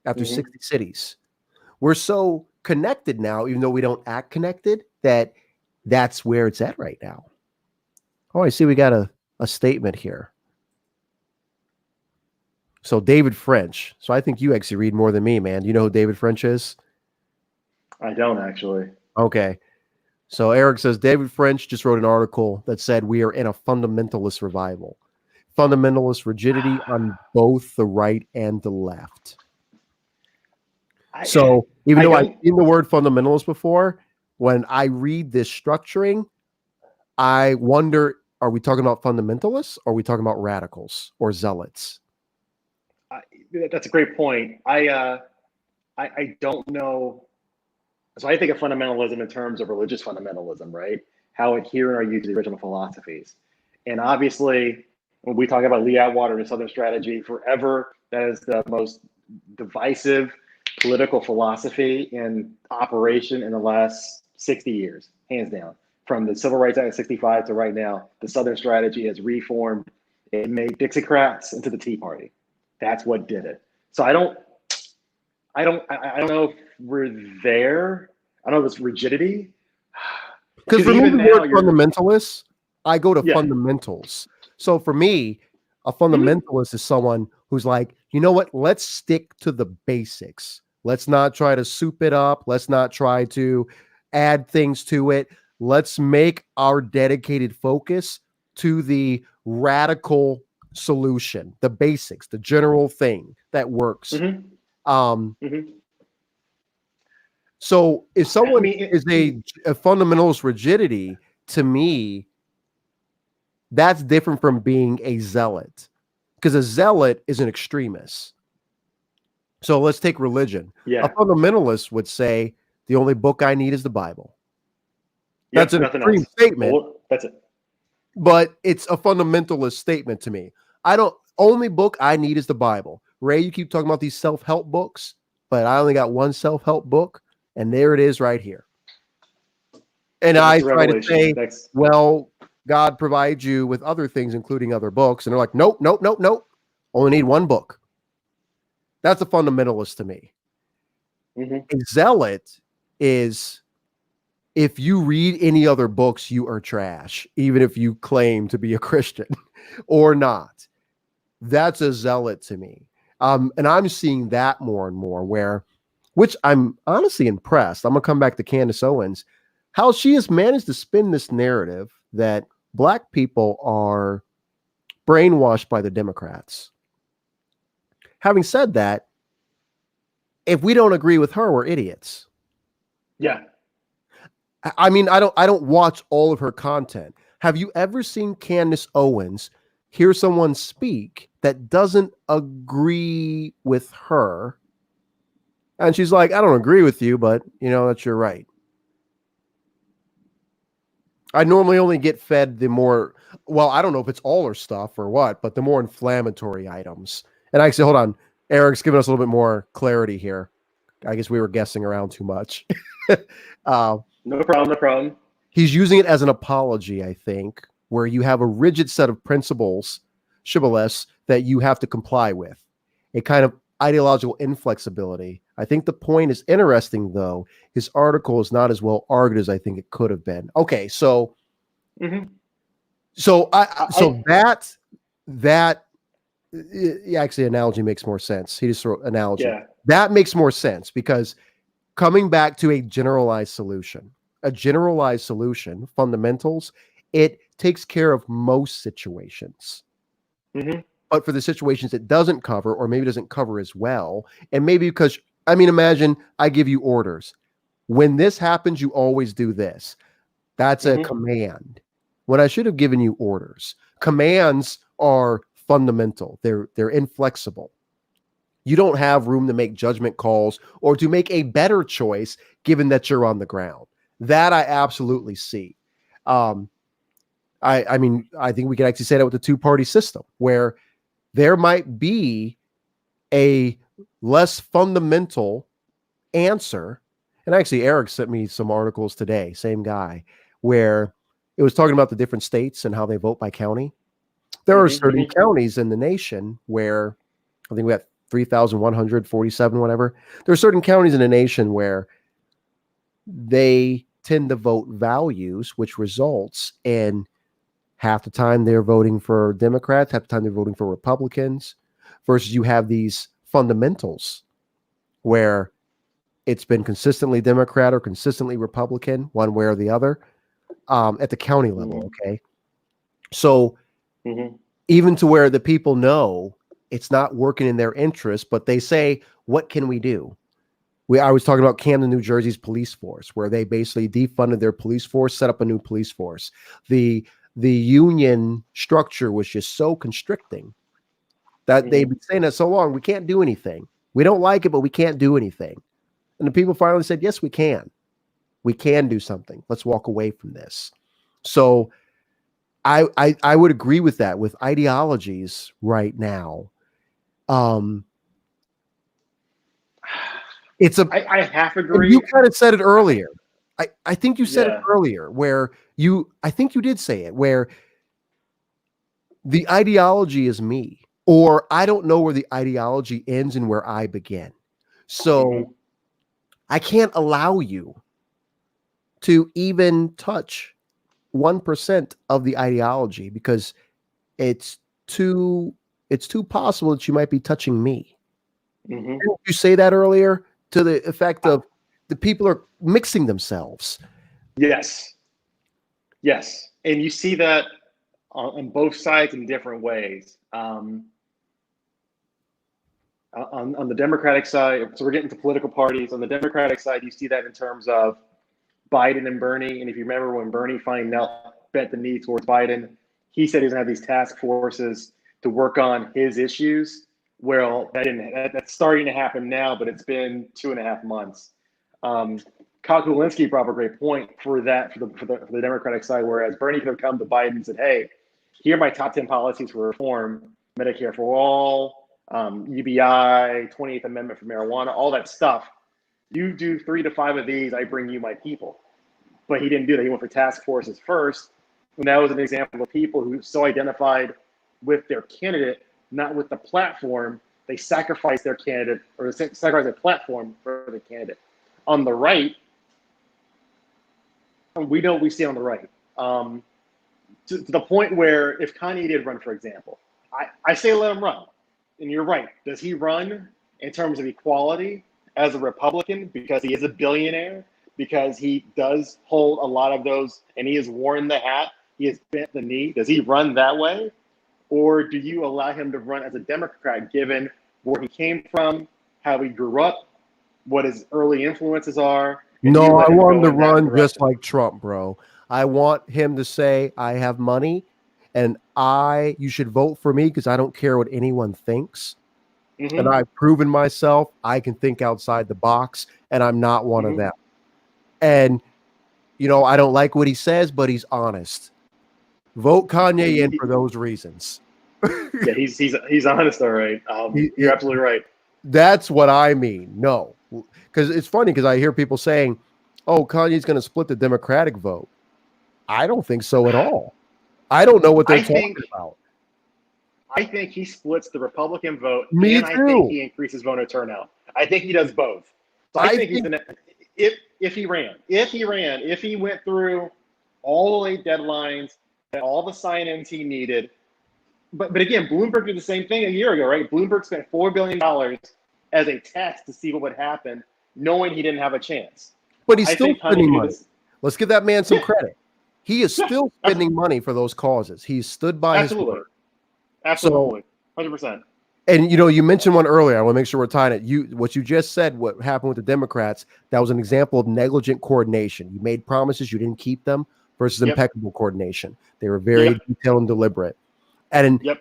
After 60 cities. We're so connected now, even though we don't act connected, that's where it's at right now. Oh, I see we got a statement here. So David French. So I think you actually read more than me, man. Do you know who David French is? I don't actually. Okay. So Eric says David French just wrote an article that said we are in a fundamentalist revival. Fundamentalist rigidity on both the right and the left. So even though I've seen the word fundamentalist before, when I read this structuring, I wonder, are we talking about fundamentalists or are we talking about radicals or zealots? That's a great point. I don't know. So I think of fundamentalism in terms of religious fundamentalism, right? How adherent are you to the original philosophies? And obviously, when we talk about Lee Atwater and Southern strategy, forever, that is the most divisive political philosophy in operation in the last 60 years, hands down. From the Civil Rights Act of 65 to right now, the Southern strategy has reformed. It made Dixiecrats into the Tea Party. That's what did it. So I don't know if we're there. I don't know if it's rigidity. Because for me, the word fundamentalists, I go to fundamentals. So for me, a fundamentalist is someone who's like, you know what? Let's stick to the basics. Let's not try to soup it up. Let's not try to add things to it. Let's make our dedicated focus to the radical solution, the basics, the general thing that works. So if someone is a fundamentalist rigidity, to me, that's different from being a zealot, because a zealot is an extremist. So let's take religion. A fundamentalist would say the only book I need is the Bible. That's an extreme statement. Well, that's it. But it's a fundamentalist statement to me. Only book I need is the Bible. Ray, you keep talking about these self-help books, but I only got one self-help book, and there it is right here. And I try to say, well, God provides you with other things, including other books. And they're like, nope. Only need one book. That's a fundamentalist to me. A zealot is, if you read any other books, you are trash, even if you claim to be a Christian or not. That's a zealot to me. And I'm seeing that more and more, which I'm honestly impressed. I'm going to come back to Candace Owens, how she has managed to spin this narrative that Black people are brainwashed by the Democrats. Having said that, if we don't agree with her, we're idiots. Yeah. I mean, I don't watch all of her content. Have you ever seen Candace Owens hear someone speak that doesn't agree with her? And she's like, I don't agree with you, but that's your right. I normally only get fed the more, well, I don't know if it's all her stuff or what, but the more inflammatory items. And actually, hold on. Eric's giving us a little bit more clarity here. I guess we were guessing around too much. No problem. He's using it as an apology, I think, where you have a rigid set of principles, shibboleths, that you have to comply with. A kind of ideological inflexibility. I think the point is interesting, though. His article is not as well argued as I think it could have been. Okay, so that actually, analogy makes more sense. He just wrote analogy. Yeah. That makes more sense, because coming back to a generalized solution, fundamentals, it takes care of most situations. But for the situations it doesn't cover, or maybe doesn't cover as well, and maybe because, imagine I give you orders. When this happens, you always do this. That's a command. When I should have given you orders. Commands are fundamental. They're inflexible. You don't have room to make judgment calls or to make a better choice given that you're on the ground. That I absolutely see. I mean, I think we can actually say that with the two-party system, where there might be a less fundamental answer. And actually, Eric sent me some articles today, same guy, where it was talking about the different states and how they vote by county. There are certain counties in the nation where I think we have 3,147, whatever. There are certain counties in the nation where they tend to vote values, which results in half the time they're voting for Democrats, half the time they're voting for Republicans, versus you have these fundamentals where it's been consistently Democrat or consistently Republican, one way or the other, at the county level. Okay. So even to where the people know it's not working in their interest, but they say, what can we do? I was talking about Camden, New Jersey's police force, where they basically defunded their police force, set up a new police force. The union structure was just so constricting that they've been saying that so long, we can't do anything. We don't like it, but we can't do anything. And the people finally said, yes, we can. We can do something. Let's walk away from this. So I would agree with that with ideologies right now. I half agree. You kind of said it earlier. I think you said it earlier where I think you did say it, where the ideology is me, or I don't know where the ideology ends and where I begin. So I can't allow you to even touch 1% of the ideology because it's too possible that you might be touching me. Didn't you say that earlier to the effect of the people are mixing themselves? Yes. And you see that on both sides in different ways. On the Democratic side, so we're getting to political parties. On the Democratic side, you see that in terms of Biden and Bernie. And if you remember when Bernie finally bent the knee towards Biden, he said he's going to have these task forces to work on his issues. Well, that's starting to happen now, but it's been 2.5 months. Kyle Kulinski brought up a great point for the Democratic side, whereas Bernie could have come to Biden and said, hey, here are my top 10 policies for reform, Medicare for all, UBI, 28th Amendment for marijuana, all that stuff. You do 3 to 5 of these, I bring you my people. But he didn't do that. He went for task forces first. And that was an example of people who so identified with their candidate, not with the platform. They sacrificed their candidate or sacrificed their platform for the candidate. On the right, we know what we see on the right. To the point where if Kanye did run, for example, I say let him run. And you're right. Does he run in terms of equality as a Republican because he is a billionaire, because he does hold a lot of those and he has worn the hat, he has bent the knee? Does he run that way? Or do you allow him to run as a Democrat given where he came from, how he grew up, what his early influences are? No, I want him to run just like Trump, bro. I want him to say, I have money and you should vote for me because I don't care what anyone thinks. And I've proven myself. I can think outside the box and I'm not one of them. And, I don't like what he says, but he's honest. Vote Kanye in for those reasons. Yeah, he's honest, all right. You're absolutely right. That's what I mean. No, because it's funny because I hear people saying, oh, Kanye's going to split the Democratic vote. I don't think so at all. I don't know what they're talking about. I think he splits the Republican vote, Me and too. I think he increases voter turnout. I think he does both. So I think if he went through all the late deadlines, all the sign-ins he needed, but again, Bloomberg did the same thing a year ago, right? Bloomberg spent $4 billion as a test to see what would happen, knowing he didn't have a chance. But he's still spending money. Let's give that man some credit. He is still spending money for those causes. He's stood by his word. Absolutely. 100%. And you mentioned one earlier. I want to make sure we're tying it. What you just said, what happened with the Democrats, that was an example of negligent coordination. You made promises, you didn't keep them, versus impeccable coordination. They were very detailed and deliberate. And, Yep.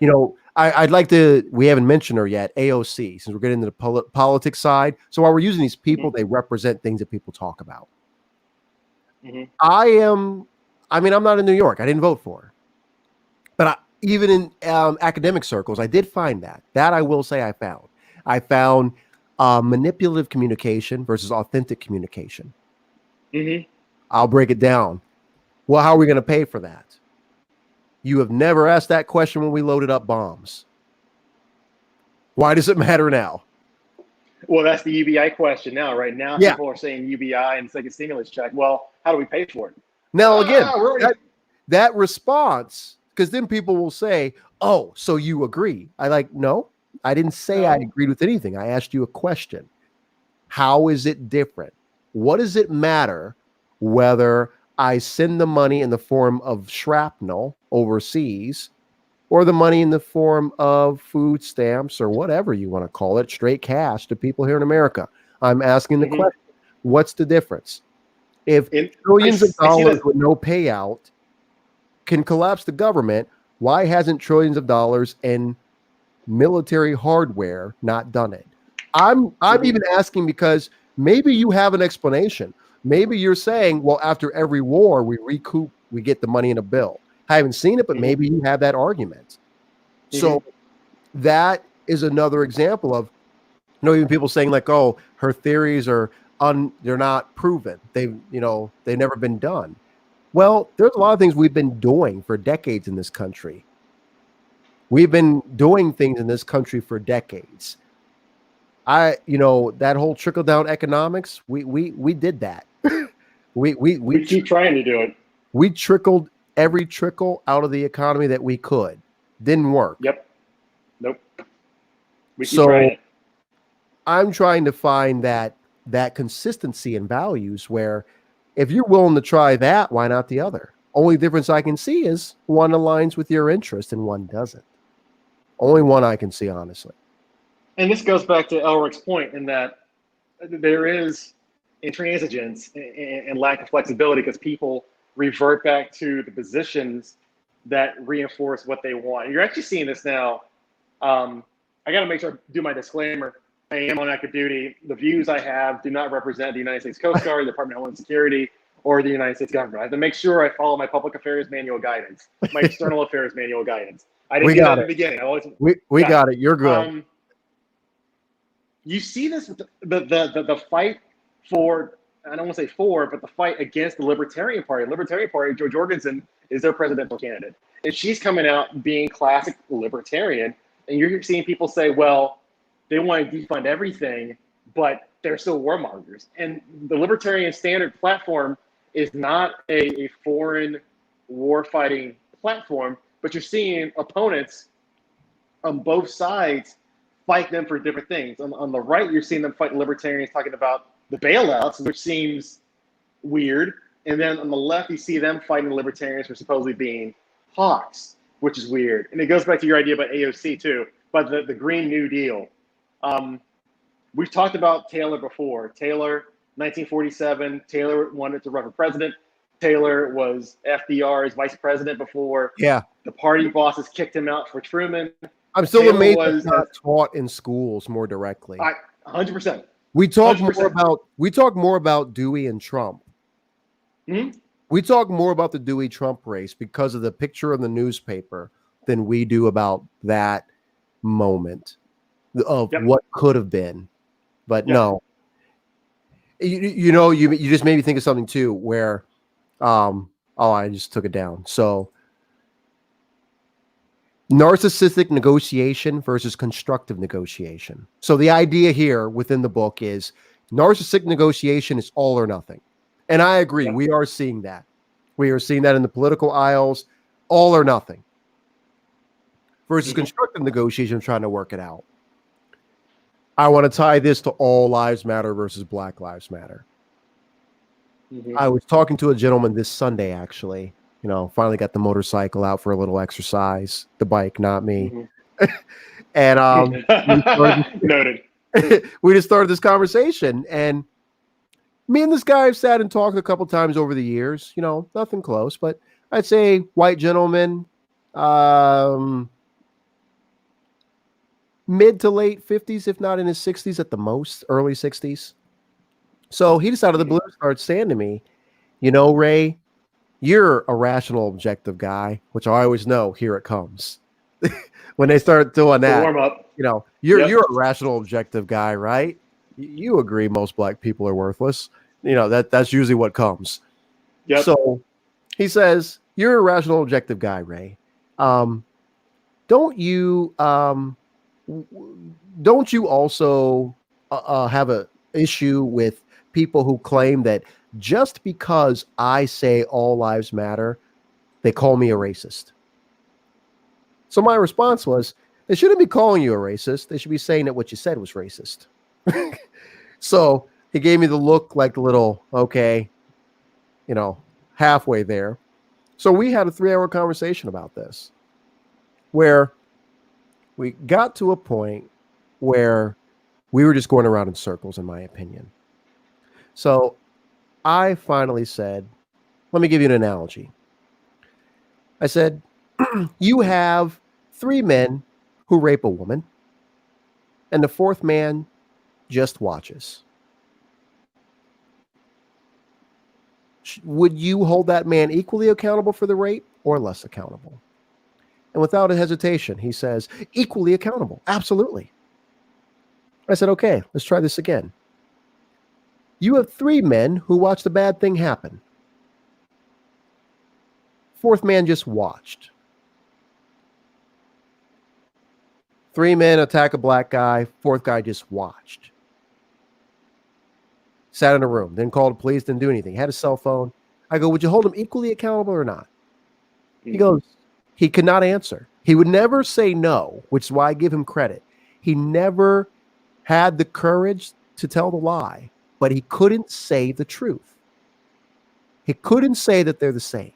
I'd like to, we haven't mentioned her yet, AOC, since we're getting into the politics side. So while we're using these people, they represent things that people talk about. I'm not in New York. I didn't vote for her. But even in academic circles, I did find that I will say I found manipulative communication versus authentic communication. I'll break it down. Well, how are we going to pay for that? You have never asked that question when we loaded up bombs. Why does it matter now? Well, that's the UBI question now. Right now, Yeah. people are saying UBI and second stimulus check. Well, how do we pay for it? Now, again, that response, because then people will say, oh, so you agree. No, I didn't say I agreed with anything. I asked you a question. How is it different? What does it matter whether I send the money in the form of shrapnel overseas or the money in the form of food stamps or whatever you want to call it, straight cash to people here in America? I'm asking the question, what's the difference? If trillions of dollars with no payout can collapse the government, why hasn't trillions of dollars in military hardware not done it? I'm even asking because maybe you have an explanation. Maybe you're saying, well, after every war, we recoup, we get the money in a bill. I haven't seen it, but maybe you have that argument. So that is another example of, even people saying like, oh, her theories are they're not proven. They've never been done. Well, there's a lot of things we've been doing for decades in this country. We've been doing things in this country for decades. That whole trickle down economics, we did that. we keep trying to do it. We trickled every trickle out of the economy that we could. Didn't work. Yep. Nope. We keep trying it. I'm trying to find that consistency in values where if you're willing to try that, why not the other? Only difference I can see is one aligns with your interest and one doesn't. Only one I can see, honestly. And this goes back to Elric's point in that there is intransigence and lack of flexibility because people revert back to the positions that reinforce what they want. You're actually seeing this now. I got to make sure I do my disclaimer. I am on active duty. The views I have do not represent the United States Coast Guard, the Department of Homeland Security, or the United States government. I have to make sure I follow my public affairs manual guidance, my external affairs manual guidance. I didn't get that at the beginning. We got it. You're good. You see this with the fight for, I don't want to say for, but the fight against the Libertarian Party. The Libertarian Party, Jo Jorgensen is their presidential candidate. And she's coming out being classic libertarian. And you're seeing people say, well, they want to defund everything, but they're still warmongers. And the Libertarian Standard platform is not a foreign war-fighting platform, but you're seeing opponents on both sides fight them for different things. On the right, you're seeing them fight libertarians talking about the bailouts, which seems weird. And then on the left, you see them fighting libertarians for supposedly being hawks, which is weird. And it goes back to your idea about AOC too, but the Green New Deal. We've talked about Taylor before. Taylor, 1947, Taylor wanted to run for president. Taylor was FDR's vice president before the party bosses kicked him out for Truman. I'm still amazed it's not taught in schools more directly. 100%. We talk more about Dewey and Trump. We talk more about the Dewey-Trump race because of the picture in the newspaper than we do about that moment of what could have been. But no, you just made me think of something too where, I just took it down. So narcissistic negotiation versus constructive negotiation. So the idea here within the book is narcissistic negotiation is all or nothing. And I agree. Yeah. We are seeing that. We are seeing that in the political aisles, all or nothing. Versus constructive negotiation, trying to work it out. I want to tie this to all lives matter versus Black Lives Matter. I was talking to a gentleman this Sunday, actually. Finally got the motorcycle out for a little exercise. The bike, not me. And noted. We just started this conversation, and me and this guy have sat and talked a couple times over the years. Nothing close, but I'd say white gentleman, mid to late 50s, if not in his 60s at the most, early 60s. So he just out of the blue starts saying to me, you know, Ray, you're a rational, objective guy, which I always know, here it comes. When they start doing The that, warm up. you know, Yep. you're a rational, objective guy, right? You agree most black people are worthless. You know, that's usually what comes. Yep. So he says, you're a rational, objective guy, Ray. Don't you also have a issue with people who claim that just because I say all lives matter, they call me a racist? So my response was, they shouldn't be calling you a racist. They should be saying that what you said was racist. So he gave me the look, like the little, okay, you know, halfway there. So we had a 3-hour conversation about this, where we got to a point where we were just going around in circles, in my opinion. So I finally said, let me give you an analogy. I said, you have 3 men who rape a woman, and the 4th man just watches. Would you hold that man equally accountable for the rape or less accountable? And without a hesitation, he says, equally accountable. Absolutely. I said, okay, let's try this again. You have 3 men who watched a bad thing happen. 4th man just watched. 3 men attack a black guy. 4th guy just watched. Sat in a room, didn't call the police, didn't do anything. Had a cell phone. I go, would you hold him equally accountable or not? He goes, he could not answer. He would never say no, which is why I give him credit. He never had the courage to tell the lie, but he couldn't say the truth. He couldn't say that they're the same.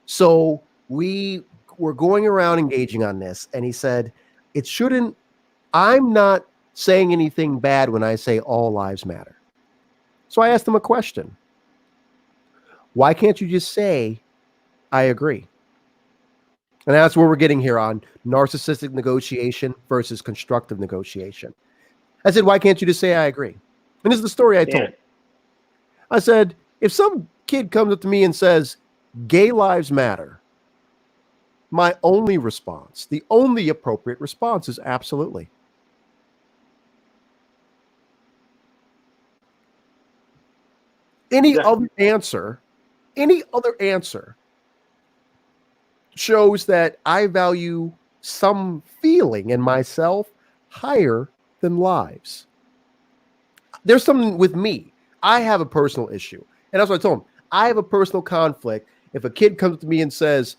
So we were going around engaging on this, and he said, it shouldn't, I'm not saying anything bad when I say all lives matter. So I asked him a question. Why can't you just say, I agree? And that's where we're getting here on narcissistic negotiation versus constructive negotiation. I said, why can't you just say, I agree? And this is the story I told. I said, if some kid comes up to me and says, gay lives matter, my only response, the only appropriate response is absolutely. Any other answer shows that I value some feeling in myself higher than lives. There's something with me. I have a personal issue. And that's what I told him. I have a personal conflict. If a kid comes to me and says,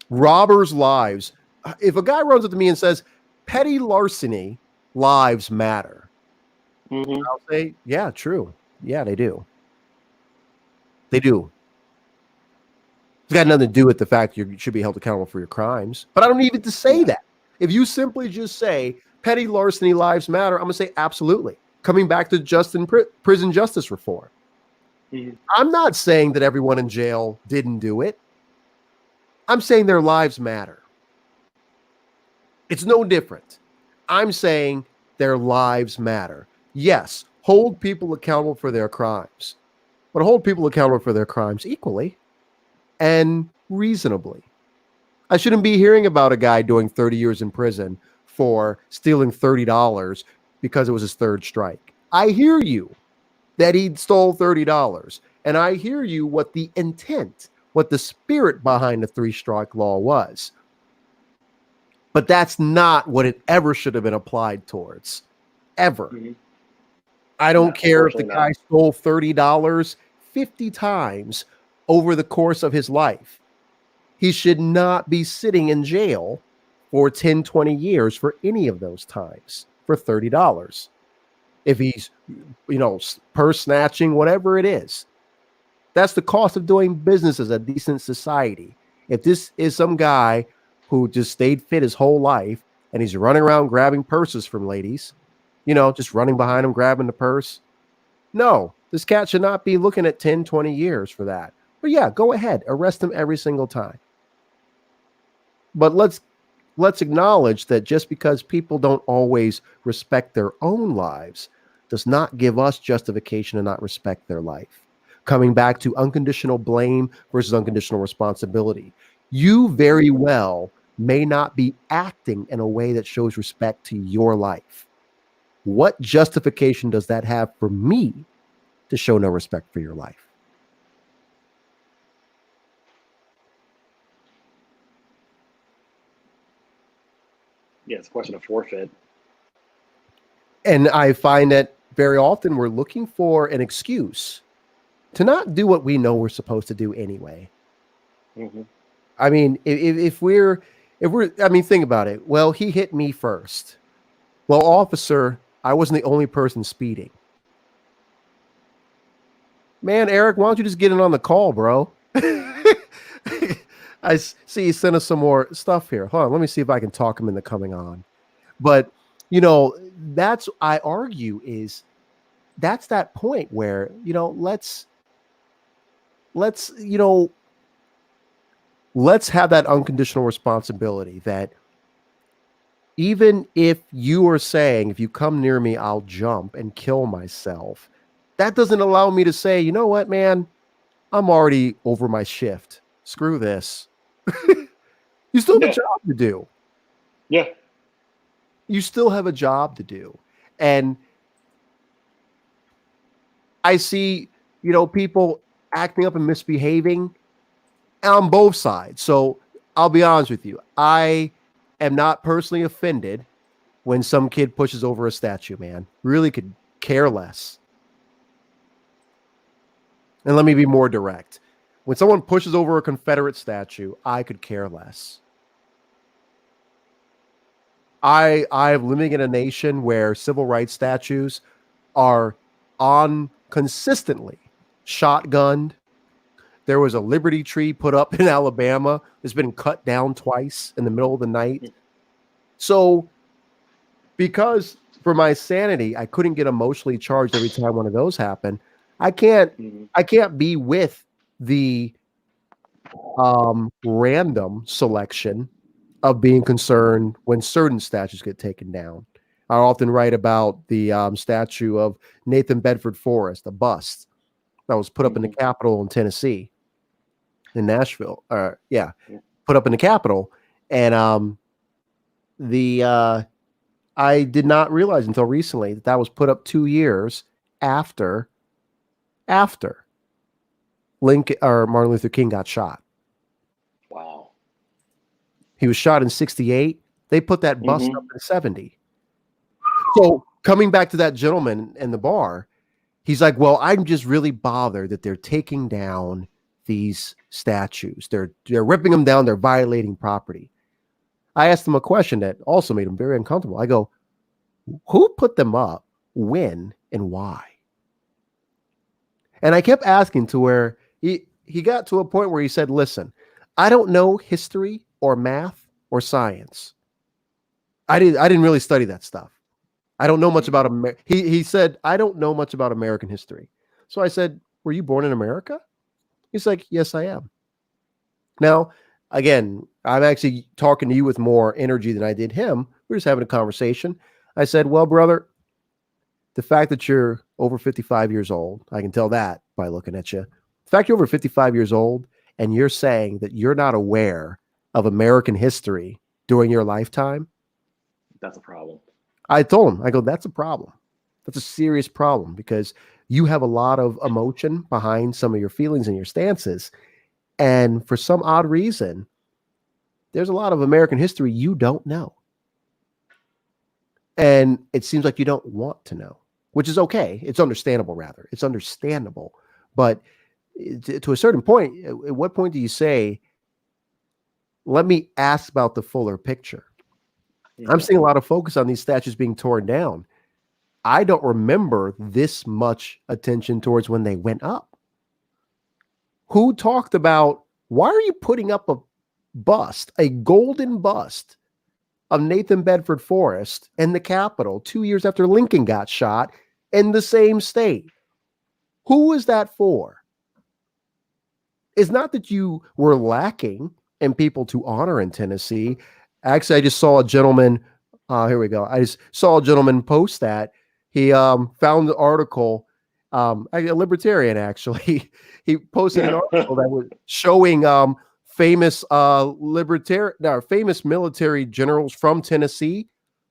robbers' lives, if a guy runs up to me and says, petty larceny lives matter, I'll say, yeah, true. Yeah, they do. They do. It's got nothing to do with the fact you should be held accountable for your crimes. But I don't need to say that. If you simply just say petty larceny lives matter, I'm going to say absolutely. Coming back to prison justice reform. I'm not saying that everyone in jail didn't do it. I'm saying their lives matter. It's no different. I'm saying their lives matter. Yes, hold people accountable for their crimes, but hold people accountable for their crimes equally and reasonably. I shouldn't be hearing about a guy doing 30 years in prison for stealing $30 because it was his 3rd strike. I hear you that he stole $30, and I hear you what the intent, what the spirit behind the 3-strike law was. But that's not what it ever should have been applied towards. Ever. I don't care if the guy stole $30 50 times over the course of his life. He should not be sitting in jail for 10, 20 years for any of those times for $30. If he's, purse snatching, whatever it is. That's the cost of doing business as a decent society. If this is some guy who just stayed fit his whole life and he's running around grabbing purses from ladies, just running behind him, grabbing the purse. No, this cat should not be looking at 10, 20 years for that. But yeah, go ahead. Arrest him every single time. But let's let's acknowledge that just because people don't always respect their own lives does not give us justification to not respect their life. Coming back to unconditional blame versus unconditional responsibility. You very well may not be acting in a way that shows respect to your life. What justification does that have for me to show no respect for your life? Yeah, it's a question of forfeit. And I find that very often we're looking for an excuse to not do what we know we're supposed to do anyway. Mm-hmm. I mean, if we're, I mean, think about it. Well, he hit me first. Well, officer, I wasn't the only person speeding. Man, Eric, why don't you just get in on the call, bro? I see you sent us some more stuff here. Hold on, let me see if I can talk him into coming on. But, you know, that's, I argue, is that's that point where, you know, let's you know, let's have that unconditional responsibility that even if you are saying, if you come near me, I'll jump and kill myself, that doesn't allow me to say, you know what, man, I'm already over my shift. Screw this. You still have a job to do. Yeah. You still have a job to do. And I see, you know, people acting up and misbehaving on both sides. So I'll be honest with you. I am not personally offended when some kid pushes over a statue, man. Really could care less. And let me be more direct. When someone pushes over a Confederate statue, I could care less. I'm living in a nation where civil rights statues are on consistently shotgunned. There was a Liberty tree put up in Alabama that's been cut down twice in the middle of the night. So because for my sanity, I couldn't get emotionally charged every time one of those happened. I can't be with the random selection of being concerned when certain statues get taken down. I often write about the statue of Nathan Bedford Forrest, a bust that was put up in the Capitol in Tennessee, in Nashville. Put up in the Capitol. And I did not realize until recently that that was put up 2 years after Lincoln or Martin Luther King got shot. Wow. He was shot in 68. They put that bust up in 70. So coming back to that gentleman in the bar, he's like, well, I'm just really bothered that they're taking down these statues. They're ripping them down. They're violating property. I asked him a question that also made him very uncomfortable. I go, who put them up, when, and why? And I kept asking to where he got to a point where he said, listen, I don't know history or math or science. I didn't really study that stuff. I don't know much about he said, I don't know much about American history. So I said, were you born in America? He's like, yes, I am. Now, again, I'm actually talking to you with more energy than I did him. We're just having a conversation. I said, well, brother, the fact that you're over 55 years old, I can tell that by looking at you. The fact you're over 55 years old and you're saying that you're not aware of American history during your lifetime, that's a problem. I told him, I go, that's a problem. That's a serious problem because you have a lot of emotion behind some of your feelings and your stances. And for some odd reason, there's a lot of American history you don't know. And it seems like you don't want to know, which is okay. It's understandable, rather. It's understandable. But to a certain point, at what point do you say, let me ask about the fuller picture? I'm seeing a lot of focus on these statues being torn down. I don't remember this much attention towards when they went up. Who talked about, why are you putting up a bust, a golden bust of Nathan Bedford Forrest in the Capitol 2 years after Lincoln got shot in the same state? Who is that for? It's not that you were lacking in people to honor in Tennessee. Actually, I just saw a gentleman. Here we go. I just saw a gentleman post that he found the article. A libertarian actually. He posted an article that was showing famous famous military generals from Tennessee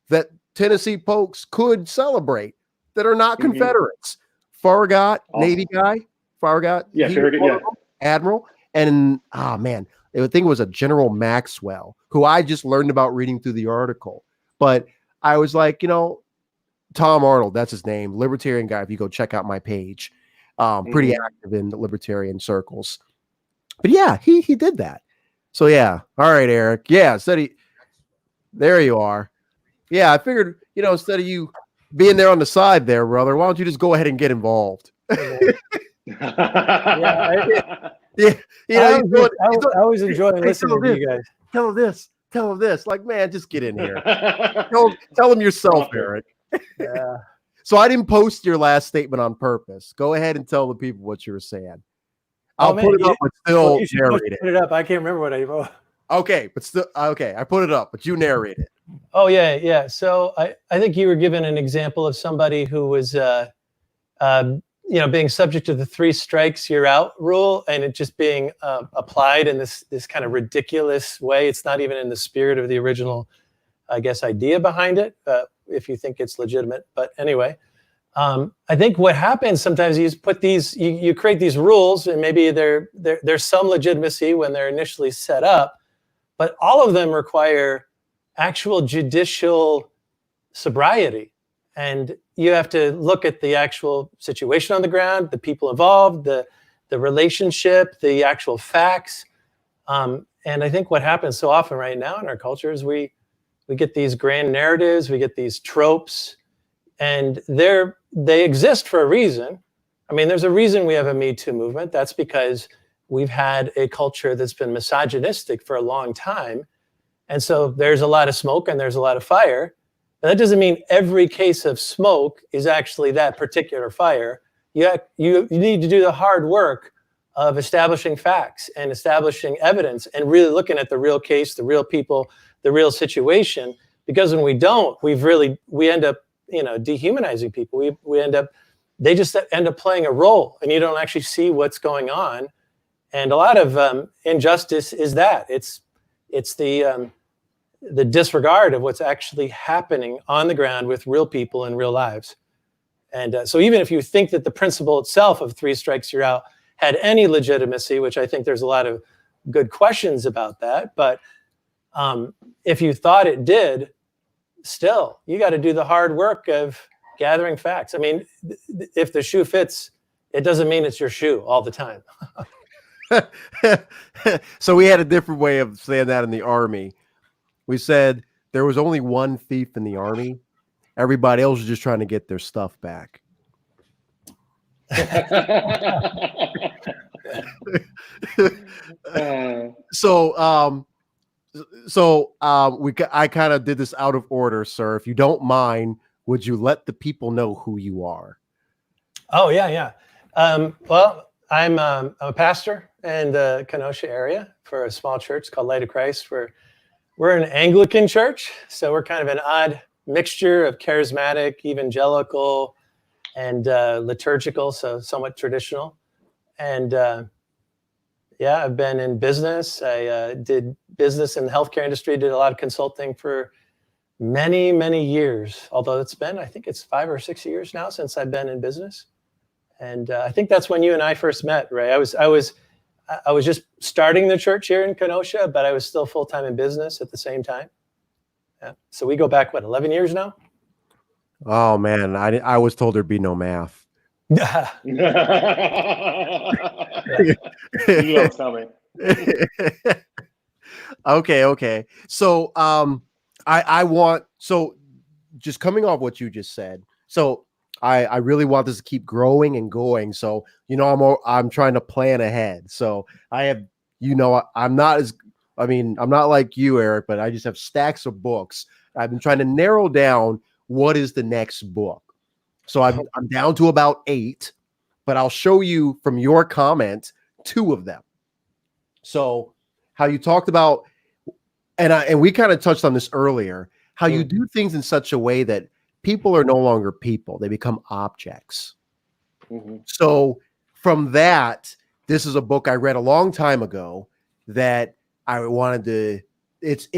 that Tennessee folks could celebrate that are not Confederates. Farragut, Navy guy. Farragut, Yeah, he was Farragut, one yeah. of them, admiral, and man, I think it was a General Maxwell who I just learned about reading through the article. But I was like, Tom Arnold, that's his name, libertarian guy. If you go check out my page, pretty active in the libertarian circles. But yeah, he did that. So yeah, all right, Eric. Yeah, there you are. Yeah, I figured, instead of you being there on the side there, brother, why don't you just go ahead and get involved? Yeah, I was enjoying listening to you guys. Tell him this. Like, man, just get in here. Tell him yourself, Eric. Yeah. So I didn't post your last statement on purpose. Go ahead and tell the people what you were saying. I'll put it up, but still narrate it. Put it up. I can't remember what I wrote. Okay, but still, okay. I put it up, but you narrate it. Oh yeah. So I think you were given an example of somebody who was, being subject to the 3 strikes you're out rule, and it just being applied in this kind of ridiculous way. It's not even in the spirit of the original, I guess, idea behind it, if you think it's legitimate. But anyway, I think what happens sometimes is you create these rules, and maybe there's some legitimacy when they're initially set up, but all of them require actual judicial sobriety. And you have to look at the actual situation on the ground, the people involved, the relationship, the actual facts. And I think what happens so often right now in our culture is we get these grand narratives, we get these tropes, and they exist for a reason. I mean, there's a reason we have a Me Too movement. That's because we've had a culture that's been misogynistic for a long time. And so there's a lot of smoke and there's a lot of fire. And that doesn't mean every case of smoke is actually that particular fire. You need to do the hard work of establishing facts and establishing evidence and really looking at the real case, the real people, the real situation. Because when we don't, we end up, dehumanizing people. They just end up playing a role, and you don't actually see what's going on. And a lot of injustice is that it's the disregard of what's actually happening on the ground with real people in real lives. And so even if you think that the principle itself of 3 strikes you're out had any legitimacy, which I think there's a lot of good questions about that, but if you thought it did, still, you got to do the hard work of gathering facts. I mean, if the shoe fits, it doesn't mean it's your shoe all the time. So we had a different way of saying that in the Army. We said there was only one thief in the Army. Everybody else was just trying to get their stuff back. I kind of did this out of order, sir. If you don't mind, would you let the people know who you are? Oh yeah. Well, I'm a pastor in the Kenosha area for a small church called Light of Christ. We're an Anglican church, so we're kind of an odd mixture of charismatic, evangelical, and liturgical, so somewhat traditional. And I've been in business. I did business in the healthcare industry, did a lot of consulting for many, many years, although I think it's 5 or 6 years now since I've been in business. And I think that's when you and I first met, Ray. I was just starting the church here in Kenosha, but I was still full-time in business at the same time. Yeah. So we go back, 11 years now? Oh, man. I was told there'd be no math. You don't tell me. Okay. So just coming off what you just said. So I really want this to keep growing and going. So, I'm trying to plan ahead. So I have, I'm not like you, Eric, but I just have stacks of books. I've been trying to narrow down what is the next book. So I'm down to about 8, but I'll show you from your comment 2 of them. So how you talked about And we kind of touched on this earlier, how you Mm. do things in such a way that people are no longer people, they become objects. Mhm. So from that, this is a book I read a long time ago that I wanted to. It's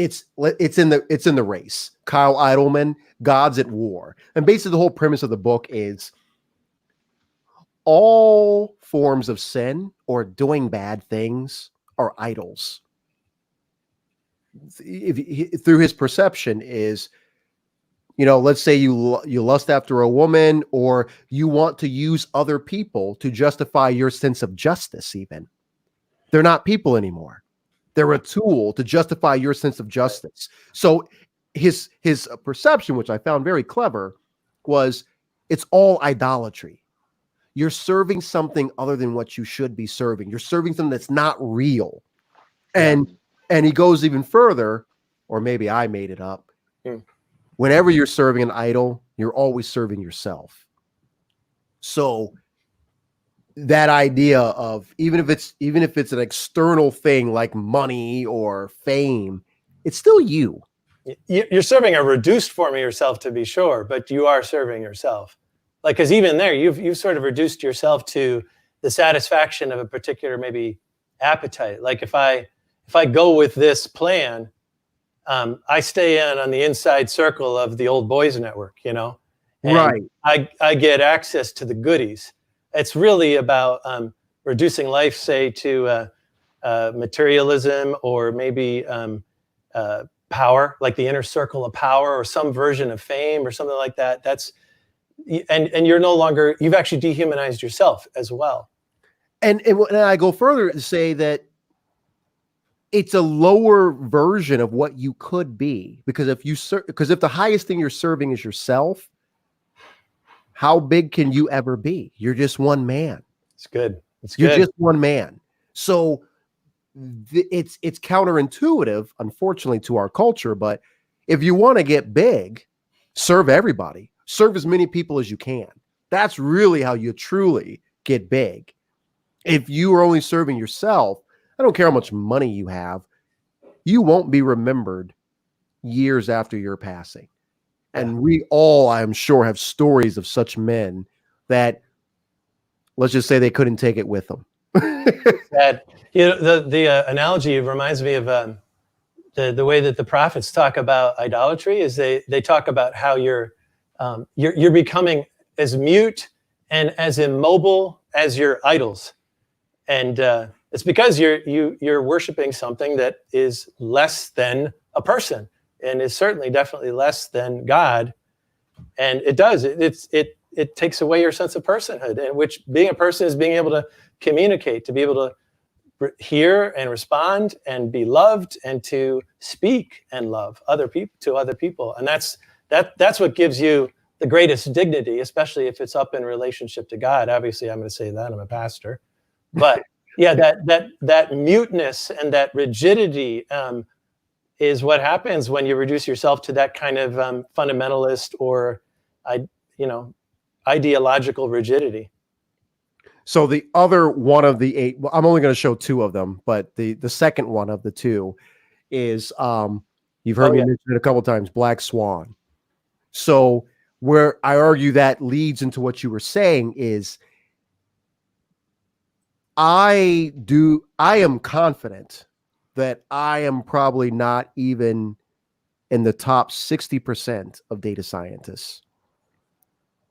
in the race. Kyle Idleman, Gods at War, and basically the whole premise of the book is all forms of sin or doing bad things are idols. Through his perception is, let's say you lust after a woman, or you want to use other people to justify your sense of justice. Even they're not people anymore; they're a tool to justify your sense of justice. So his perception, which I found very clever, was it's all idolatry. You're serving something other than what you should be serving. You're serving something that's not real. And he goes even further, or maybe I made it up. Hmm. Whenever you're serving an idol, you're always serving yourself. So that idea of even if it's an external thing like money or fame, it's still you. You're serving a reduced form of yourself, to be sure, but you are serving yourself. Like, because even there, you've sort of reduced yourself to the satisfaction of a particular maybe appetite. Like if I go with this plan, I stay in on the inside circle of the old boys network, and Right. I get access to the goodies. It's really about reducing life, say, to materialism, or maybe power, like the inner circle of power, or some version of fame, or something like that. And you're no longer, you've actually dehumanized yourself as well. And I go further to say that it's a lower version of what you could be, because if the highest thing you're serving is yourself, how big can you ever be? You're just one man. It's good. You're just one man. So it's counterintuitive, unfortunately, to our culture. But if you want to get big, serve everybody. Serve as many people as you can. That's really how you truly get big. If you are only serving yourself, I don't care how much money you have, you won't be remembered years after your passing. And we all, I'm sure, have stories of such men that, let's just say, they couldn't take it with them. That, the analogy reminds me of the way that the prophets talk about idolatry. Is they talk about how you're becoming as mute and as immobile as your idols, and it's because you're worshiping something that is less than a person, and is certainly definitely less than God. And it takes away your sense of personhood, and which being a person is being able to communicate, to be able to hear and respond and be loved, and to speak and love other people. And that's what gives you the greatest dignity, especially if it's up in relationship to God. Obviously, I'm going to say that I'm a pastor, but yeah, that muteness and that rigidity is what happens when you reduce yourself to that kind of fundamentalist or ideological rigidity. So the other one of the 8, well, I'm only going to show 2 of them, but the second one of the 2 is, you've heard me mention it a couple of times, Black Swan. So where I argue that leads into what you were saying is, I am confident that I am probably not even in the top 60% of data scientists.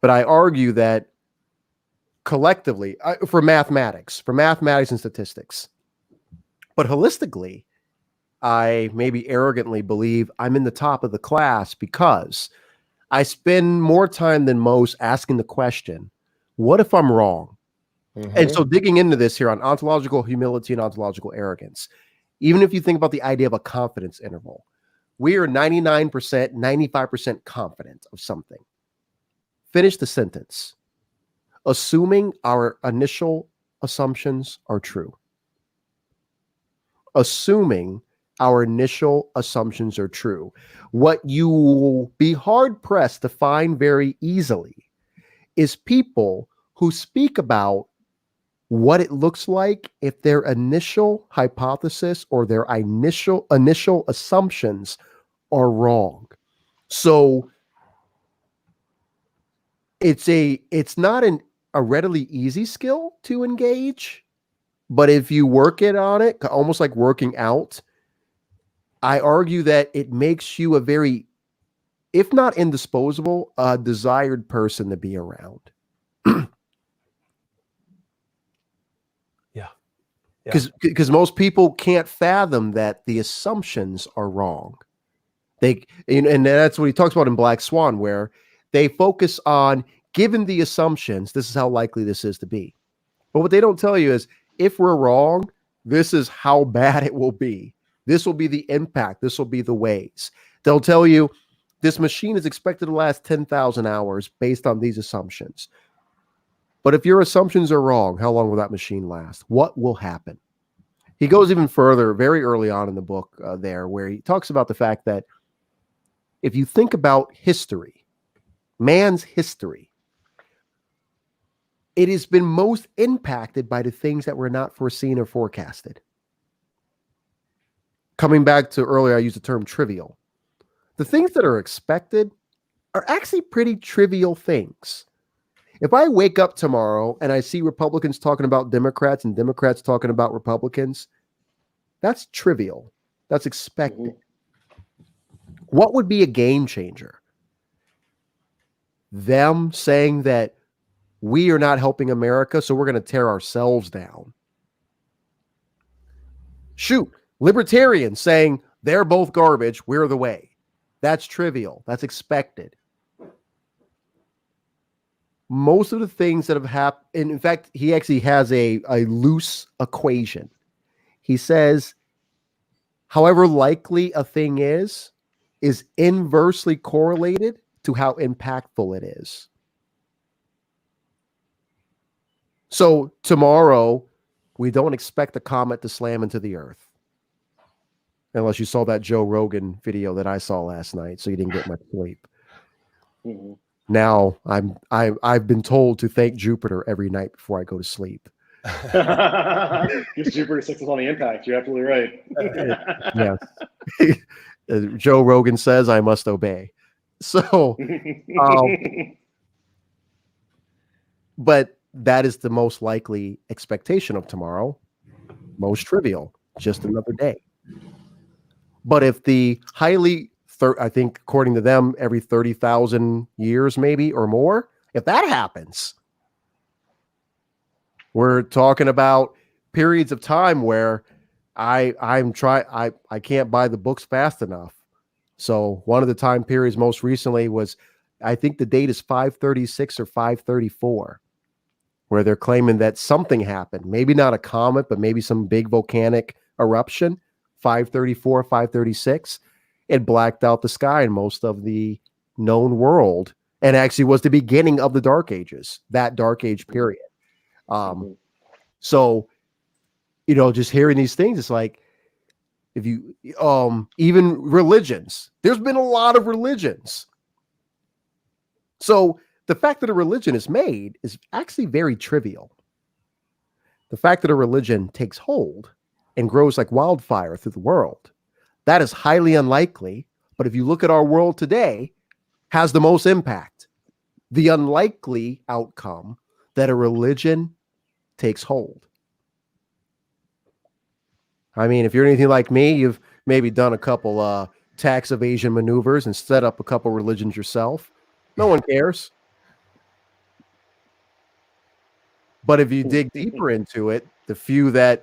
But I argue that collectively, for mathematics and statistics, but holistically, I maybe arrogantly believe I'm in the top of the class because I spend more time than most asking the question, what if I'm wrong? Mm-hmm. And so digging into this here on ontological humility and ontological arrogance, even if you think about the idea of a confidence interval, we are 99%, 95% confident of something. Finish the sentence. Assuming our initial assumptions are true. Assuming our initial assumptions are true. What you will be hard-pressed to find very easily is people who speak about what it looks like if their initial hypothesis or their initial assumptions are wrong. So it's not a readily easy skill to engage, but if you work it on it, almost like working out, I argue that it makes you a very, if not indisposable, desired person to be around. Because most people can't fathom that the assumptions are wrong. And that's what he talks about in Black Swan, where they focus on, given the assumptions, this is how likely this is to be. But what they don't tell you is, if we're wrong, this is how bad it will be. This will be the impact. This will be the ways. They'll tell you this machine is expected to last 10,000 hours based on these assumptions. But if your assumptions are wrong, how long will that machine last? What will happen? He goes even further very early on in the book there, where he talks about the fact that if you think about history, man's history, it has been most impacted by the things that were not foreseen or forecasted. Coming back to earlier, I used the term trivial. The things that are expected are actually pretty trivial things. If I wake up tomorrow and I see Republicans talking about Democrats and Democrats talking about Republicans, that's trivial. That's expected. What would be a game changer? Them saying that we are not helping America, so we're going to tear ourselves down. Shoot, libertarians saying they're both garbage, we're the way. That's trivial. That's expected. Most of the things that have happened, and in fact, he actually has a loose equation. He says, however likely a thing is inversely correlated to how impactful it is. So tomorrow, we don't expect a comet to slam into the earth. Unless you saw that Joe Rogan video that I saw last night, so you didn't get much sleep. Mm-hmm. Now I've been told to thank Jupiter every night before I go to sleep. Because Jupiter 6 is on the impact. You're absolutely right. Yes. Joe Rogan says I must obey. So, but that is the most likely expectation of tomorrow. Most trivial, just another day. But if the highly, I think according to them, every 30,000 years maybe or more, if that happens, we're talking about periods of time where I can't buy the books fast enough. So one of the time periods most recently was, I think the date is 536 or 534, where they're claiming that something happened. Maybe not a comet, but maybe some big volcanic eruption. 534, 536. It blacked out the sky in most of the known world, and actually was the beginning of the Dark Ages, that Dark Age period. So, just hearing these things, it's like, if you, even religions, there's been a lot of religions. So the fact that a religion is made is actually very trivial. The fact that a religion takes hold and grows like wildfire through the world, that is highly unlikely. But if you look at our world today, has the most impact. The unlikely outcome that a religion takes hold. I mean, if you're anything like me, you've maybe done a couple tax evasion maneuvers and set up a couple religions yourself. No one cares. But if you dig deeper into it, the few that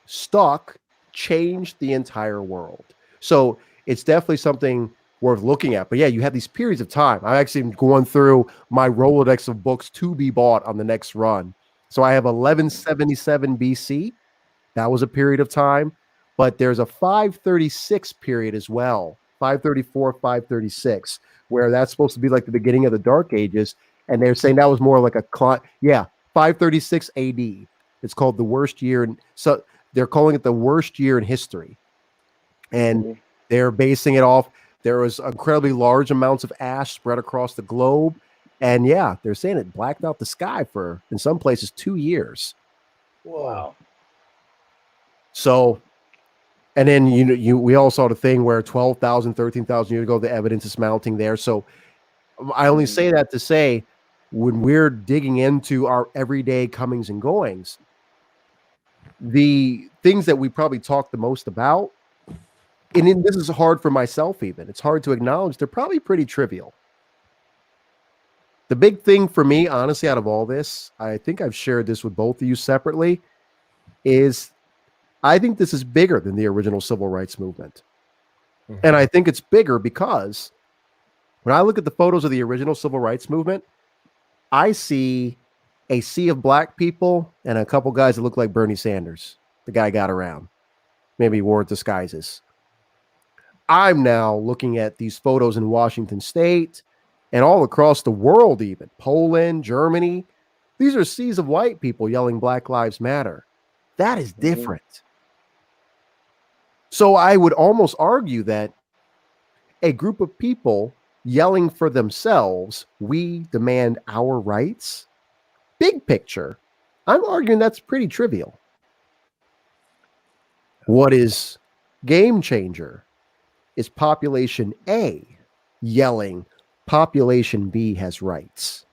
stuck changed the entire world. So it's definitely something worth looking at. But yeah, you have these periods of time. I'm actually going through my Rolodex of books to be bought on the next run. So I have 1177 BC. That was a period of time. But there's a 536 period as well. 534, 536, where that's supposed to be like the beginning of the Dark Ages. And they're saying that was more like 536 AD. It's called the worst year. And so they're calling it the worst year in history. And they're basing it off, there was incredibly large amounts of ash spread across the globe. And yeah, they're saying it blacked out the sky for, in some places, 2 years. Whoa. Wow. So, and then we all saw the thing where 12,000, 13,000 years ago, the evidence is mounting there. So I only say that to say, when we're digging into our everyday comings and goings, the things that we probably talk the most about, and this is hard for myself even, it's hard to acknowledge, they're probably pretty trivial. The big thing for me, honestly, out of all this, I think I've shared this with both of you separately, is I think this is bigger than the original civil rights movement. Mhm. And I think it's bigger because when I look at the photos of the original civil rights movement, I see a sea of black people and a couple guys that look like Bernie Sanders. The guy got around. Maybe he wore disguises. I'm now looking at these photos in Washington State and all across the world, even Poland, Germany. These are seas of white people yelling Black Lives Matter. That is different. So I would almost argue that a group of people yelling for themselves, we demand our rights, big picture, I'm arguing that's pretty trivial. What is game changer is population A yelling, population B has rights.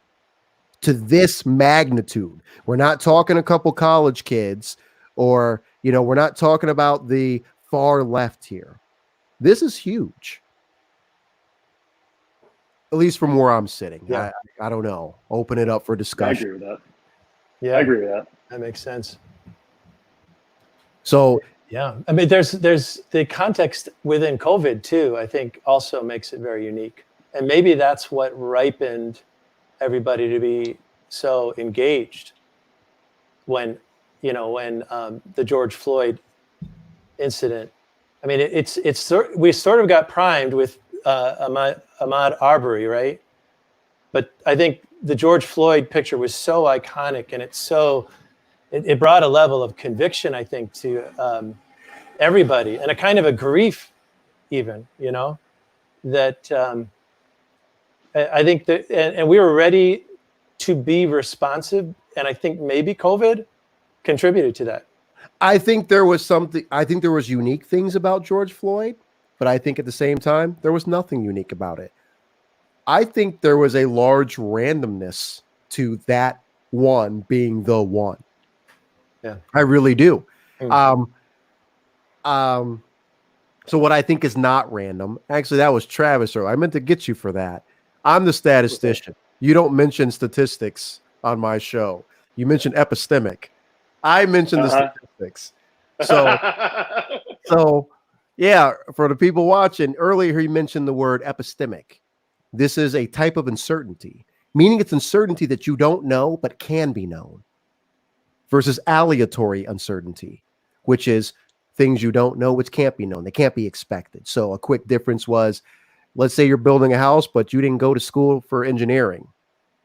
To this magnitude. We're not talking a couple college kids, or, we're not talking about the far left here. This is huge. At least from where I'm sitting. Yeah. I don't know. Open it up for I discussion. agree with that. Yeah, I agree with that. that makes sense. So Yeah, I mean, there's the context within COVID too, I think also makes it very unique. And maybe that's what ripened everybody to be so engaged when the George Floyd incident. I mean, we sort of got primed with Ahmaud Arbery, right? But I think the George Floyd picture was so iconic, and it brought a level of conviction, I think, to everybody, and a kind of a grief even, that I think that, and we were ready to be responsive. And I think maybe COVID contributed to that. I think there was unique things about George Floyd, but I think at the same time, there was nothing unique about it. I think there was a large randomness to that one being the one. Yeah. I really do. Mm. So what I think is not random, actually, that was Travis earlier. I meant to get you for that. I'm the statistician. You don't mention statistics on my show. You mention epistemic. I mention the statistics. So yeah, for the people watching, earlier he mentioned the word epistemic. This is a type of uncertainty, meaning it's uncertainty that you don't know but can be known, versus aleatory uncertainty, which is things you don't know which can't be known. They can't be expected. So a quick difference was, let's say you're building a house, but you didn't go to school for engineering.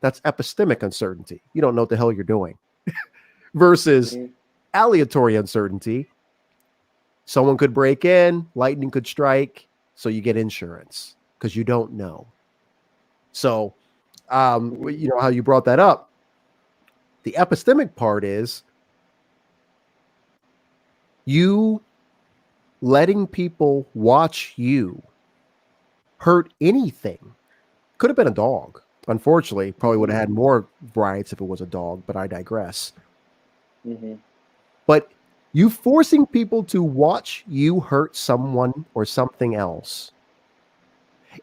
That's epistemic uncertainty. You don't know what the hell you're doing. Versus aleatory uncertainty. Someone could break in, lightning could strike, so you get insurance because you don't know. So, you know how you brought that up. The epistemic part is you letting people watch you hurt anything. Could have been a dog. Unfortunately, probably would have had more riots if it was a dog, but I digress. But you forcing people to watch you hurt someone or something else,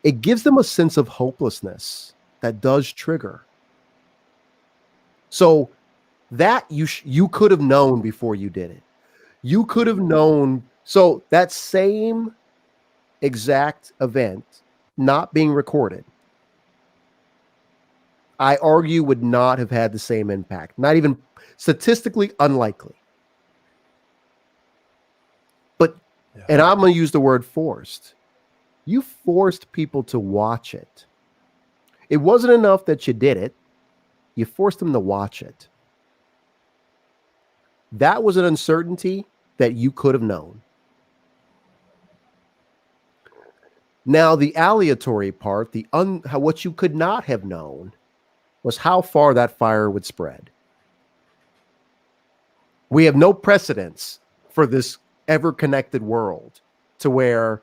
it gives them a sense of hopelessness that does trigger. So that you could have known before you did it. You could have known. So that same exact event not being recorded, I argue would not have had the same impact. Not even statistically unlikely. But, and I'm going to use the word forced. You forced people to watch it. It wasn't enough that you did it. You forced them to watch it. That was an uncertainty that you could have known. Now, the aleatory part, what you could not have known, was how far that fire would spread. We have no precedence for this ever connected world to where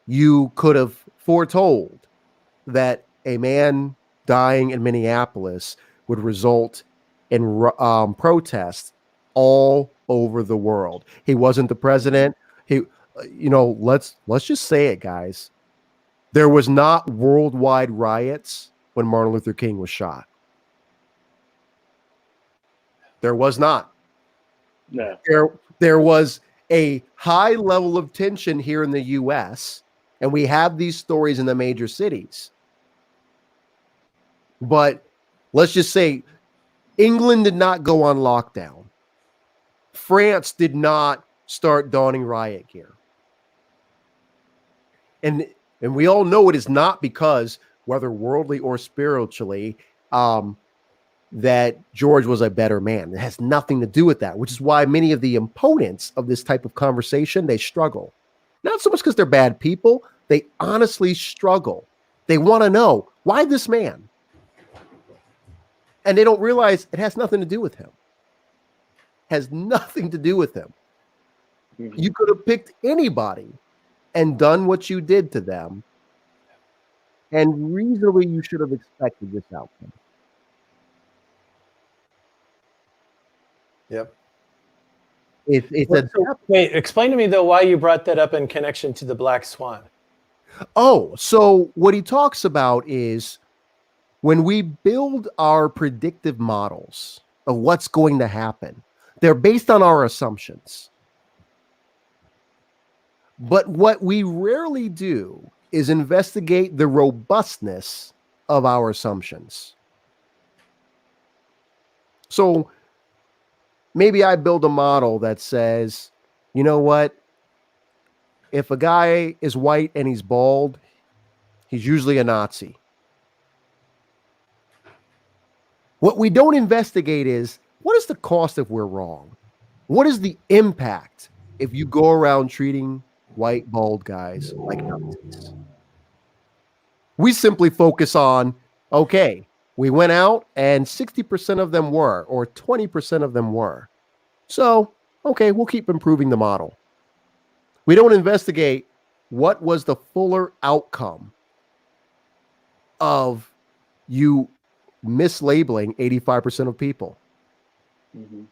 you could have foretold that a man dying in Minneapolis would result in protests all over the world. He wasn't the president. He, let's just say it, guys. There was not worldwide riots when Martin Luther King was shot. There was not. No. There was a high level of tension here in the U.S., and we have these stories in the major cities. But let's just say England did not go on lockdown. France did not start donning riot gear. And we all know it is not because, whether worldly or spiritually, that George was a better man. It has nothing to do with that, which is why many of the opponents of this type of conversation, they struggle. Not so much because they're bad people. They honestly struggle. They want to know, why this man? And they don't realize it has nothing to do with him. Has nothing to do with him. Mhm. You could have picked anybody and done what you did to them, and reasonably you should have expected this outcome. Yep. It's a Wait, explain to me though why you brought that up in connection to the Black Swan. So what he talks about is when we build our predictive models of what's going to happen, they're based on our assumptions. But what we rarely do is investigate the robustness of our assumptions. So maybe I build a model that says, you know what? If a guy is white and he's bald, he's usually a Nazi. What we don't investigate is, what is the cost if we're wrong? What is the impact if you go around treating white, bald guys like Nazis? We simply focus on, okay, we went out and 60% of them were, or 20% of them were. So, okay, we'll keep improving the model. We don't investigate what was the fuller outcome of you mislabeling 85% of people. Mhm.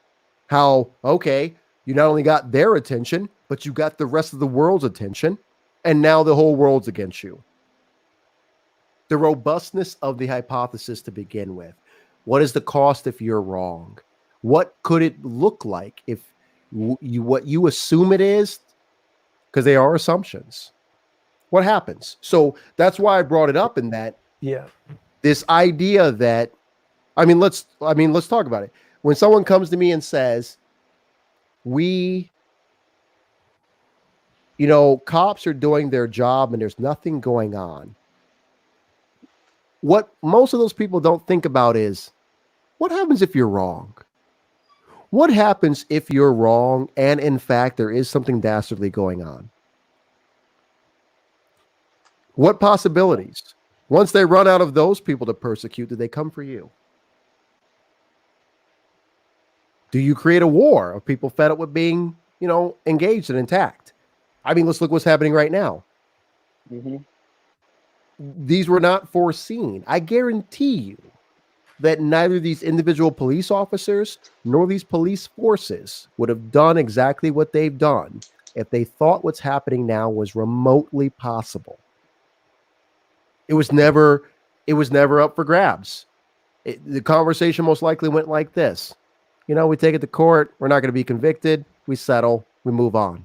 How, okay, you not only got their attention, but you got the rest of the world's attention, and now the whole world's against you. The robustness of the hypothesis to begin with. What is the cost if you're wrong? What could it look like if what you assume it is? Because they are assumptions. What happens? So that's why I brought it up in that. Yeah. This idea that, let's talk about it. When someone comes to me and says, cops are doing their job and there's nothing going on. What most of those people don't think about is, what happens if you're wrong? What happens if you're wrong and in fact there is something dastardly going on? What possibilities? Once they run out of those people to persecute, do they come for you? Do you create a war of people fed up with being, engaged and intact? Let's look what's happening right now. Mhm. These were not foreseen. I guarantee you that neither these individual police officers nor these police forces would have done exactly what they've done if they thought what's happening now was remotely possible. It was never up for grabs. The conversation most likely went like this. We take it to court. We're not going to be convicted. We settle. We move on.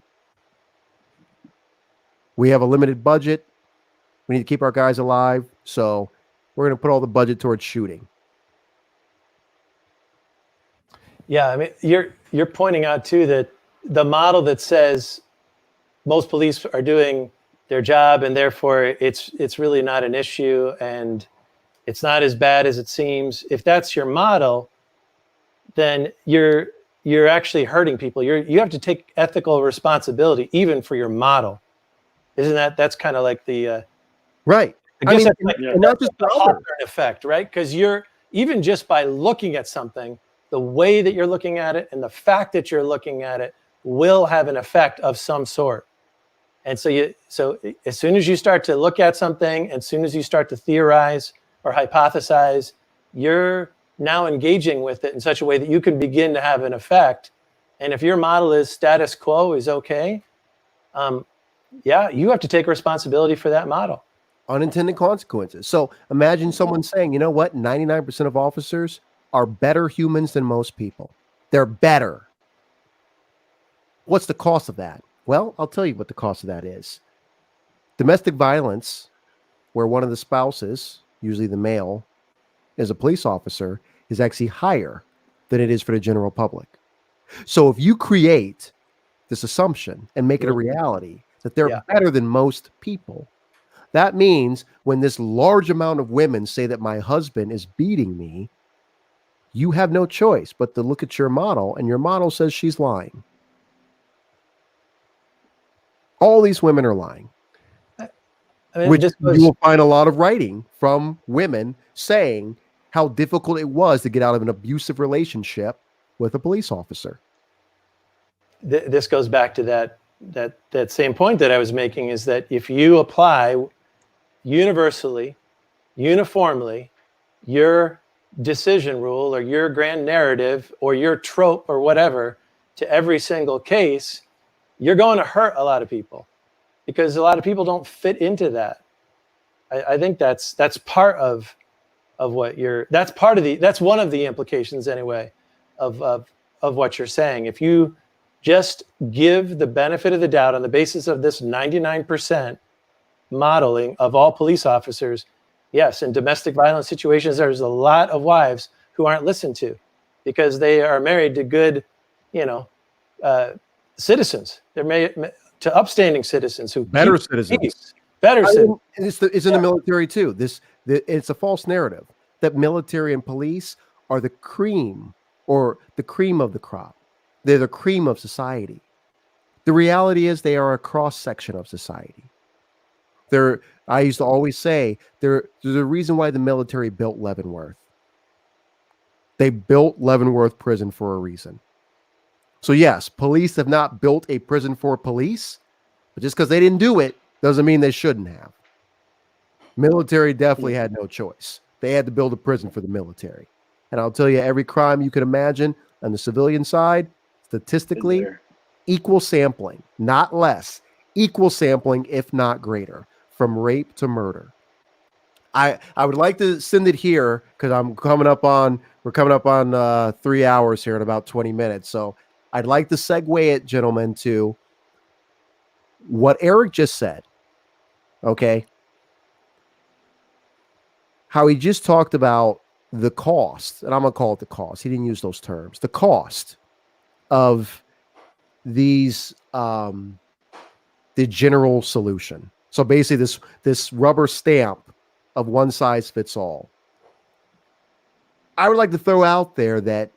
We have a limited budget. We need to keep our guys alive. So we're going to put all the budget towards shooting. Yeah, you're pointing out too that the model that says most police are doing their job and therefore it's really not an issue and it's not as bad as it seems. If that's your model, then you're actually hurting people. You have to take ethical responsibility even for your model. Isn't that's kind of like the right? I guess that's like yeah. not just the Hawthorne effect, right? Because you're even just by looking at something, the way that you're looking at it and the fact that you're looking at it will have an effect of some sort. And so as soon as you start to look at something, as soon as you start to theorize or hypothesize, you're now engaging with it in such a way that you can begin to have an effect. And if your model is status quo is okay, you have to take responsibility for that model. Unintended consequences. So imagine someone saying, you know what, 99% of officers are better humans than most people. They're better. What's the cost of that? Well, I'll tell you what the cost of that is. Domestic violence, where one of the spouses, usually the male, is a police officer, is actually higher than it is for the general public. So if you create this assumption and make it a reality that they're better than most people, that means when this large amount of women say that my husband is beating me, you have no choice but to look at your model, and your model says she's lying. All these women are lying. I mean, which you will find a lot of writing from women saying how difficult it was to get out of an abusive relationship with a police officer. This goes back to that same point that I was making, is that if you apply universally, uniformly, your decision rule or your grand narrative or your trope or whatever to every single case, you're going to hurt a lot of people, because a lot of people don't fit into that. I think that's part of what that's one of the implications anyway of what you're saying. If you just give the benefit of the doubt on the basis of this 99% modeling of all police officers, yes, in domestic violence situations, there's a lot of wives who aren't listened to because they are married to good, citizens. They're married to upstanding citizens who better citizens. Peace. Better citizens. It's in the military too. It's a false narrative that military and police are the cream or the cream of the crop. They're the cream of society. The reality is they are a cross section of society. I used to always say there's a reason why the military built Leavenworth. They built Leavenworth prison for a reason. So yes, police have not built a prison for police, but just because they didn't do it doesn't mean they shouldn't have. Military definitely had no choice. They had to build a prison for the military. And I'll tell you, every crime you could imagine on the civilian side, statistically, equal sampling, not less, equal sampling, if not greater, from rape to murder. I would like to send it here because we're coming up on 3 hours here in about 20 minutes. So I'd like to segue it, gentlemen, to what Eric just said. Okay. How he just talked about the cost, and I'm going to call it the cost. He didn't use those terms. The cost of these, the general solution. So basically this rubber stamp of one size fits all. I would like to throw out there that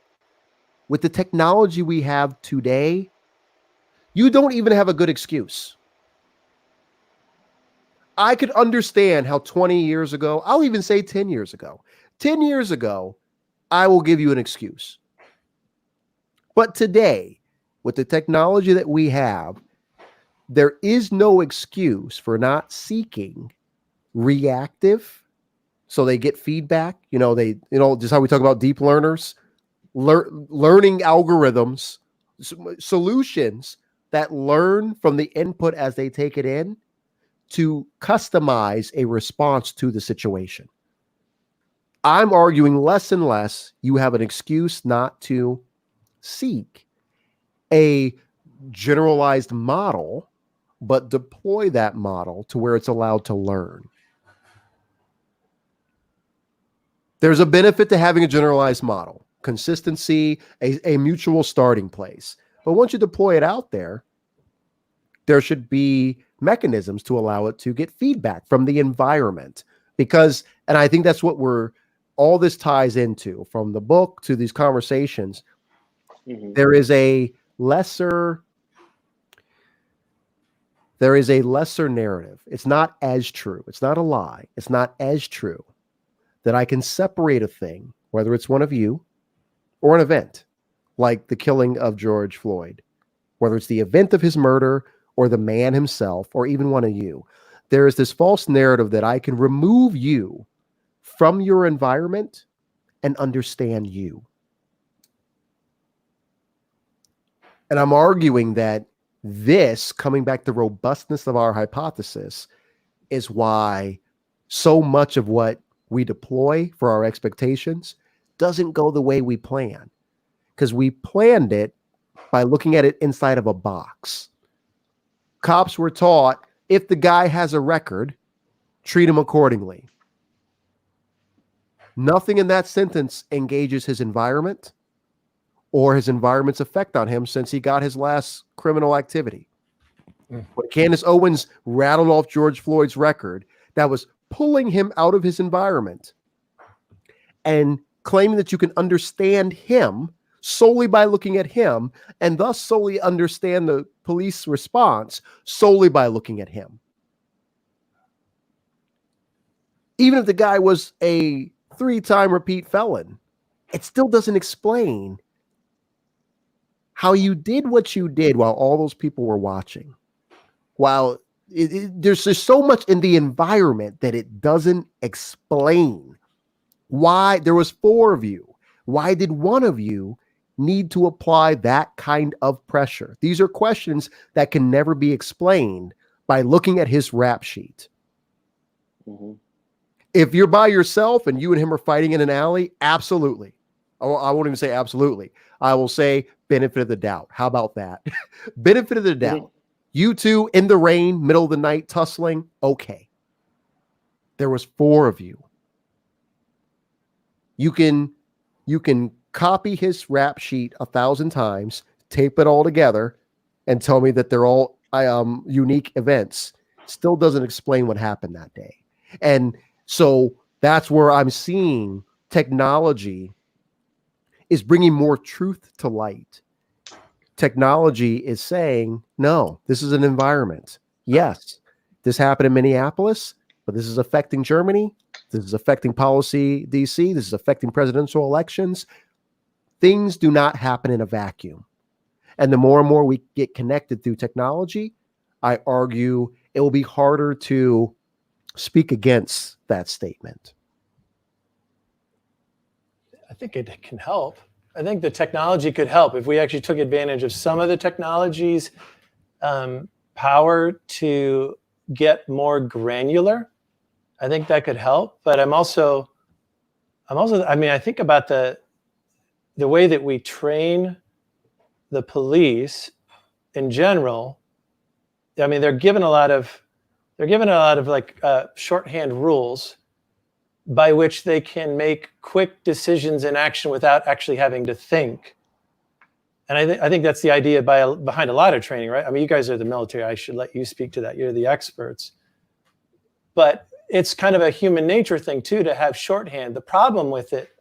with the technology we have today, you don't even have a good excuse. I could understand how 20 years ago, I'll even say 10 years ago, I will give you an excuse. But today, with the technology that we have, there is no excuse for not seeking reactive. So they get feedback, just how we talk about deep learners, learning algorithms, solutions that learn from the input as they take it in to customize a response to the situation. I'm arguing less and less you have an excuse not to seek a generalized model, but deploy that model to where it's allowed to learn. There's a benefit to having a generalized model, consistency, a mutual starting place. But once you deploy it out there, there should be mechanisms to allow it to get feedback from the environment. Because, and I think that's what all this ties into, from the book to these conversations. Mm-hmm. There is a lesser narrative. It's not as true. It's not a lie. It's not as true that I can separate a thing, whether it's one of you or an event like the killing of George Floyd, whether it's the event of his murder or the man himself, or even one of you, there is this false narrative that I can remove you from your environment and understand you. And I'm arguing that this, coming back to robustness of our hypothesis, is why so much of what we deploy for our expectations doesn't go the way we plan. Because we planned it by looking at it inside of a box. Cops were taught, if the guy has a record, treat him accordingly. Nothing in that sentence engages his environment or his environment's effect on him since he got his last criminal activity. When Candace Owens rattled off George Floyd's record, that was pulling him out of his environment and claiming that you can understand him solely by looking at him, and thus solely understand the police response solely by looking at him. Even if the guy was a 3-time repeat felon, it still doesn't explain how you did what you did while all those people were watching. While there's just so much in the environment that it doesn't explain. Why there was 4 of you. Why did one of you need to apply that kind of pressure? These are questions that can never be explained by looking at his rap sheet. Mm-hmm. If you're by yourself and you and him are fighting in an alley, absolutely. I won't even say absolutely. I will say benefit of the doubt. How about that? Benefit of the doubt. Mm-hmm. You two in the rain, middle of the night, tussling. Okay. There was 4 of you. You can copy his rap sheet 1,000 times, tape it all together, and tell me that they're all unique events. Still doesn't explain what happened that day. And so that's where I'm seeing technology is bringing more truth to light. Technology is saying, no, this is an environment. Yes, this happened in Minneapolis, but this is affecting Germany. This is affecting policy, DC. This is affecting presidential elections. Things do not happen in a vacuum. And the more and more we get connected through technology, I argue it will be harder to speak against that statement. I think it can help. I think the technology could help if we actually took advantage of some of the technology's power to get more granular. I think that could help. But I think about the way that we train the police in general. I mean, they're given a lot of like shorthand rules by which they can make quick decisions in action without actually having to think. And I think that's the idea behind a lot of training, right? I mean, you guys are the military. I should let you speak to that. You're the experts. But it's kind of a human nature thing, too, to have shorthand. The problem with it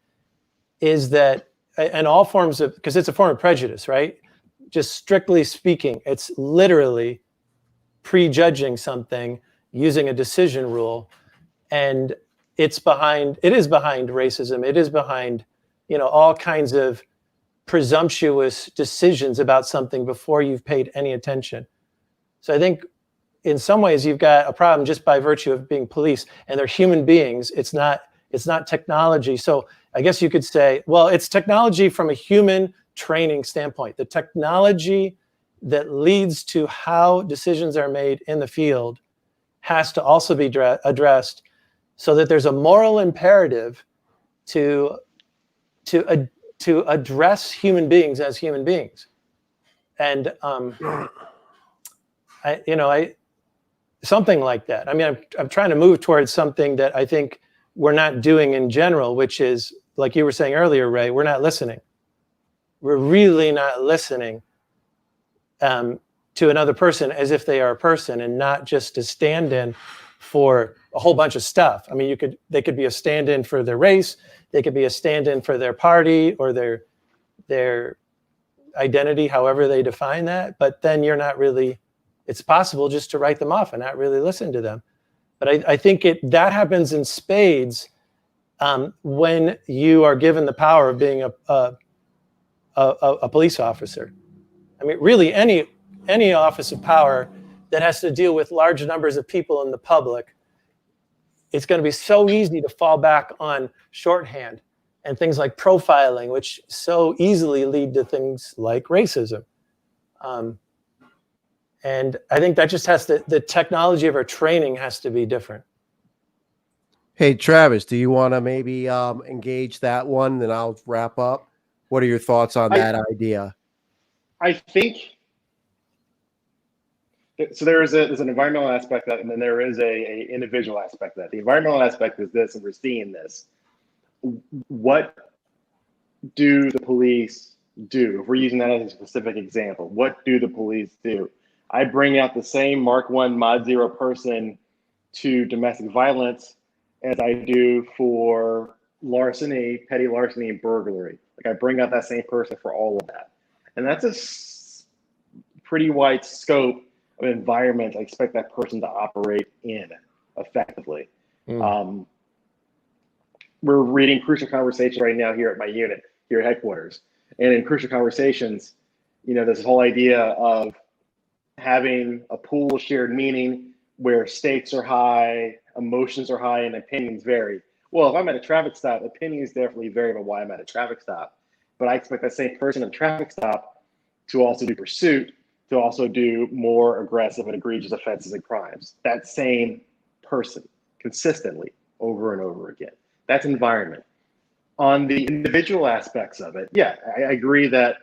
is that, and all forms of, because it's a form of prejudice, right? Just strictly speaking, it's literally prejudging something using a decision rule. And it is behind racism. It is behind, all kinds of presumptuous decisions about something before you've paid any attention. So I think in some ways you've got a problem just by virtue of being police, and they're human beings. It's not technology. So I guess you could say, well, it's technology from a human training standpoint. The technology that leads to how decisions are made in the field has to also be addressed, so that there's a moral imperative to address human beings as human beings. And something like that. I mean, I'm trying to move towards something that I think we're not doing in general, which is, like you were saying earlier, Ray, we're not listening. We're really not listening to another person as if they are a person, and not just a stand-in for a whole bunch of stuff. I mean, they could be a stand-in for their race, they could be a stand-in for their party or their identity, however they define that. But then it's possible just to write them off and not really listen to them. But I think that happens in spades when you are given the power of being a police officer. I mean, really, any office of power that has to deal with large numbers of people in the public, it's going to be so easy to fall back on shorthand and things like profiling, which so easily lead to things like racism. And I think that just has to, the technology of our training has to be different. Hey, Travis, do you want to maybe engage that one? Then I'll wrap up. What are your thoughts on that idea? I think so. There's an environmental aspect of that, and then there is a individual aspect of that. The environmental aspect is this, and we're seeing this. What do the police do? If we're using that as a specific example, what do the police do? I bring out the same Mark 1 Mod 0 person to domestic violence as I do for larceny, petty larceny, and burglary. Like, I bring out that same person for all of that. And that's a pretty wide scope of environment I expect that person to operate in effectively. We're reading Crucial Conversations right now here at my unit, here at headquarters. And in Crucial Conversations, this whole idea of having a pool of shared meaning where stakes are high, emotions are high, and opinions vary. Well, if I'm at a traffic stop, opinions definitely vary about why I'm at a traffic stop. But I expect that same person at a traffic stop to also do pursuit, to also do more aggressive and egregious offenses and crimes. That same person consistently over and over again. That's environment. On the individual aspects of it, yeah, I agree that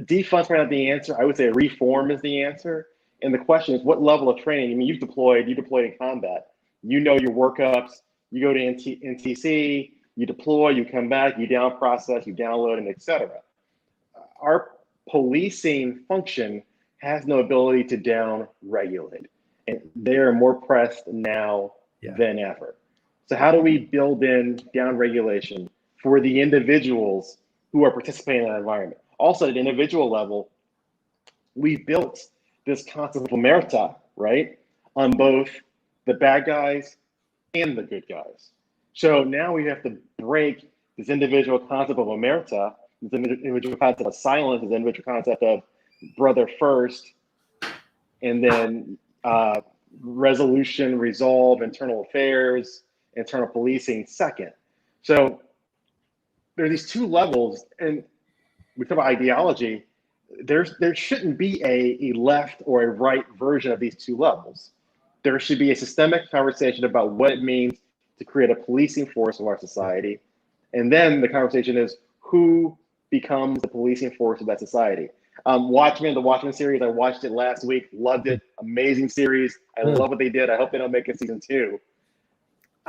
defund's might not be the answer. I would say reform is the answer. And the question is, what level of training? I mean, you deployed in combat. You know your workups. You go to NTC, you deploy, you come back, you down process, you download, and etc. Our policing function has no ability to down regulate. And they are more pressed now than ever. So how do we build in down regulation for the individuals who are participating in that environment? Also, at an individual level, we built this concept of omerta, right, on both the bad guys and the good guys. So now we have to break this individual concept of omerta, this individual concept of silence, this individual concept of brother first, and then resolution, resolve, internal affairs, internal policing second. So there are these two levels, and we talk about ideology. There shouldn't be a left or a right version of these two levels. There should be a systemic conversation about what it means to create a policing force of our society. And then the conversation is who becomes the policing force of that society. The Watchmen series, I watched it last week, loved it, amazing series. I love what they did. I hope they don't make a season 2.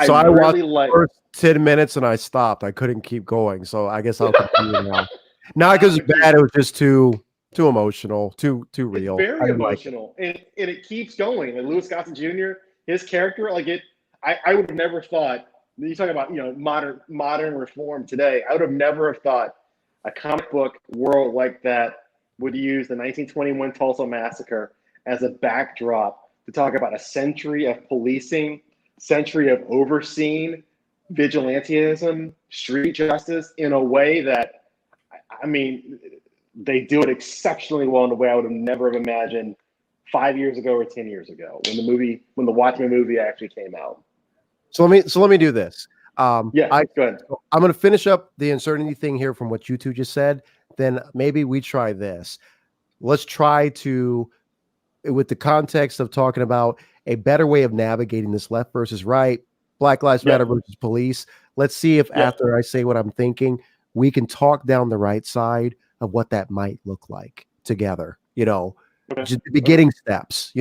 So I really watched the first 10 minutes and I stopped. I couldn't keep going. So I guess I'll continue now. Not because it's bad, it was just too emotional, too real. It's very emotional, and it keeps going. And Louis Gossett Jr., his character, I would have never thought. You talk about modern reform today. I would have never have thought a comic book world like that would use the 1921 Tulsa Massacre as a backdrop to talk about a century of policing, century of overseeing vigilantism, street justice in a way that, I mean, they do it exceptionally well in a way I would have never have imagined 5 years ago or 10 years ago when the Watchmen movie actually came out. So let me do this. Go ahead. I'm going to finish up the uncertainty thing here from what you two just said. Then maybe we try this. Let's try to, with the context of talking about a better way of navigating this left versus right, Black Lives Matter versus police. Let's see if after I say what I'm thinking, we can talk down the right side of what that might look like together, just the beginning steps,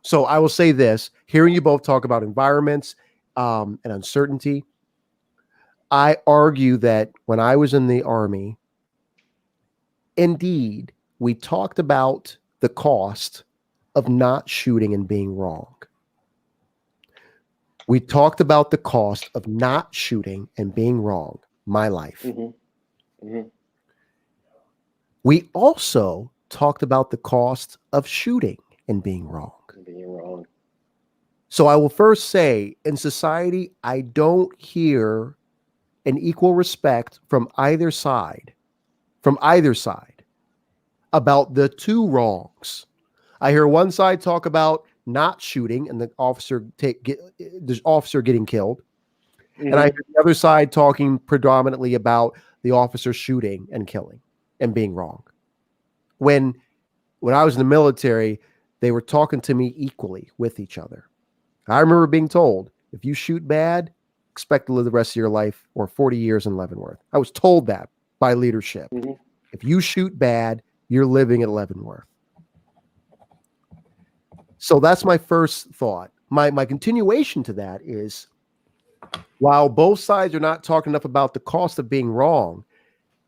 So I will say this, hearing you both talk about environments and uncertainty, I argue that when I was in the Army, indeed, we talked about the cost of not shooting and being wrong. We talked about the cost of not shooting and being wrong. My life. We also talked about the cost of shooting and being wrong. So I will first say, in society, I don't hear an equal respect from either side from either side about the two wrongs. I hear one side talk about not shooting and the officer getting killed. And I hear the other side talking predominantly about the officer shooting and killing and being wrong. When I was in the military, they were talking to me equally with each other. I remember being told, if you shoot bad, expect to live the rest of your life or 40 years in Leavenworth. I was told that by leadership. If you shoot bad, you're living at Leavenworth. So that's my first thought. My continuation to that is, while both sides are not talking enough about the cost of being wrong,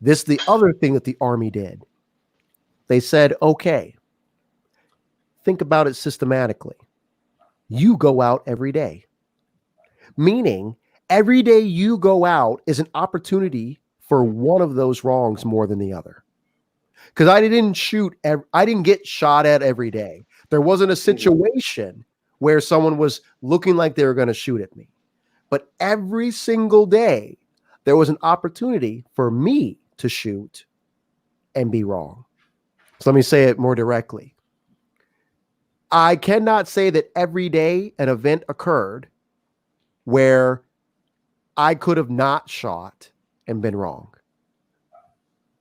this is the other thing that the Army did. They said, okay, think about it systematically. You go out every day. Meaning, every day you go out is an opportunity for one of those wrongs more than the other. Because I didn't get shot at every day. There wasn't a situation where someone was looking like they were going to shoot at me. But every single day, there was an opportunity for me to shoot and be wrong. So let me say it more directly. I cannot say that every day an event occurred where I could have not shot and been wrong.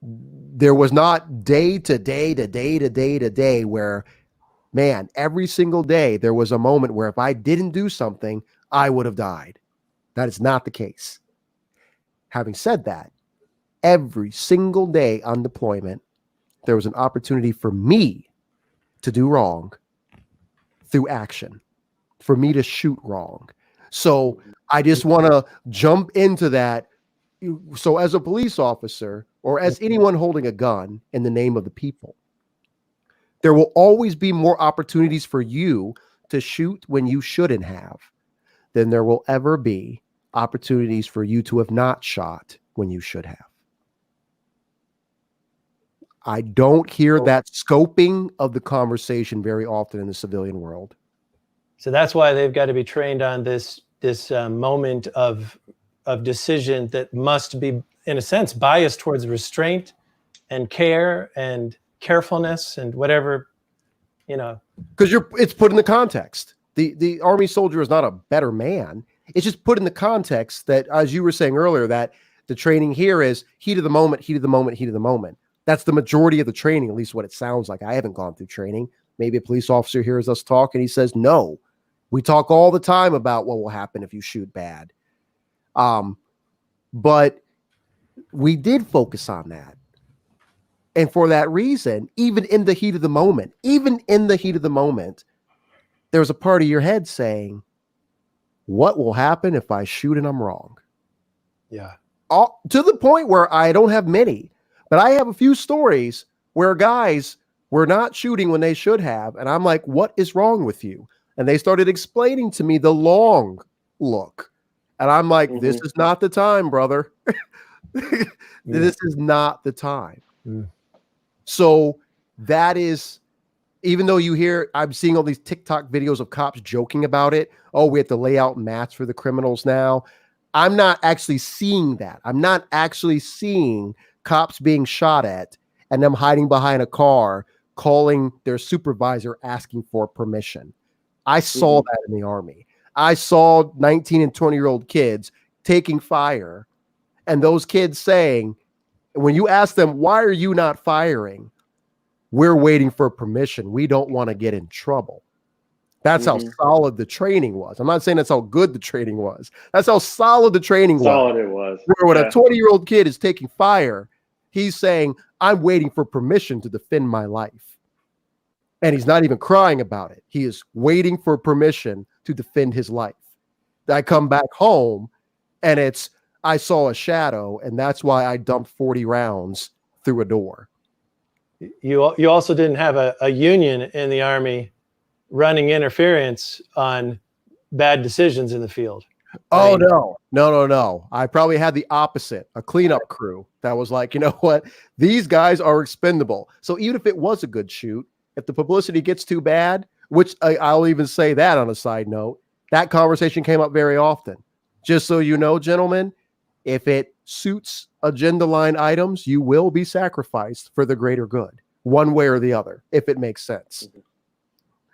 There was not day to day to day to day to day where, man, every single day there was a moment where if I didn't do something, I would have died. That is not the case. Having said that, every single day on deployment, there was an opportunity for me to do wrong through action, for me to shoot wrong. So I just want to jump into that. So as a police officer or as anyone holding a gun in the name of the people, there will always be more opportunities for you to shoot when you shouldn't have than there will ever be opportunities for you to have not shot when you should have. I don't hear that scoping of the conversation very often in the civilian world. So that's why they've got to be trained on this moment of decision that must be, in a sense, biased towards restraint and care and carefulness and whatever, Because it's put in the context. The Army soldier is not a better man. It's just put in the context that, as you were saying earlier, that the training here is heat of the moment, heat of the moment, heat of the moment. That's the majority of the training, at least what it sounds like. I haven't gone through training. Maybe a police officer hears us talk and he says, no, we talk all the time about what will happen if you shoot bad. But we did focus on that. And for that reason, even in the heat of the moment, there was a part of your head saying, what will happen if I shoot and I'm wrong? Yeah. To the point where I don't have many, but I have a few stories where guys were not shooting when they should have. And I'm like, what is wrong with you? And they started explaining to me the long look. And I'm like, this is not the time, brother. This is not the time. So that is, even though I'm seeing all these TikTok videos of cops joking about it. Oh, we have to lay out mats for the criminals now. I'm not actually seeing that. I'm not actually seeing cops being shot at and them hiding behind a car, calling their supervisor, asking for permission. I saw that in the Army. I saw 19 and 20-year-old kids taking fire, and those kids saying, when you ask them, why are you not firing? We're waiting for permission. We don't want to get in trouble. That's how solid the training was. I'm not saying that's how good the training was. That's how solid the training was. Solid it was. Where when a 20-year-old kid is taking fire, he's saying, I'm waiting for permission to defend my life. And he's not even crying about it. He is waiting for permission to defend his life. I come back home and I saw a shadow, and that's why I dumped 40 rounds through a door. You also didn't have a union in the Army running interference on bad decisions in the field. Oh, no. I probably had the opposite, a cleanup crew that was like, you know what? These guys are expendable. So even if it was a good shoot, if the publicity gets too bad, which I'll even say that on a side note, that conversation came up very often. Just so you know, gentlemen, if it suits agenda line items, you will be sacrificed for the greater good, one way or the other, if it makes sense.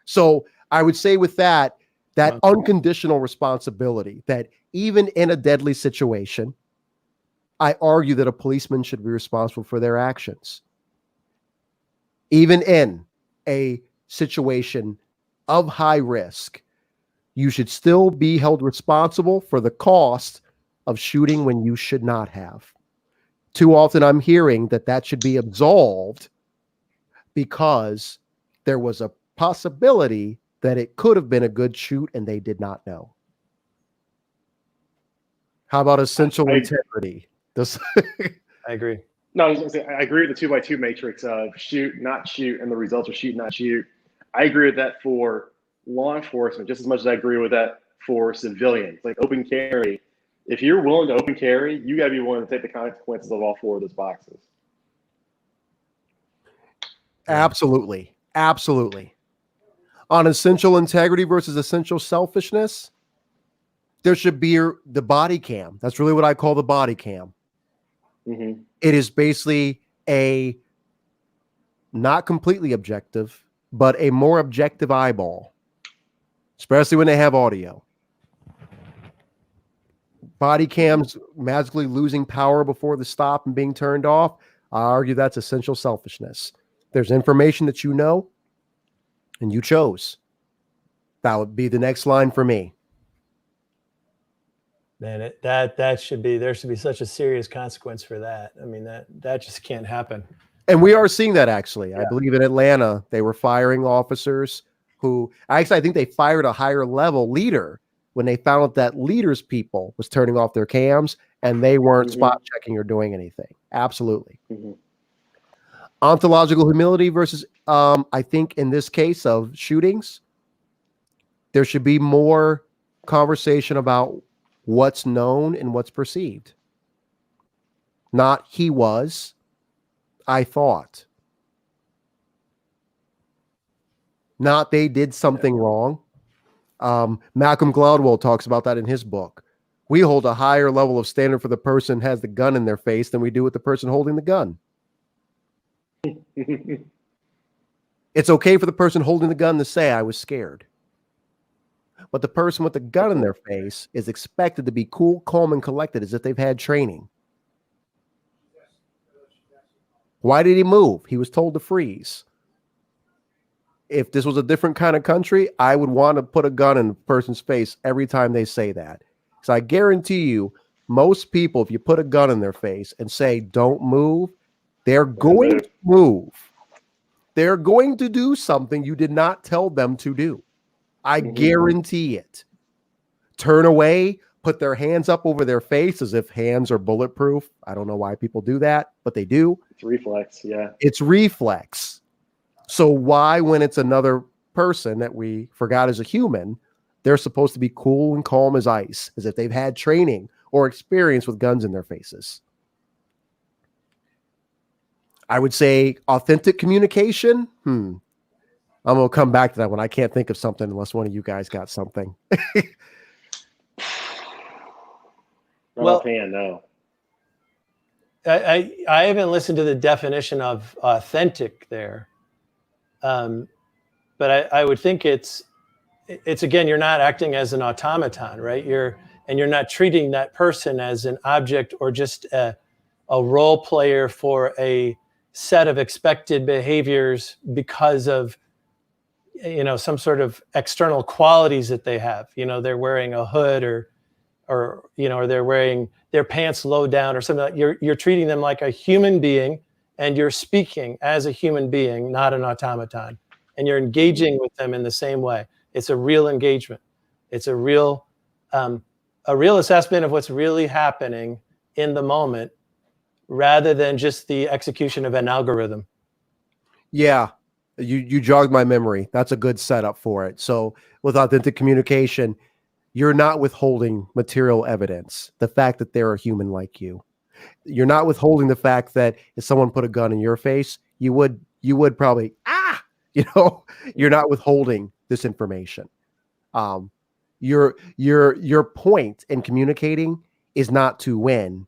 So I would say with that unconditional responsibility, that even in a deadly situation, I argue that a policeman should be responsible for their actions. Even in a situation of high risk, you should still be held responsible for the cost of shooting when you should not have. Too often I'm hearing that should be absolved because there was a possibility that it could have been a good shoot and they did not know. How about essential integrity? I agree. No, I was gonna say, I agree with the 2x2 matrix of shoot, not shoot, and the results are shoot, not shoot. I agree with that for law enforcement just as much as I agree with that for civilians. Like open carry, if you're willing to open carry, you got to be willing to take the consequences of all four of those boxes. Absolutely. Absolutely. On essential integrity versus essential selfishness, there should be the body cam. That's really what I call the body cam. Mm-hmm. It is basically a not completely objective, but a more objective eyeball, especially when they have audio. Body cams magically losing power before the stop and being turned off. I argue that's essential selfishness. There's information that you know and you chose. That would be the next line for me. Man, there should be such a serious consequence for that. I mean, that just can't happen. And we are seeing that actually. Yeah. I believe in Atlanta, they were firing officers who I think they fired a higher level leader when they found out that leader's people was turning off their cams and they weren't spot checking or doing anything. Absolutely. Ontological humility versus, I think in this case of shootings, there should be more conversation about what's known and what's perceived. Not he was, I thought. Not they did something wrong. Malcolm Gladwell talks about that in his book. We hold a higher level of standard for the person who has the gun in their face than we do with the person holding the gun. It's okay for the person holding the gun to say, I was scared. But the person with the gun in their face is expected to be cool, calm, and collected as if they've had training. Why did he move? He was told to freeze. If this was a different kind of country, I would want to put a gun in a person's face every time they say that. So I guarantee you, most people, if you put a gun in their face and say, don't move, they're going to move. They're going to do something you did not tell them to do. I guarantee it. Turn away, put their hands up over their face as if hands are bulletproof. I don't know why people do that, but they do. It's reflex, yeah. It's reflex. So why, when it's another person that we forgot as a human, they're supposed to be cool and calm as ice, as if they've had training or experience with guns in their faces? I would say authentic communication. I'm going to come back to that one. I can't think of something unless one of you guys got something. No. I haven't listened to the definition of authentic there. But I would think it's again, you're not acting as an automaton, right? You're not treating that person as an object or just a role player for a set of expected behaviors because of, some sort of external qualities that they have. They're wearing a hood or they're wearing their pants low down or something. You're treating them like a human being, and you're speaking as a human being, not an automaton, and you're engaging with them in the same way. It's a real engagement. It's a real assessment of what's really happening in the moment, rather than just the execution of an algorithm. Yeah. You jogged my memory. That's a good setup for it. So with authentic communication, you're not withholding material evidence. The fact that they're a human like you. You're not withholding the fact that if someone put a gun in your face, you would probably, you're not withholding this information. Your point in communicating is not to win.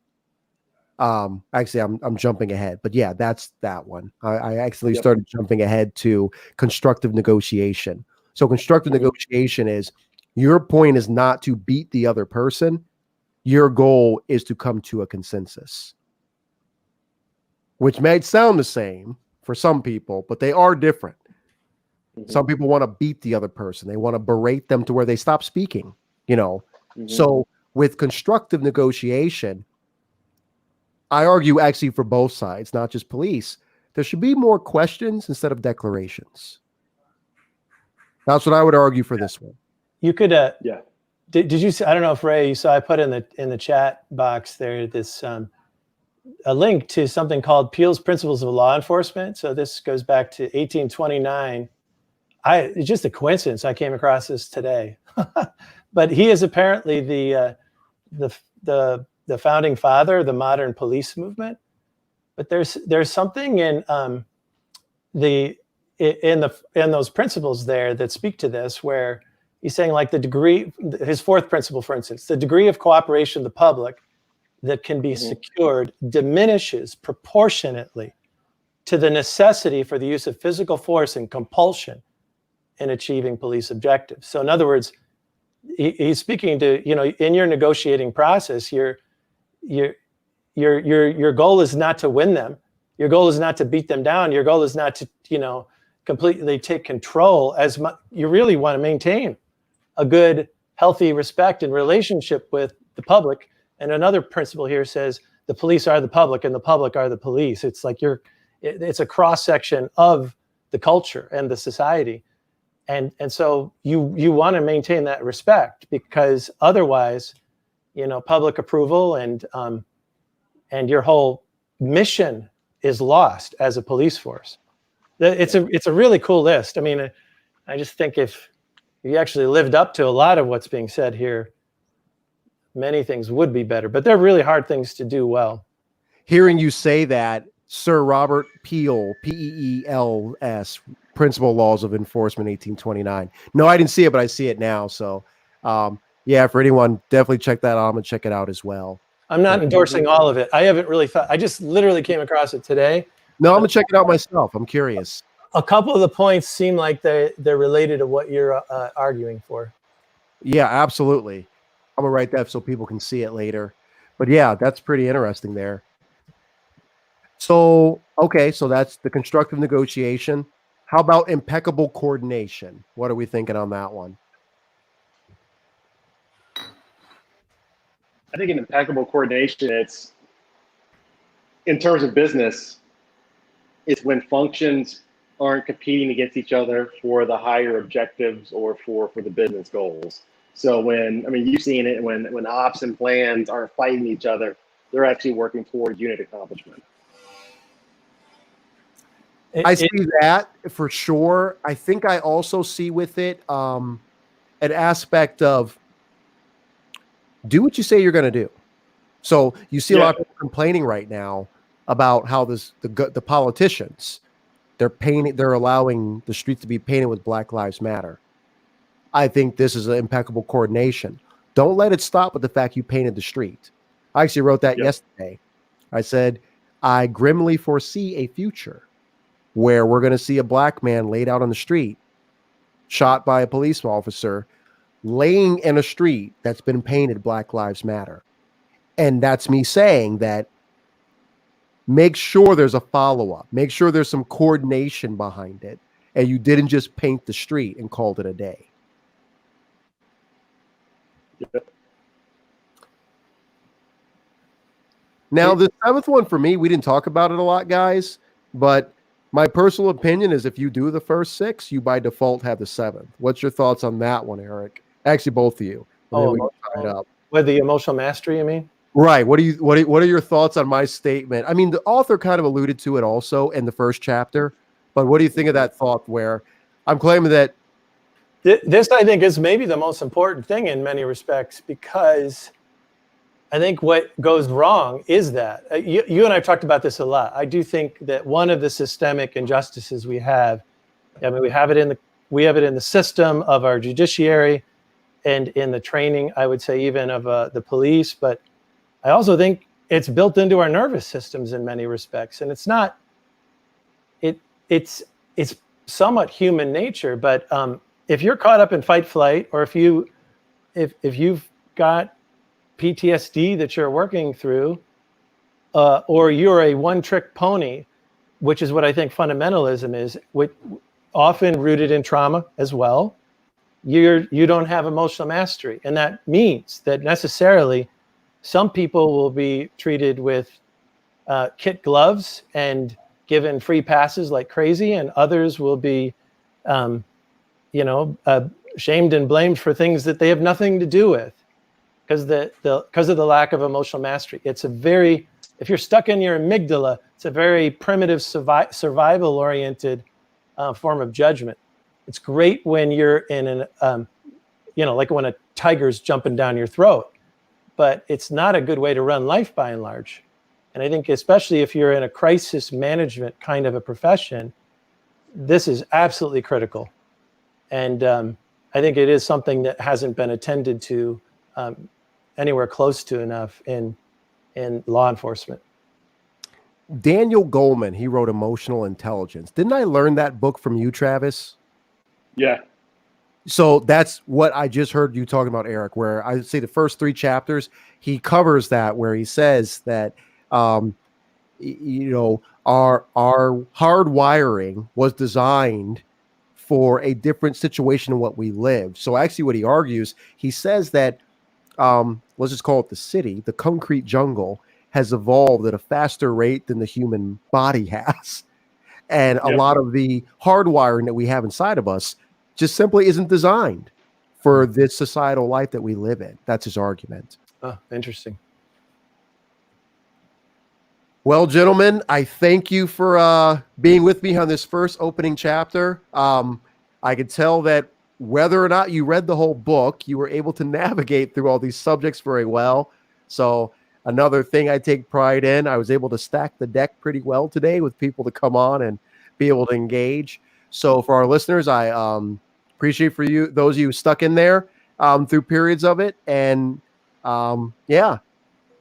Actually, I'm jumping ahead, but yeah, that's that one. I actually Yep. started jumping ahead to constructive negotiation. So constructive Mhm. negotiation is your point is not to beat the other person. Your goal is to come to a consensus, which might sound the same for some people, but they are different. Mhm. Some people want to beat the other person. They want to berate them to where they stop speaking, you know. Mhm. So with constructive negotiation, I argue actually for both sides, not just police, there should be more questions instead of declarations. That's what I would argue for this one. You could, Yeah. did you see, I don't know if Ray, you saw, I put in the chat box there, this, a link to something called Peel's Principles of Law Enforcement. So this goes back to 1829. It's just a coincidence I came across this today. But he is apparently the founding father of the modern police movement. But there's something in those principles there that speak to this, where he's saying, like, the degree, his fourth principle, for instance, the degree of cooperation of the public that can be secured diminishes proportionately to the necessity for the use of physical force and compulsion in achieving police objectives. So in other words, he's speaking to, in your negotiating process, your goal is not to win them. Your goal is not to beat them down. Your goal is not to, completely take control. As much, you really want to maintain a good, healthy respect and relationship with the public. And another principle here says the police are the public and the public are the police. It's like it's a cross section of the culture and the society. And so you want to maintain that respect, because otherwise, public approval and your whole mission is lost as a police force. It's a really cool list. I mean, I just think if you actually lived up to a lot of what's being said here, many things would be better, but they're really hard things to do well. Hearing you say that, Sir Robert Peel, Peels, Principal Laws of Enforcement, 1829. No, I didn't see it, but I see it now. So, yeah, for anyone, definitely check that out. I'm going to check it out as well. I'm not endorsing all of it. I haven't really thought. I just literally came across it today. No, I'm going to check it out myself. I'm curious. A couple of the points seem like they're related to what you're arguing for. Yeah, absolutely. I'm going to write that so people can see it later. But yeah, that's pretty interesting there. So, okay, so that's the constructive negotiation. How about impeccable coordination? What are we thinking on that one? I think in impeccable coordination, it's, in terms of business, it's when functions aren't competing against each other for the higher objectives or for the business goals. So you've seen it when ops and plans aren't fighting each other, they're actually working toward unit accomplishment. I see that for sure. I think I also see with it an aspect of do what you say you're going to do. So you see a lot of people complaining right now about how the politicians, they're allowing the streets to be painted with Black Lives Matter. I think this is an impeccable coordination. Don't let it stop with the fact you painted the street. I actually wrote that yesterday. I said, I grimly foresee a future where we're going to see a black man laid out on the street, shot by a police officer, laying in a street that's been painted Black Lives Matter. And that's me saying that make sure there's a follow-up. Make sure there's some coordination behind it. And you didn't just paint the street and called it a day. Now, the seventh one for me, we didn't talk about it a lot, guys, but my personal opinion is if you do the first six, you by default have the seventh. What's your thoughts on that one, Eric? Actually, both of you. With the emotional mastery, you mean? Right. What are your thoughts on my statement? I mean, the author kind of alluded to it also in the first chapter, but what do you think of that thought where I'm claiming that this, I think, is maybe the most important thing in many respects, because I think what goes wrong is that you and I have talked about this a lot. I do think that one of the systemic injustices we have, I mean, we have it in the system of our judiciary and in the training, I would say, even of the police. But I also think it's built into our nervous systems in many respects, and it's not. It's somewhat human nature, but if you're caught up in fight flight, or if you've got PTSD that you're working through, or you're a one-trick pony, which is what I think fundamentalism is, often rooted in trauma as well. You don't have emotional mastery, and that means that necessarily some people will be treated with kit gloves and given free passes like crazy, and others will be, shamed and blamed for things that they have nothing to do with, because of the lack of emotional mastery. If you're stuck in your amygdala, it's a very primitive survival-oriented form of judgment. It's great when you're in like when a tiger's jumping down your throat, but it's not a good way to run life by and large. And I think especially if you're in a crisis management kind of a profession, this is absolutely critical. And I think it is something that hasn't been attended to anywhere close to enough in law enforcement. Daniel Goleman, he wrote Emotional Intelligence. Didn't I learn that book from you, Travis? Yeah. So that's what I just heard you talking about, Eric, where I say the first 3 chapters, he covers that, where he says that, our hard wiring was designed for a different situation in what we live. So actually what he argues, he says that, let's just call it the city, the concrete jungle has evolved at a faster rate than the human body has. And a lot of the hardwiring that we have inside of us just simply isn't designed for this societal life that we live in. That's his argument. Oh, interesting. Well, gentlemen, I thank you for being with me on this first opening chapter. I could tell that whether or not you read the whole book, you were able to navigate through all these subjects very well. So another thing I take pride in, I was able to stack the deck pretty well today with people to come on and be able to engage. So for our listeners, I appreciate for you, those of you stuck in there through periods of it. And talk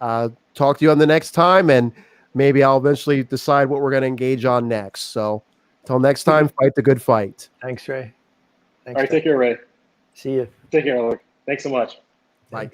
to you on the next time, and maybe I'll eventually decide what we're going to engage on next. So until next time, fight the good fight. Thanks, Ray. All right, take care, Ray. See you. Take care, Alec. Thanks so much. Bye.